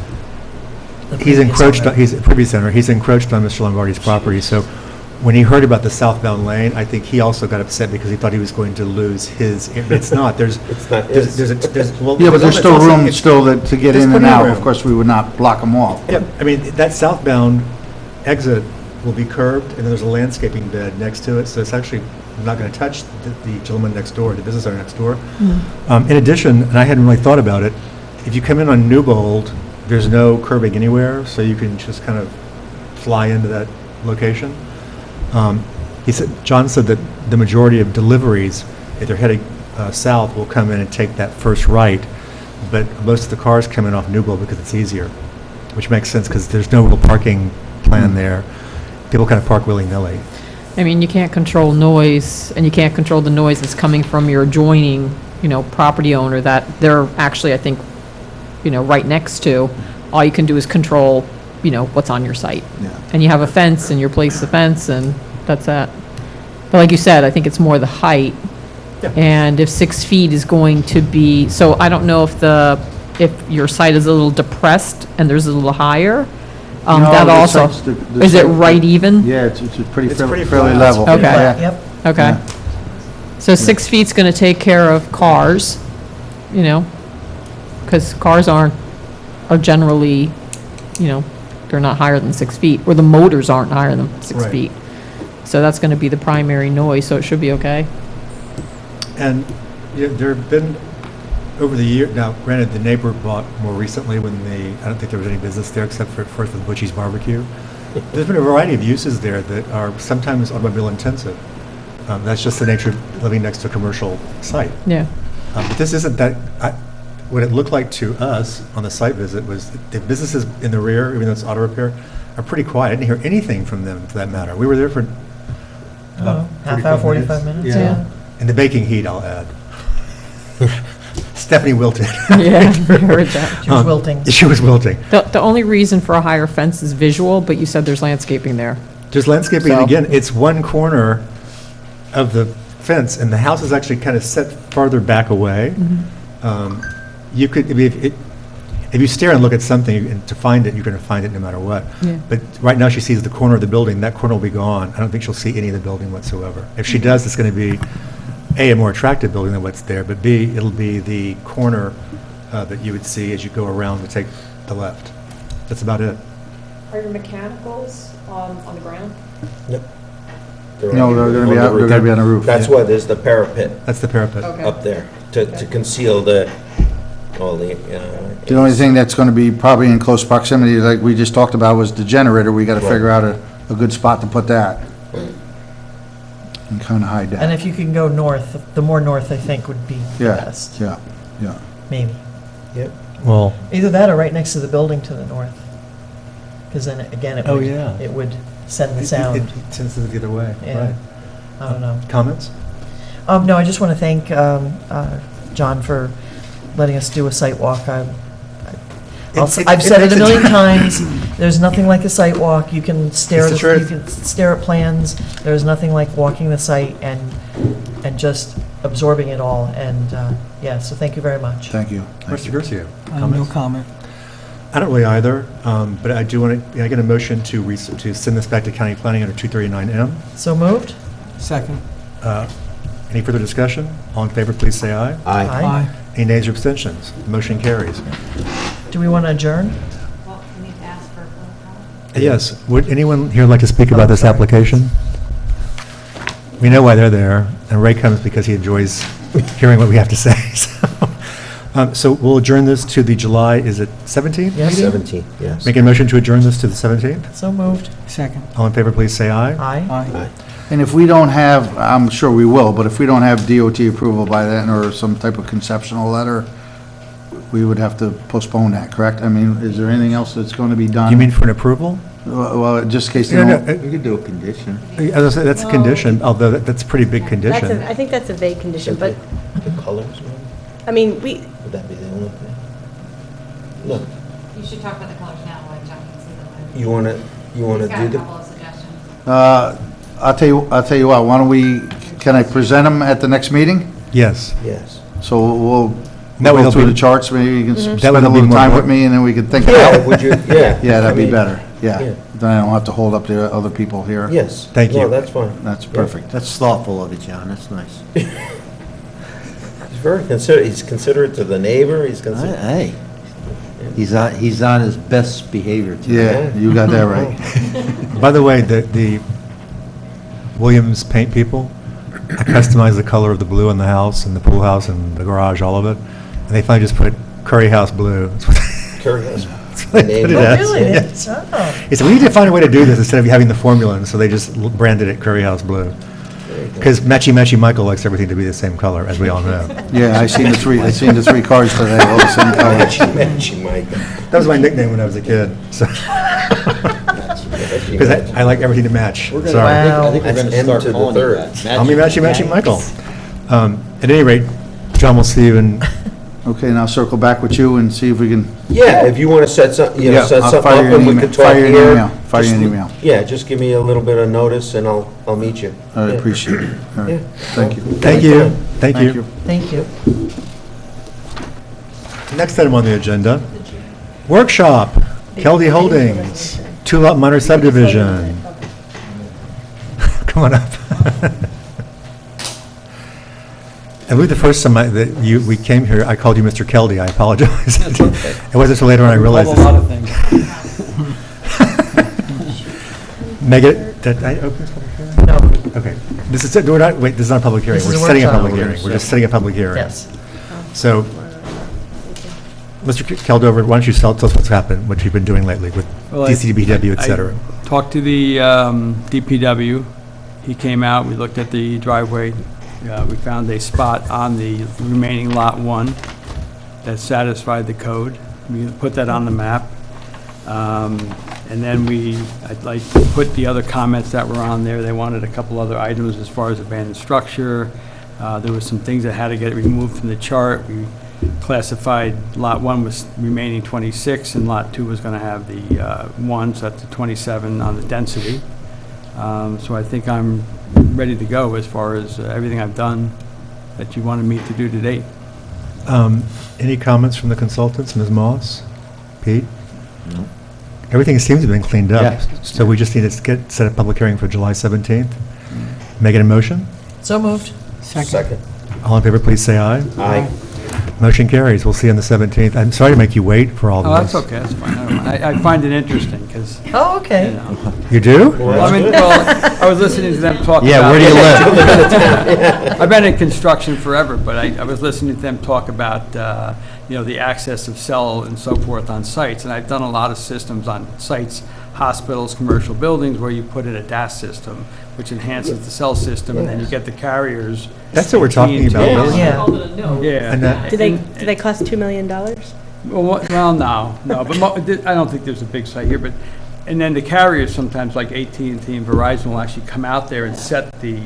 he's encroached on, he's a previous owner, he's encroached on Mr. Lombardi's property, so when he heard about the southbound lane, I think he also got upset because he thought he was going to lose his, it's not, there's, It's not there's, his. well. Yeah, but there's still also- room it's- still to get there's in and plenty of out. room. Of course, we would not block them off. Yeah, I mean, that southbound exit will be curbed, and then there's a landscaping bed next to it, so it's actually not going to touch the gentleman next door, the business owner next door. In addition, and I hadn't really thought about it, if you come in on Newbold, there's no curbing anywhere, so you can just kind of fly into that location. John said that the majority of deliveries, if they're heading south, will come in and take that first right, but most of the cars come in off Newbold because it's easier, which makes sense because there's no real parking plan there. People kind of park willy-nilly. I mean, you can't control noise, and you can't control the noise that's coming from your adjoining, property owner that they're actually, I think, right next to. All you can do is control, what's on your site. Yeah. And you have a fence, and you place the fence, and that's that. But like you said, I think it's more the height. And if 6 feet is going to be, so I don't know if your site is a little depressed and there's a little higher, No, that the also, site's- the is it site- right even? Yeah, it's pretty It's pretty fairly flat. level. Okay. Yeah. Yep. Okay. Yeah. So 6 feet's going to take care of cars, because cars are generally, they're not higher than 6 feet, or the motors aren't higher than 6 Right. feet. So that's going to be the primary noise, so it should be okay. And there have been, over the year, now granted, the neighbor bought more recently when I don't think there was any business there except for first with Butchie's Barbecue. There's been a variety of uses there that are sometimes automobile intensive. That's just the nature of living next to a commercial site. Yeah. But this isn't that, what it looked like to us on the site visit was the businesses in the rear, even though it's auto repair, are pretty quiet. I didn't hear anything from them for that matter. We were there for about Half hour, 45 minutes, yeah. And the baking heat, I'll add. Stephanie wilted. Yeah, I heard that. She was wilting. She was wilting. The only reason for a higher fence is visual, but you said there's landscaping there. There's landscaping, So- and again, it's one corner of the fence, and the house is actually kind of set farther back away. You could, if you stare and look at something, and to find it, you're going to find it no matter what. Yeah. But right now, she sees the corner of the building, that corner will be gone. I don't think she'll see any of the building whatsoever. If she does, it's going to be, A, a more attractive building than what's there, but B, it'll be the corner that you would see as you go around to take the left. That's about it. Are your mechanicals on the ground? No, they're gonna be out, they're gonna be on the roof. That's why there's the parapet That's the parapet. Okay. up there, to conceal all the, The only thing that's gonna be probably in close proximity, like we just talked about, was the generator. We gotta figure out a good spot to put that. And kinda hide that. And if you can go north, the more north, I think, would be the Yeah, best, yeah, yeah. maybe. Yep. Well, Either that or right next to the building to the north. Because then, again, Oh, yeah. it would send the it sound. tends to the other way, Yeah. right. I don't know. Comments? No, I just want to thank John for letting us do a site walk. I've said it a million times, there's nothing like a site walk. You can stare It's at, the truth. you can stare at plans. There's nothing like walking the site and just absorbing it all. And, yeah, so thank you very much. Thank you. Mr. Garcia? No Comments? comment. I don't really either, but I do want to, I get a motion to send this back to county planning under 239M. So moved? Second. Any further discussion? All in favor, please say aye. Aye. Any nays or abstentions? The motion carries. Do we want to adjourn? Well, we need to ask for a public comment. Yes, would anyone here like to speak about this application? We know why they're there, and Ray comes because he enjoys hearing what we have to say, so. So we'll adjourn this to the July, is it 17th? Yes. meeting? 17, yes. Make a motion to adjourn this to the 17th? So moved. Second. All in favor, please say aye. Aye. Aye. And if we don't have, I'm sure we will, but if we don't have DOT approval by then, or some type of conceptual letter, we would have to postpone that, correct? I mean, is there anything else that's going to be done? You mean for an approval? Well, just in case they No, don't. no, We could do a condition. As I said, that's a condition, although that's a pretty big condition. I think that's a vague condition, but, The colors, maybe? I mean, we, Would that be the only thing? No. You should talk about the colors now, like John can see them. You wanna He's got do a the? couple of suggestions. I'll tell you what, why don't we, can I present them at the next meeting? Yes. Yes. So we'll That way go they'll through be- the charts, maybe you can That way spend a they'll be little more time with important. me, and then we can think it Yeah, out. would you, yeah. Yeah, that'd I be mean, better, yeah. yeah. Then I don't have to hold up the other people here. Yes. Thank you. No, that's fine. That's perfect. That's thoughtful of you, John, that's nice. He's very considerate, he's considerate to the neighbor, he's considerate. Hey, he's on his best behavior today. Yeah, you got that right. By the way, the Williams paint people, I customized the color of the blue in the house and the pool house and the garage, all of it, and they finally just put Curry House Blue. That's what Curious. they put it Oh, as. really? Yes. Oh. He said, we need to find a way to do this instead of having the formula, and so they just branded it Curry House Blue. Because Matchy Michael likes everything to be the same color, as we all know. Yeah, I seen the three cars today, all the same color. Matchy Mike. That was my nickname when I was a kid, so. Because I like everything to match, sorry. Wow. I think we're That's gonna M start to the calling you third. that. Call me Matchy Michael. At any rate, John will see you in, Okay, and I'll circle back with you and see if we can, Yeah, if you wanna set some, you know, Yeah, set I'll something fire up you an and we email- could talk fire you an here. email, fire you an Just- email. Yeah, just give me a little bit of notice and I'll meet you. I Yeah. appreciate it. All right, Yeah. thank you. thank you, thank Thank you. Thank you. Next item on the agenda, workshop, Keldy Holdings, two-lot minor subdivision. Come on up. I believe the first time we came here, I called you Mr. Keldy, I apologize. It wasn't until later on I realized. A lot of things. Megan, did I open this public hearing? No. Okay, this is, we're not, wait, this is not a public hearing, This we're is a setting a workshop. public hearing, we're just setting a public hearing. Yes. So, Mr. Keldover, why don't you tell us what's happened, what you've been doing lately with Well, DCDPW, et cetera? I talked to the DPW. He came out, we looked at the driveway. We found a spot on the remaining Lot 1 that satisfied the code. We put that on the map. And then I'd like to put the other comments that were on there. They wanted a couple other items as far as abandoned structure. There were some things that had to get removed from the chart. We classified Lot 1 was remaining 26, and Lot 2 was going to have the 1, so that's the 27 on the density. So I think I'm ready to go as far as everything I've done that you wanted me to do to date. Any comments from the consultants, Ms. Moss, Pete? No. Everything seems to have been cleaned up, Yeah. so we just need to set a public hearing for July 17th. Make it a motion? So moved. Second. All in favor, please say aye. Aye. Motion carries. We'll see you on the 17th. I'm sorry to make you wait for all Oh, this. that's okay, that's fine. I don't mind. I find it interesting, because, Oh, okay. You do? I was listening to them talk about... Yeah, where do you live? I've been in construction forever, but I was listening to them talk about, the access of cell and so forth on sites, and I've done a lot of systems on sites, hospitals, commercial buildings, where you put in a DAS system, which enhances the cell system, and then you get the carriers. That's what we're talking about, really? Yeah. Yeah. And that- Do they cost $2 million? Well, no, but I don't think there's a big site here, but, and then the carriers sometimes, like AT&T and Verizon, will actually come out there and set the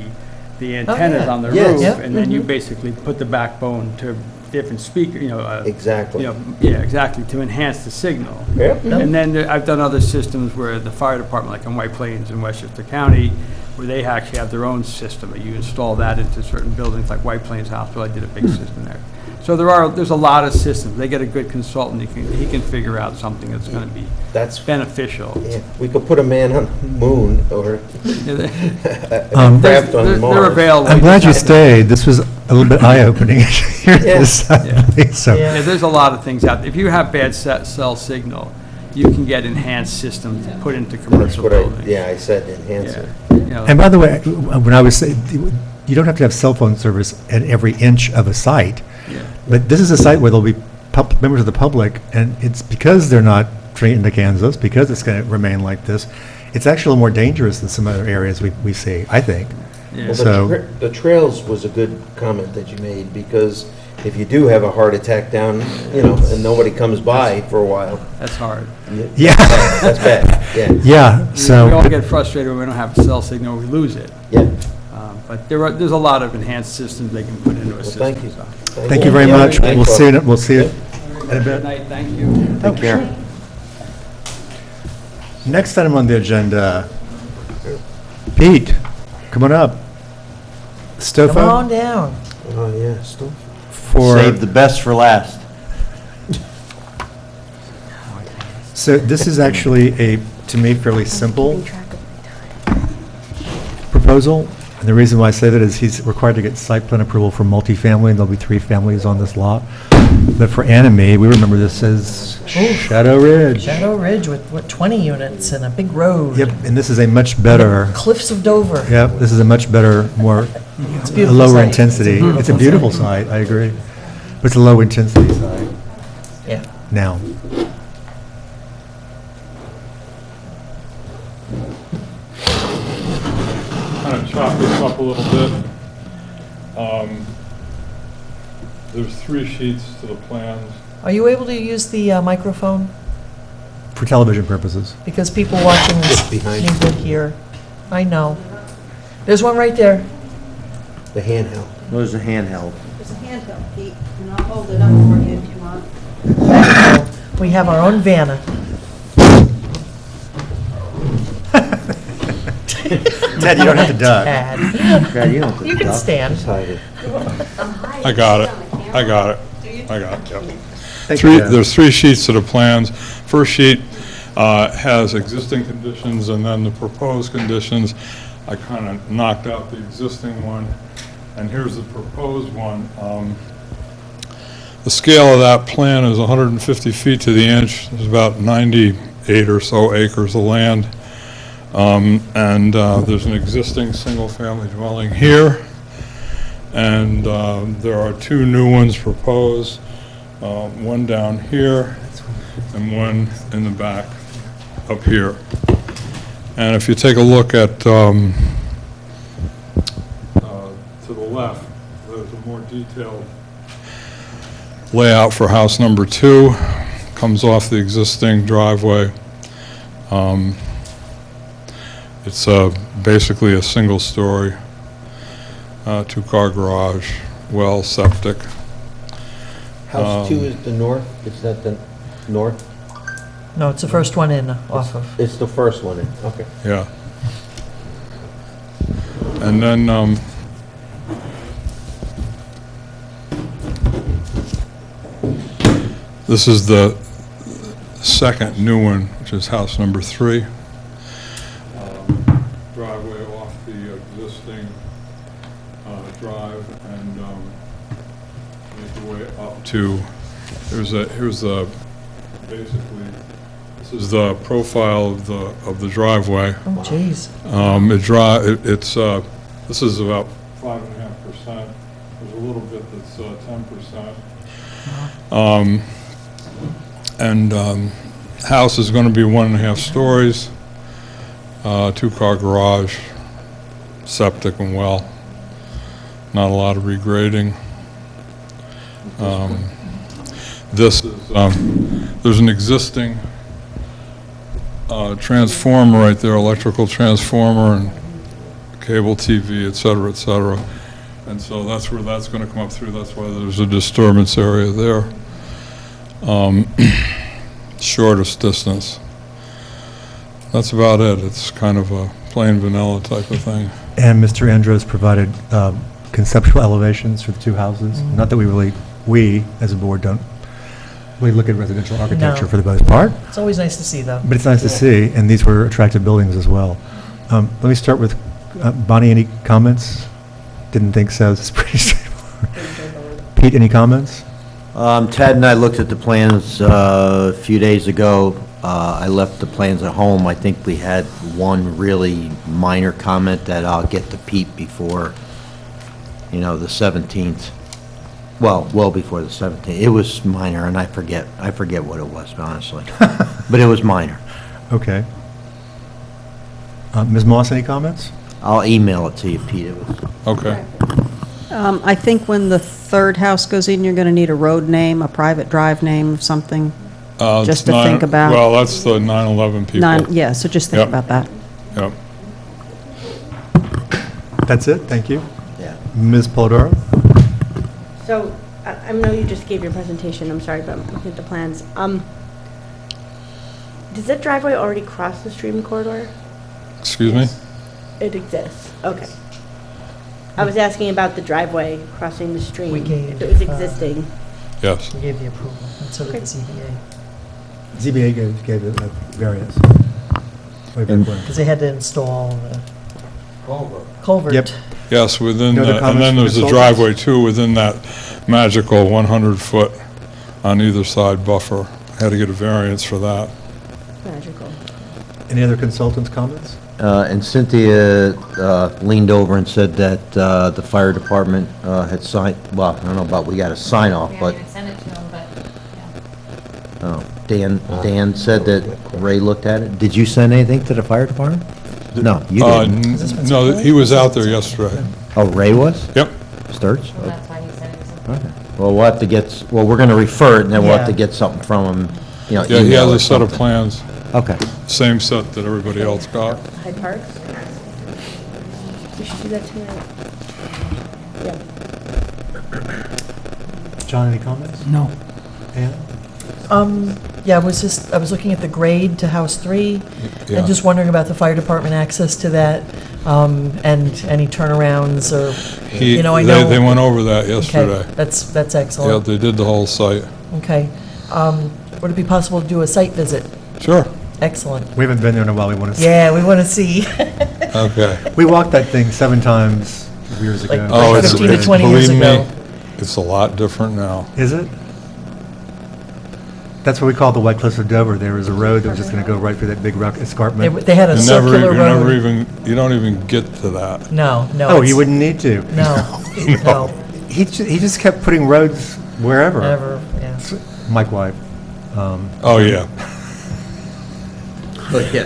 antennas yeah. on the Yes. roof, Yep. and then you basically put the backbone to different speaker, Exactly. yeah, exactly, to enhance the signal. Yep. And then I've done other systems where the fire department, like in White Plains in Westchester County, where they actually have their own system, and you install that into certain buildings, like White Plains Hospital, I did a big system there. So there's a lot of systems. They get a good consultant, he can figure out something that's gonna be That's beneficial. Yeah, we could put a man on the moon or a There's- craft on they're Mars. available. I'm glad you stayed. This was a little bit eye-opening. Hear this suddenly, so- Yeah, there's a lot of things out there. If you have bad cell signal, you can get enhanced systems put into That's commercial what buildings. I said, enhance it. And by the way, when I was saying, you don't have to have cell phone service at every inch of a site. Yeah. But this is a site where there'll be members of the public, and it's because they're not trained to Kansas, because it's going to remain like this, it's actually more dangerous than some other areas we see, I think. Yeah. Well, So, the trails was a good comment that you made, because if you do have a heart attack down, and nobody comes by for a while. That's hard. Yeah. That's bad, yeah. yeah, We so, all get frustrated when we don't have a cell signal, we lose it. Yeah. But there's a lot of enhanced systems they can put into a Well, system. thank you. so. thank you very much. Thank We'll you. see you in a Good bit. night, thank you. Take care. Next item on the agenda, Pete, come on up. Come on Stofa down. Oh, yeah, still. for... Save the best for last. So this is actually to me, fairly simple proposal. And the reason why I say that is he's required to get site plan approval for multifamily, and there'll be 3 families on this lot. But for Anime, we remember this as Shadow Ridge. Shadow Ridge with 20 units and a big road. Yep, and this is a much better, Cliffs of Dover. yep, this is a much better, more, It's a a beautiful lower site. intensity. It's a beautiful site, I agree. But it's a low intensity site Yeah. now. Kind of chop this up a little bit. There's 3 sheets to the plans. Are you able to use the microphone? For television purposes. Because people watching this Just behind need to hear. I know. There's one right there. The handheld. There's a handheld. There's a handheld, Pete, and I'll hold it up for you if you want. We have our own Vanna. Ted, you don't have to duck. Tad. Yeah, you don't have to You can duck. stand. Just hide it. I got it. I got it. Yep. Thank you, Ted. There's 3 sheets to the plans. First sheet has existing conditions and then the proposed conditions. I kind of knocked out the existing one, and here's the proposed one. The scale of that plan is 150 feet to the inch. There's about 98 or so acres of land. And there's an existing single-family dwelling here. And there are 2 new ones proposed, one down here and one in the back up here. And if you take a look at, to the left, there's a more detailed layout for house number 2. Comes off the existing driveway. It's basically a single-story, 2-car garage, well, septic. House 2 is the north, is that the north? No, it's the first one in off of. It's the first one, okay. Yeah. And then, this is the second new one, which is house number 3. Driveway off the existing drive and make your way up to, here's basically, this is the profile of the driveway. Oh, geez. This is about 5.5%. There's a little bit that's 10%. House is going to be 1.5 stories, 2-car garage, septic and well. Not a lot of regrading. This is, there's an existing transformer right there, electrical transformer and cable TV, et cetera, et cetera. And so that's where that's going to come up through. That's why there's a disturbance area there. Shortest distance. That's about it. It's kind of a plain vanilla type of thing. And Mr. Andros provided conceptual elevations for the two houses. Not that we, as a board, don't really look at residential architecture No. for the most part, It's always nice to see, though. but it's nice to see, and these were attractive buildings as well. Let me start with Bonnie, any comments? Didn't think so. It's pretty straightforward. Pete, any comments? Ted and I looked at the plans a few days ago. I left the plans at home. I think we had one really minor comment that I'll get to Pete before, the 17th. Well before the 17th. It was minor, and I forget what it was, honestly. But it was minor. Okay. Ms. Moss, any comments? I'll email it to you, Pete. It was Okay. I think when the third house goes in, you're going to need a road name, a private drive name of something, just to think about. Well, that's the 9/11 people. Yeah, so just think Yep. about that. Yep. That's it, thank you. Yeah. Ms. Polidoro? So, I know you just gave your presentation, I'm sorry, but I'm looking at the plans. Does that driveway already cross the stream corridor? Excuse me? It exists, okay. I was asking about the driveway crossing the stream. We gave, if it was existing. Yes. We gave the approval, and so did the ZBA. ZBA gave it a variance. Because they had to install the culvert. Yep. Yes, within, No other and comments then from there's a consultants? driveway too, within that magical 100-foot on either side buffer. Had to get a variance for that. Magical. Any other consultants' comments? And Cynthia leaned over and said that the fire department had signed, well, I don't know about, we got a sign off, We but, haven't even sent it to them, but, Dan said that Ray looked at it. Did you send anything to the fire department? No, you didn't. No, he was out there yesterday. Oh, Ray was? Yep. Sturts? well, that's why he said it was a Okay. Well, we'll have to get, we're going to refer it, and then we'll have to Yeah. get something from him, Yeah, he email has or a set of something. plans, Okay. same set that everybody else got. Hyde Park? We should do that tonight. Yeah. John, any comments? No. Ann? Yeah, I was looking at the grade to House 3, Yeah. and just wondering about the fire department access to that, and any turnarounds, or, He- I know. They went over that Okay, yesterday. that's Yeah, excellent. they did the whole site. Okay. Would it be possible to do a site visit? Sure. Excellent. We haven't been there in a while, we want to see. Yeah, we want to see. Okay. We walked that thing 7 times years Like- ago. Oh, it's, 15 to 20 years believe me, ago. it's a lot different now. Is it? That's what we call the White Cliffs of Dover. There was a road that was just going to go right through that big rock escarpment. They had a You never, circular you never road. even, you don't even get to that. No. Oh, it's- you wouldn't need to. No, no, He just kept putting roads wherever. never, yeah. Mike White. Oh, yeah. Oh, yeah.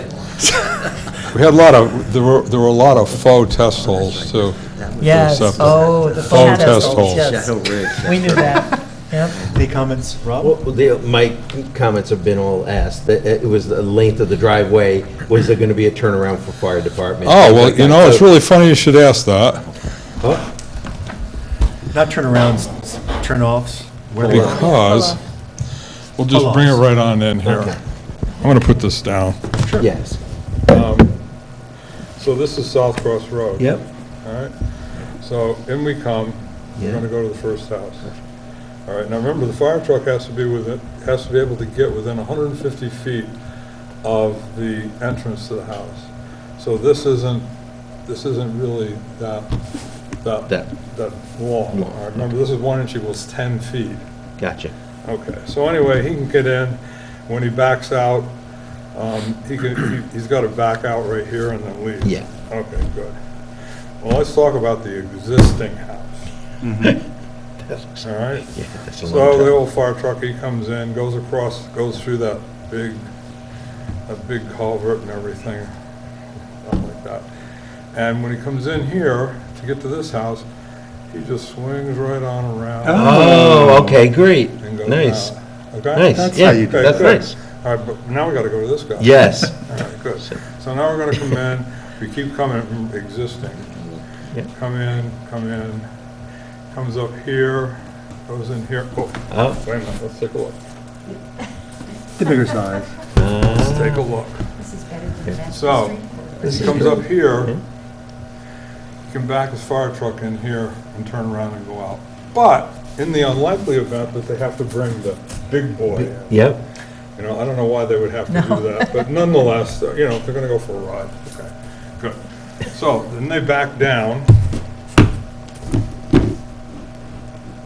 We had a lot of, there were a lot of faux test holes, too. Yes, septic. oh, the Faux phone test test holes. holes, yes. Shadow Ridge. We knew that, yep. Any comments, Rob? Well, my comments have been all asked. It was the length of the driveway. Was there going to be a turnaround for fire department? Oh, well, Things like you that. know, it's So- really funny you should ask that, Oh, Not turnarounds, turnoffs. Where they because we'll just bring it right on in here. Okay. I'm going to put this down. yes. So this is South Cross Road. Yep. All right, so in we come, we're Yeah. gonna go to the first house. All right, now remember, the fire truck has to be able to get within 150 feet of the entrance to the house. So this isn't really that long. All right, remember, this is 1 inch equals 10 feet. Gotcha. Okay, so anyway, he can get in. When he backs out, he's got to back out right here and then leave. Yeah. Okay, good. Well, let's talk about the existing house. All right? Yeah, that's a So long the time. old fire truck, he comes in, goes across, goes through that big culvert and everything, stuff like that. And when he comes in here to get to this house, he just swings right on around. Oh, okay, great. And goes Nice. out. Okay? Nice. That's Yeah, how you do Okay, that's good. nice. All right, but now we got to go to this guy. Yes. All right, good. So now we're going to come in, we keep coming from existing. Yeah. Come in, comes up here, goes in here. Oh, Oh. wait a minute, let's take a look. The bigger size. Let's take a look. This is better than Bastrop So, Street. he comes up here, he can back his fire truck in here and turn around and go out. But in the unlikely event that they have to bring the big boy in, Yep. you know, I don't know why they would have to No. do that, but nonetheless, you know, if they're gonna go for a ride, okay, good. So, then they back down.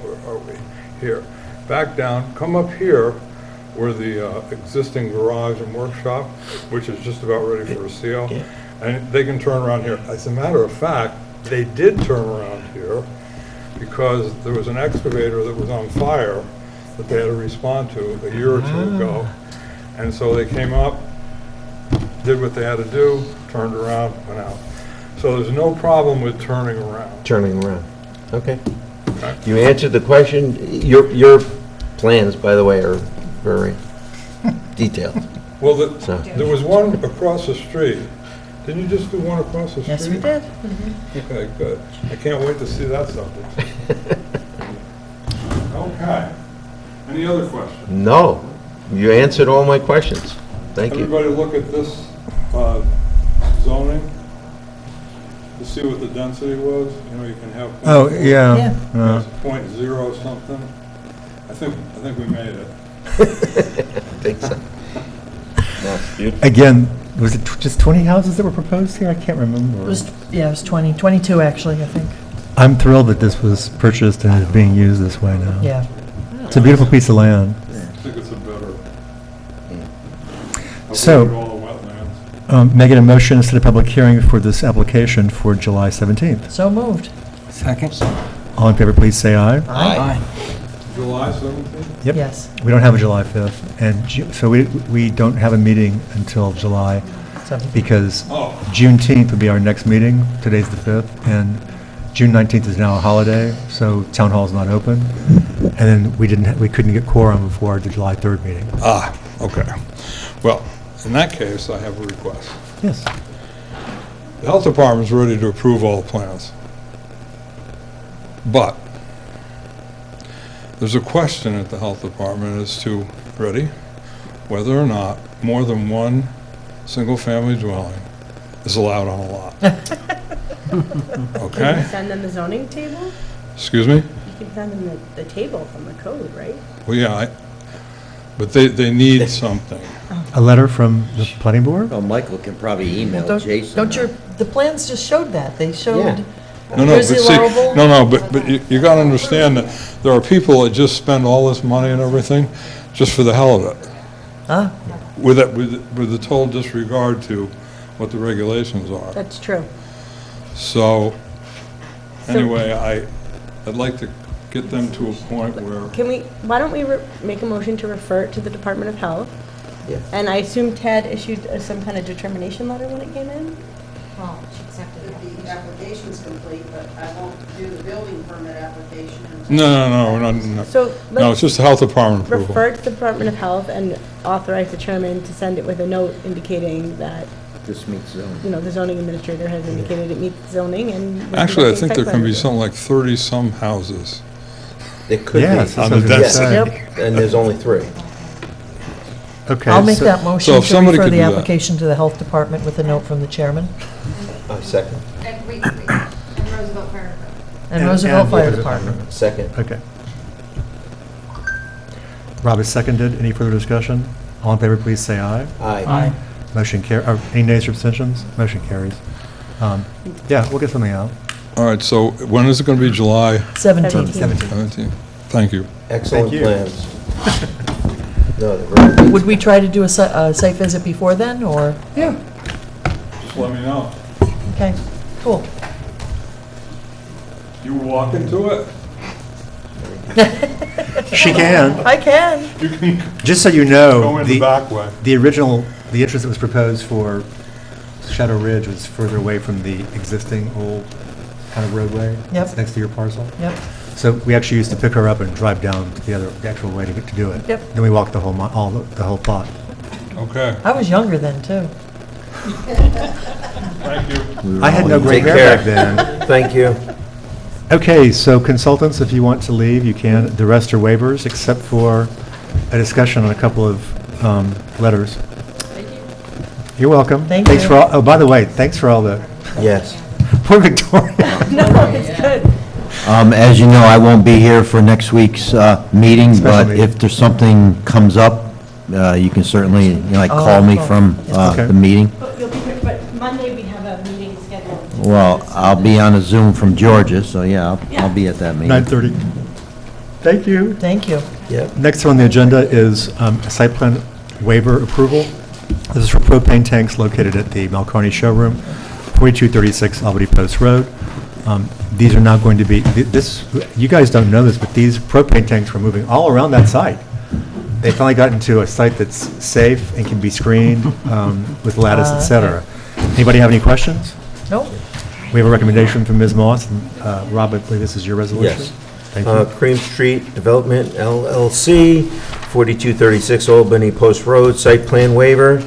Where are we? Here. Back down, come up here where the existing garage and workshop, which is just about ready for a seal, Yeah. and they can turn around here. As a matter of fact, they did turn around here because there was an excavator that was on fire that they had to respond to a year or two ago. And so they came up, did what they had to do, turned around, went out. So there's no problem with turning around. Turning around. Okay. Okay. You answered the question. Your plans, by the way, are very detailed. Well, So- there was one across the street. Didn't you just do one across the street? Yes, we did. Okay, good. I can't wait to see that subject. Okay. Any other questions? No, you answered all my questions. Thank you. Everybody look at this zoning to see what the density was. You know, you can have. Oh, yeah. Yeah. It's .0 something. I think we made it. I think so. Again, was it just 20 houses that were proposed here? I can't remember. It was, yeah, it was 22 actually, I think. I'm thrilled that this was purchased and is being used this way now. Yeah. It's a beautiful piece of land. I think it's a better. So- Avoid all the wetlands. Making a motion to set a public hearing for this application for July 17th. So moved. Second? All in favor, please say aye. Aye. July 17th? Yep. Yes. We don't have a July 5th, and so we don't have a meeting until July, 17th. because Oh. Juneteenth would be our next meeting. Today's the 5th, and June 19th is now a holiday, so town hall's not open. And then we couldn't get quorum before the July 3rd meeting. Ah, okay. Well, in that case, I have a request. Yes. The health department's ready to approve all the plans. But there's a question at the health department as to, ready, whether or not more than one single-family dwelling is allowed on a lot. Can Okay? you send them the zoning table? Excuse me? You can send them the table from the code, right? Well, yeah, but they need something. A letter from the planning board? Well, Michael can probably email Don't the plans just showed that. They showed, No, here's the but see, allowable. but you gotta understand that there are people that just spend all this money and everything just for the hell of it, Ah, with the total disregard to what the regulations are. That's true. So, anyway, I'd like to get them to a point where, Why don't we make a motion to refer it to the Department of Health? Yeah. And I assume Ted issued some kind of determination letter when it came in? Well, she accepted it. The application's complete, but I won't do the building permit application until. no, we're not, So no, it's just the health department approval. refer it to the Department of Health and authorize the chairman to send it with a note indicating that, This meets zoning. you know, the zoning administrator has indicated it meets zoning and. we're Actually, I conducting think site there plan can be review. something like 30-some houses. It could be. Yes, On the Yes. density. And there's only 3. Okay. I'll make so- that so motion if to somebody refer could the do that. application to the health department with a note from the chairman I second. Wait, and Roosevelt Fire Department. and Roosevelt Fire and- Department. Second. Okay. Rob is seconded. Any further discussion? All in favor, please say aye. Aye. Motion any nays or abstentions? Motion carries. Yeah, we'll get something out. All right, so when is it gonna be, July 17th. 17th. 17th? Thank you. Excellent Thank you. plans. No, they're very good. Would we try to do a site visit before then, or? Yeah. Just let me know. Okay, cool. You walk into it? She can. I can. You can Just so you go know, in the back way. the entrance that was proposed for Shadow Ridge was further away from the existing old kind of roadway. Yep. That's next to your parcel. Yep. So we actually used to pick her up and drive down to the actual way to get to do it. Yep. Then we walked the whole, the whole plot. Okay, I was younger then, too. thank you. I had no gray Take hair care. back then. Thank you. Okay, so consultants, if you want to leave, you can. The rest are waivers, except for a discussion on a couple of letters. Thank you. You're welcome. Thank Thanks you. for all, oh, by the way, thanks for all the, Yes. poor Victoria. No, it's good. As you know, I won't be here for next week's meeting, Special but meeting. if there's something comes up, you can certainly, call me from Okay. the meeting. But you'll be here, but Monday we have a meeting scheduled. Well, I'll be on a Zoom from Georgia, so yeah, I'll be at that meeting. 9:30. Thank you. Thank you. Yep. Next on the agenda is a site plan waiver approval. This is for propane tanks located at the Malcarney Showroom, 4236 Albany Post Road. These are now going to be, you guys don't know this, but these propane tanks were moving all around that site. They finally got into a site that's safe and can be screened with lattice, et cetera. Anybody have any questions? Nope. We have a recommendation from Ms. Moss. And, Rob, I believe this is your resolution? Yes. Thank you. Cream Street Development LLC, 4236 Albany Post Road, site plan waiver,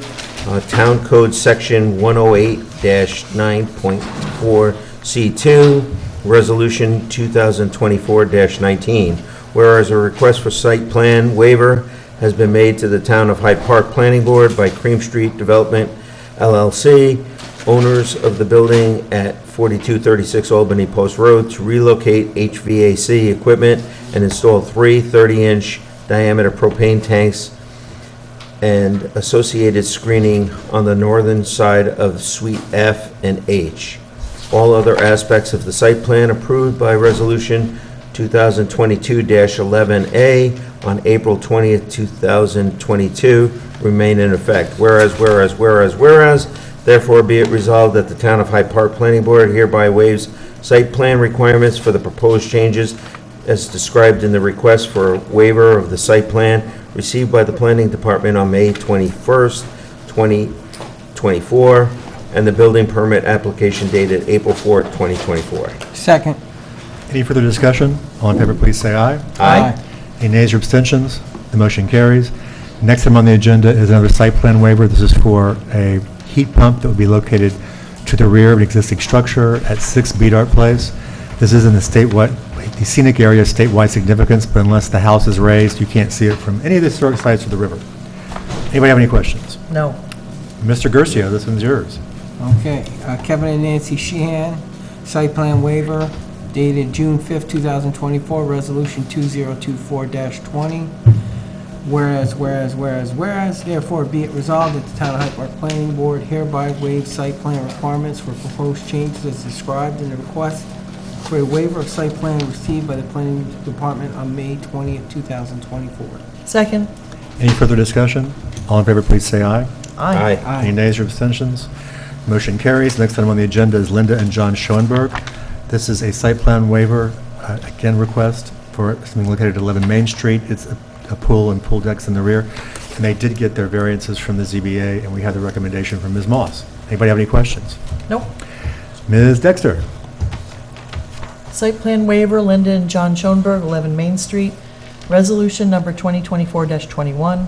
Town Code Section 108-9.4C2, Resolution 2024-19. Whereas a request for site plan waiver has been made to the Town of Hyde Park Planning Board by Cream Street Development LLC, owners of the building at 4236 Albany Post Road, to relocate HVAC equipment and install 3 30-inch diameter propane tanks and associated screening on the northern side of Suite F and H. All other aspects of the site plan approved by Resolution 2022-11A on April 20th, 2022 remain in effect. Whereas, therefore be it resolved that the Town of Hyde Park Planning Board hereby waives site plan requirements for the proposed changes as described in the request for a waiver of the site plan received by the Planning Department on May 21st, 2024, and the building permit application dated April 4th, 2024. Second. Any further discussion? All in favor, please say aye. Aye. Any nays or abstentions? The motion carries. Next item on the agenda is another site plan waiver. This is for a heat pump that will be located to the rear of an existing structure at 6 Bedart Place. This is in the scenic area, statewide significance, but unless the house is raised, you can't see it from any of the historic sites or the river. Anybody have any questions? No. Mr. Gercio, this one's yours. Okay, Kevin and Nancy Sheehan, site plan waiver dated June 5th, 2024, resolution 2024-20. Whereas, therefore be it resolved that the Town of Hyde Park Planning Board hereby waives site plan requirements for proposed changes as described in the request for a waiver of site plan received by the Planning Department on May 20th, 2024. Second. Any further discussion? All in favor, please say aye. Aye. Any nays or abstentions? Motion carries. Next item on the agenda is Linda and John Schoenberg. This is a site plan waiver, again, request for something located at 11 Main Street. It's a pool and pool decks in the rear. And they did get their variances from the ZBA, and we had the recommendation from Ms. Moss. Anybody have any questions? Nope. Ms. Dexter? Site plan waiver, Linda and John Schoenberg, 11 Main Street. Resolution number 2024-21.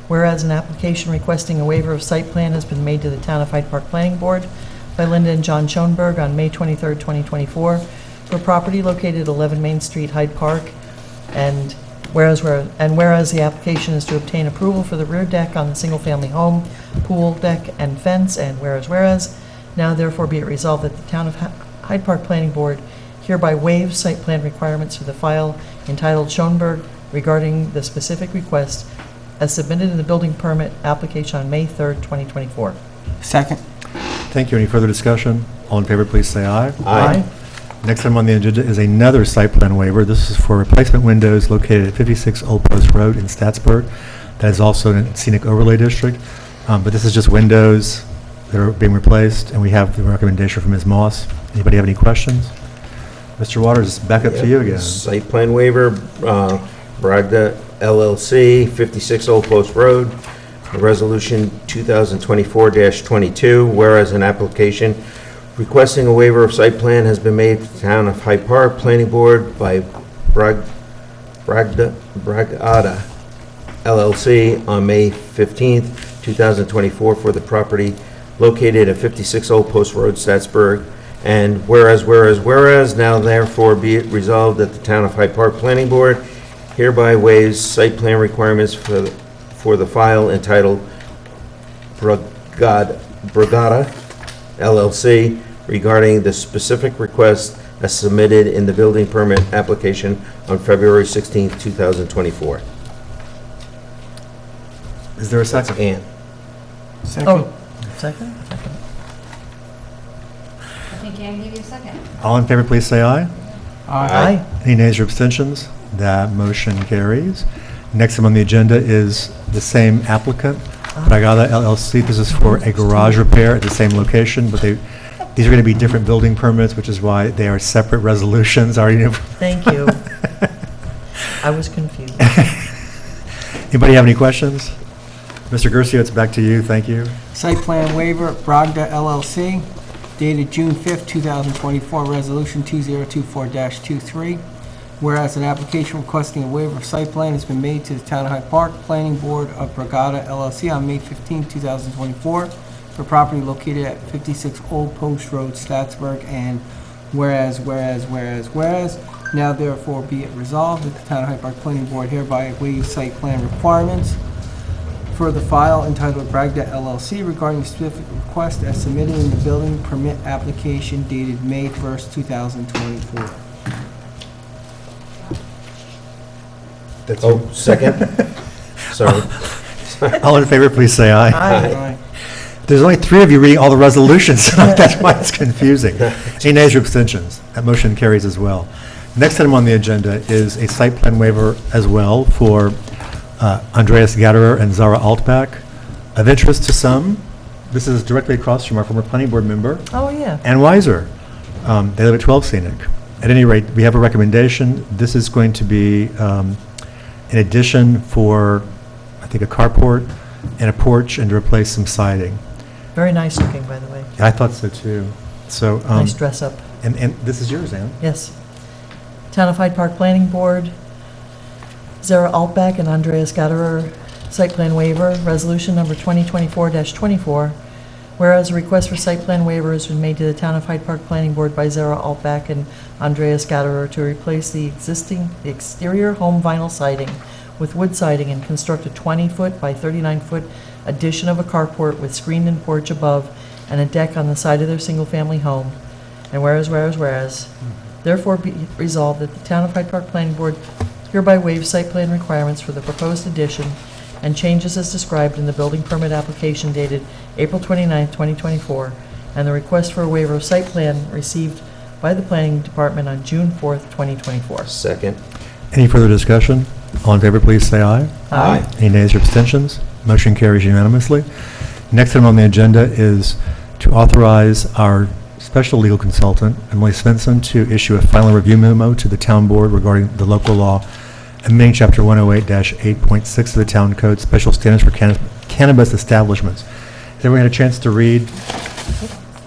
Whereas an application requesting a waiver of site plan has been made to the Town of Hyde Park Planning Board by Linda and John Schoenberg on May 23rd, 2024, for property located at 11 Main Street, Hyde Park, and whereas the application is to obtain approval for the rear deck on the single-family home, pool deck, and fence, and whereas, now therefore be it resolved that the Town of Hyde Park Planning Board hereby waives site plan requirements for the file entitled Schoenberg regarding the specific request as submitted in the building permit application on May 3rd, 2024. Second. Thank you. Any further discussion? All in favor, please say aye. Aye. Next item on the agenda is another site plan waiver. This is for replacement windows located at 56 Old Post Road in Statsburg. That is also in a scenic overlay district. But this is just windows that are being replaced, and we have the recommendation from Ms. Moss. Anybody have any questions? Mr. Waters, back up to you again. Site plan waiver, Bragda LLC, 56 Old Post Road, Resolution 2024-22, whereas an application requesting a waiver of site plan has been made to the Town of Hyde Park Planning Board by Bragda LLC on May 15th, 2024 for the property located at 56 Old Post Road, Statsburg. And whereas, now therefore be it resolved that the Town of Hyde Park Planning Board hereby waives site plan requirements for the file entitled Bragada LLC regarding the specific request as submitted in the building permit application on February 16th, 2024. Is there a second? And. Second. Oh, second? Second. I think Ann gave you a second. All in favor, please say aye. Aye. Any nays or abstentions? That motion carries. Next item on the agenda is the same applicant, Bragada LLC. This is for a garage repair at the same location, but these are going to be different building permits, which is why they are separate resolutions. Are you? Thank you. I was confused. Anybody have any questions? Mr. Gercio, it's back to you. Thank you. Site plan waiver, Bragda LLC, dated June 5th, 2024, Resolution 2024-23. Whereas an application requesting a waiver of site plan has been made to the Town of Hyde Park Planning Board of Bragada LLC on May 15th, 2024, for property located at 56 Old Post Road, Statsburg, and whereas, now therefore be it resolved that the Town of Hyde Park Planning Board hereby waives site plan requirements for the file entitled Bragda LLC regarding the specific request as submitted in the building permit application dated May 1st, 2024. That's second? Sorry. All in favor, please say aye. Aye. There's only 3 of you reading all the resolutions. That's why it's confusing. Any nays or abstentions? That motion carries as well. Next item on the agenda is a site plan waiver as well for Andreas Gatterer and Zara Altbach. Of interest to some, this is directly across from our former planning board member, Oh, yeah. Ann Weiser. They live at 12 Scenic. At any rate, we have a recommendation. This is going to be an addition for, I think, a carport and a porch and to replace some siding. Very nice looking, by the way. I thought so, too. So, Nice dress up. And this is yours, Ann. Yes. Town of Hyde Park Planning Board, Zara Altbach and Andreas Gatterer, site plan waiver, resolution number 2024-24. Whereas a request for site plan waiver has been made to the Town of Hyde Park Planning Board by Zara Altbach and Andreas Gatterer to replace the existing exterior home vinyl siding with wood siding and construct a 20-foot by 39-foot addition of a carport with screened-in porch above and a deck on the side of their single-family home. And whereas, therefore be resolved that the Town of Hyde Park Planning Board hereby waives site plan requirements for the proposed addition and changes as described in the building permit application dated April 29, 2024, and the request for a waiver of site plan received by the Planning Department on June 4th, 2024. Second. Any further discussion? All in favor, please say aye. Aye. Any nays or abstentions? Motion carries unanimously. Next item on the agenda is to authorize our special legal consultant, Emily Svensson, to issue a final review memo to the town board regarding the local law amending Chapter 108-8.6 of the Town Code, Special Standards for Cannabis Establishments. Has everyone had a chance to read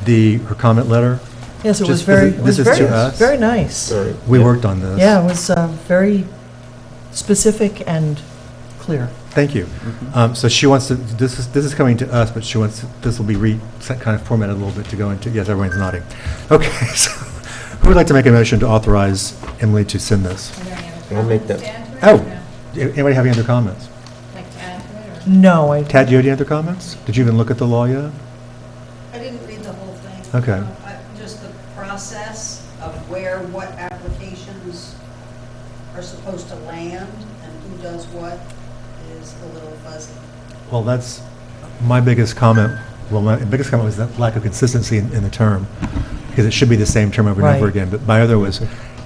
her comment letter? Yes, it was Just very, this is to us. very nice. We worked on this. Yeah, it was very specific and clear. Thank you. So she wants to, this is coming to us, but she wants, this will be kind of formatted a little bit to go into, yes, everyone's nodding. Okay, so who would like to make a motion to authorize Emily to send this? I'll make that. Oh, anybody have any other comments? Like to add to it, or? No, I, Tad, do you have any other comments? Did you even look at the law yet? I didn't read the whole thing. Okay. Just the process of what applications are supposed to land and who does what is a little fuzzy. Well, that's my biggest comment. Well, my biggest comment was that lack of consistency in the term. because it should be the same term over and over Right. again. But my other was,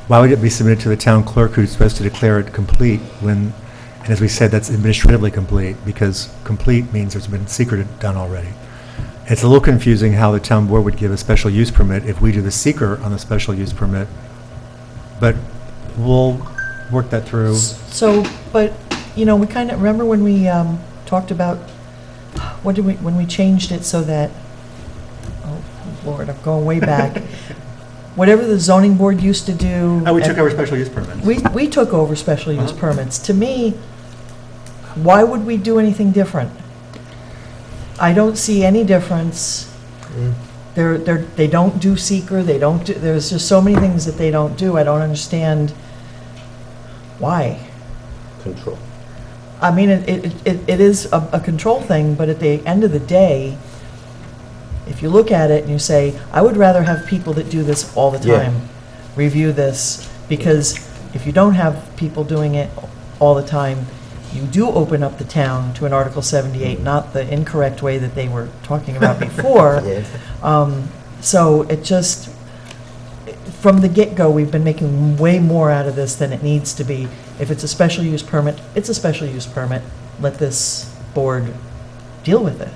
why would it be submitted to the town clerk who's supposed to declare it complete when, and as we said, that's administratively complete, because complete means there's been secret done already. It's a little confusing how the town board would give a special use permit if we do the seeker on the special use permit, but we'll work that through. So, but, you know, we kind of, remember when we talked about, when we changed it so that, oh Lord, I'm going way back. Whatever the zoning board used to do. Oh, we took over special use permits. We took over special use permits. To me, why would we do anything different? I don't see any difference. They don't do seeker, they don't do, there's just so many things that they don't do. I don't understand why. Control. I mean, it is a control thing, but at the end of the day, if you look at it and you say, I would rather have people that do this all the Yeah. time, review this, because if you don't have people doing it all the time, you do open up the town to an Article 78, not the incorrect way that they were talking about before. Yeah. So it just, from the get-go, we've been making way more out of this than it needs to be. If it's a special use permit, it's a special use permit. Let this board deal with it.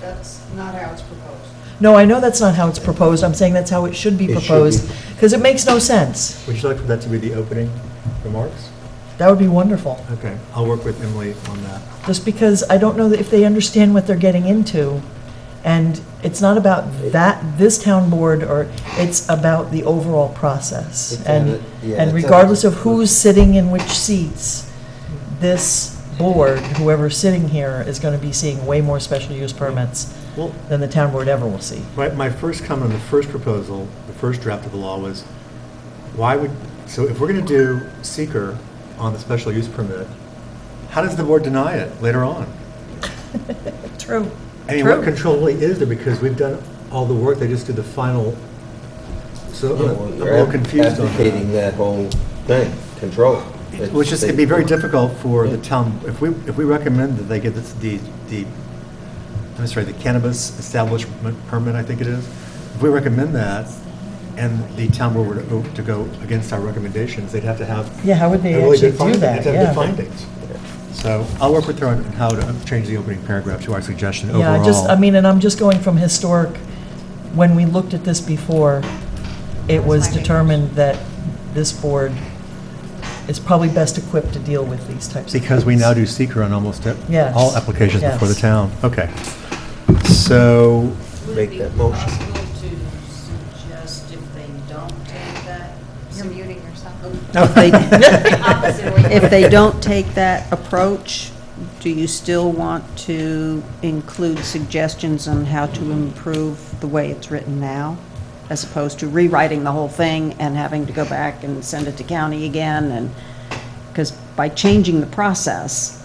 That's not how it's proposed. No, I know that's not how it's proposed. I'm saying that's how it should be It should proposed, be. because it makes no sense. Would you like for that to be the opening remarks? That would be wonderful. Okay, I'll work with Emily on that. Just because I don't know that if they understand what they're getting into. And it's not about this town board, or it's about the overall process. And regardless of who's sitting in which seats, this board, whoever's sitting here, is going to be seeing way more special use permits than the town board ever will see. My first comment on the first proposal, the first draft of the law was, so if we're going to do seeker on the special use permit, how does the board deny it later on? True. I mean, what control really is there, because we've done all the work, they just did the final, so I'm a little confused on Advocating that whole thing, control. Which is, it'd be very difficult for the town, if we recommend that they get the cannabis establishment permit, I think it is. If we recommend that, and the town board were to go against our recommendations, they'd have to have. Yeah, how would they a really good actually do finding. that? They'd have good Yeah. findings. So I'll work with her on how to change the opening paragraph to our suggestion overall. Yeah, and I'm just going from historic, when we looked at this before, it was determined that this board is probably best equipped to deal with these types of things. Because we now do seeker on almost Yes. all applications before the Yes. town. Okay. So, Make that motion. Would it be possible to suggest if they don't take that? You're muting yourself. If they don't take that approach, do you still want to include suggestions on how to improve the way it's written now, as opposed to rewriting the whole thing and having to go back and send it to county again? And because by changing the process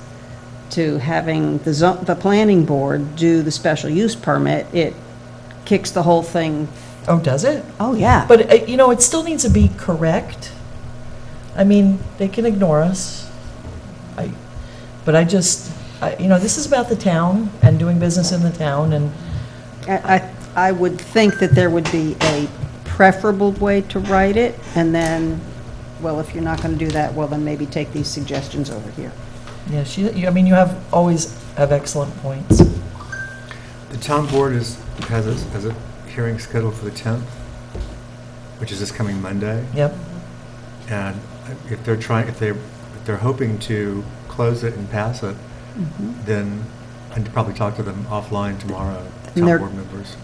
to having the planning board do the special use permit, it kicks the whole thing. Oh, does it? Oh, yeah. But, it still needs to be correct. I mean, they can ignore us. But this is about the town and doing business in the town, and I would think that there would be a preferable way to write it, and then, well, if you're not going to do that, well, then maybe take these suggestions over here. yeah, you always have excellent points. the town board has a hearing scheduled for the 10th, which is this coming Monday. Yep. And if they're hoping to close it and pass it, then I'd probably talk to them offline tomorrow, And they're- town board members.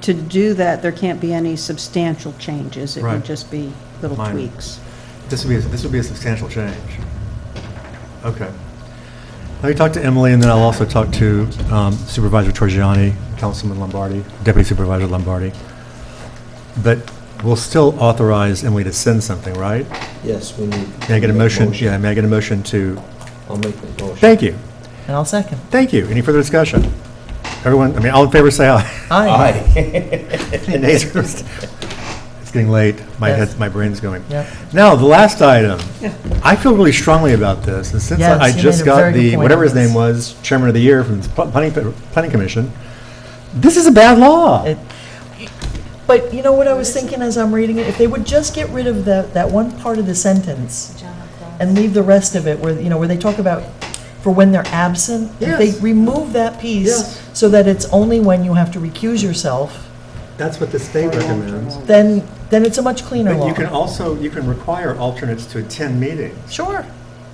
To do that, there can't be any substantial changes. It Right. would just be little Minor. tweaks. This would be a substantial change. Okay. Let me talk to Emily, and then I'll also talk to Supervisor Torgiani, Councilman Lombardi, Deputy Supervisor Lombardi. But we'll still authorize Emily to send something, right? Yes, we need. May I get a motion? Yeah, may I get a motion to? I'll make the motion. Thank you. And I'll second. Thank you. Any further discussion? Everyone, all in favor, say aye. Aye. Any nays? It's getting late. Yes. My brain's going. Yep. Now, the last item. I feel really strongly about this, and since Yes, I you just made a got very good the, point whatever on his name this. was, Chairman of the Year from the Planning Commission, this is a bad law. But you know what I was thinking as I'm reading it? If they would just get rid of that one part of the sentence and leave the rest of it where, where they talk about for when they're absent, if Yes. they remove that piece Yes. so that it's only when you have to recuse yourself, That's what the state recommends. then it's a much cleaner But law. you can require alternates to attend meetings. Sure.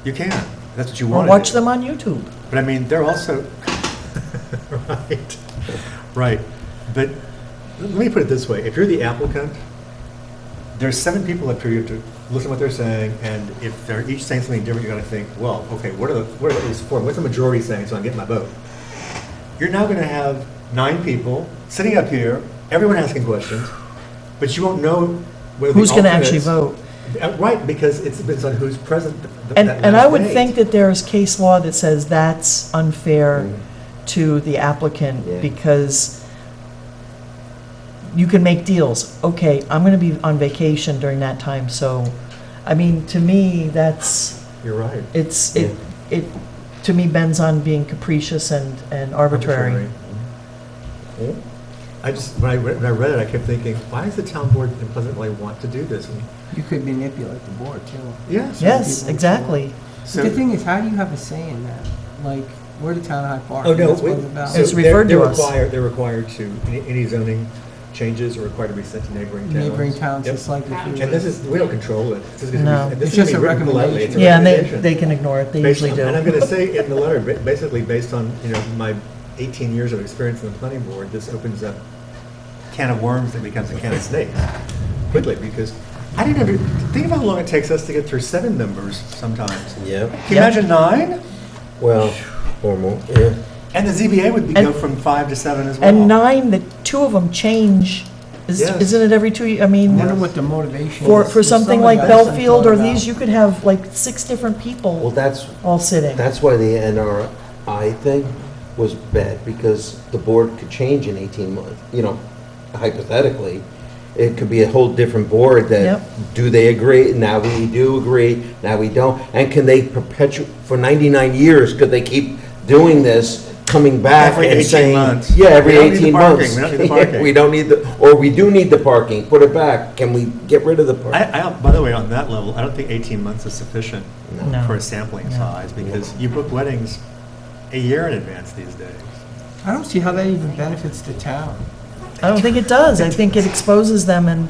You can. That's what you Or want. watch them on YouTube. But I mean, they're also, right, right. But let me put it this way. If you're the applicant, there's 7 people up here, you have to listen to what they're saying, and if they're each saying something different, you gotta think, well, okay, what are these for? What's the majority saying, so I get my vote? You're now gonna have 9 people sitting up here, everyone asking questions, but you won't know whether the Who's going to actually alternates- vote? Right, because it depends on who's present And that I last would date. think that there's case law that says that's unfair to the Yeah. applicant because you can make deals. Okay, I'm going to be on vacation during that time, so, I mean, to me, that's, You're right. it, to me, bends on being capricious and arbitrary. I just, when I read it, I kept thinking, why does the town board in Pleasant Valley want to do this? And You could manipulate the board, too. Yes. Yes, exactly. So- The thing is, how do you have a say in that? Like, we're the town of Hyde Park. Oh, no, that's what it's about. so It's they're- referred to they're us. They're required to, any zoning changes are required to be sent to neighboring towns. Neighboring towns, Yep. it's like if you And this is, we don't control it. This is gonna be- No. and this It's is gonna just be a written politely. It's a Yeah, and recommendation. they can ignore it, they Based usually on- do. And I'm going to say in the letter, basically based on, my 18 years of experience in the planning board, this opens up a can of worms that becomes a can of snakes quickly, because I didn't ever, think about how long it takes us to get through 7 members sometimes. Yeah, Can you imagine 9? well, or more, yeah. And the ZBA would And- go from 5 to 7 as well. And 9, the 2 of them change, Yes. isn't it every 2 years? I I mean, wonder what the motivation for is. something Some of like that I Belfield thought or about. these, you could have like 6 different Well, people that's, all sitting. that's why the NRI thing was bad, because the board could change in 18 months, hypothetically. It could be a whole different board that, Yep. do they agree? Now we do agree, now we don't. And can they perpetuate, for 99 years, could they keep doing this, coming back Every and 18 saying? months. Yeah, every We don't need the 18 parking, months. we don't need the parking. We don't need or we do need the parking, put it back. Can we get rid of the parking? By the way, on that level, I don't think 18 months is sufficient No. for a sampling No. size, because you book weddings a year in advance these days. I don't see how that even benefits the town. I don't think it does. I think it exposes them and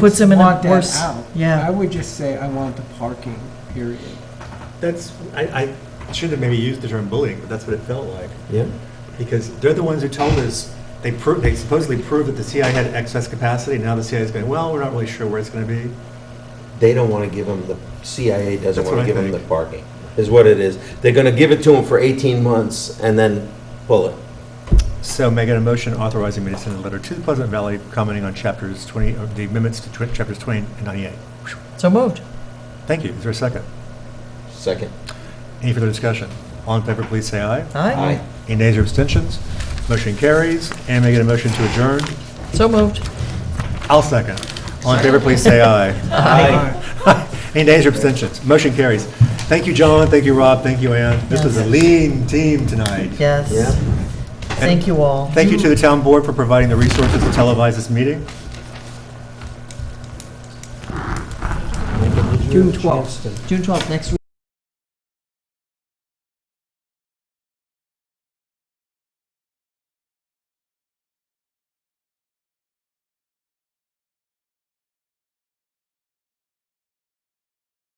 puts them in a want that worse. out. Yeah. I would just say, I want the parking, period. That's, I should have maybe used the term bullying, but that's what it felt like. Yeah. Because they're the ones who told us, they supposedly proved that the CI had excess capacity, now the CIA is going, well, we're not really sure where it's going to be. They don't want to give them, the CIA doesn't That's want what to I give them the think. parking, is what it is. They're going to give it to them for 18 months and then pull it. So may I get a motion authorizing me to send a letter to the Pleasant Valley commenting on chapters 20, or the amendments to chapters 20 and 98? So moved. Thank you. Is there a second? Second. Any further discussion? All in favor, please say aye. Aye. Any nays or abstentions? Motion carries. And may I get a motion to adjourn? So moved. I'll second. All in favor, please say aye. Aye. Any nays or abstentions? Motion carries. Thank you, John. Thank you, Rob. Thank you, Ann. This was a lean team tonight. Yes. Yeah. Thank you all. Thank you to the town board for providing the resources to televise this meeting. June 12th. June 12th, next week.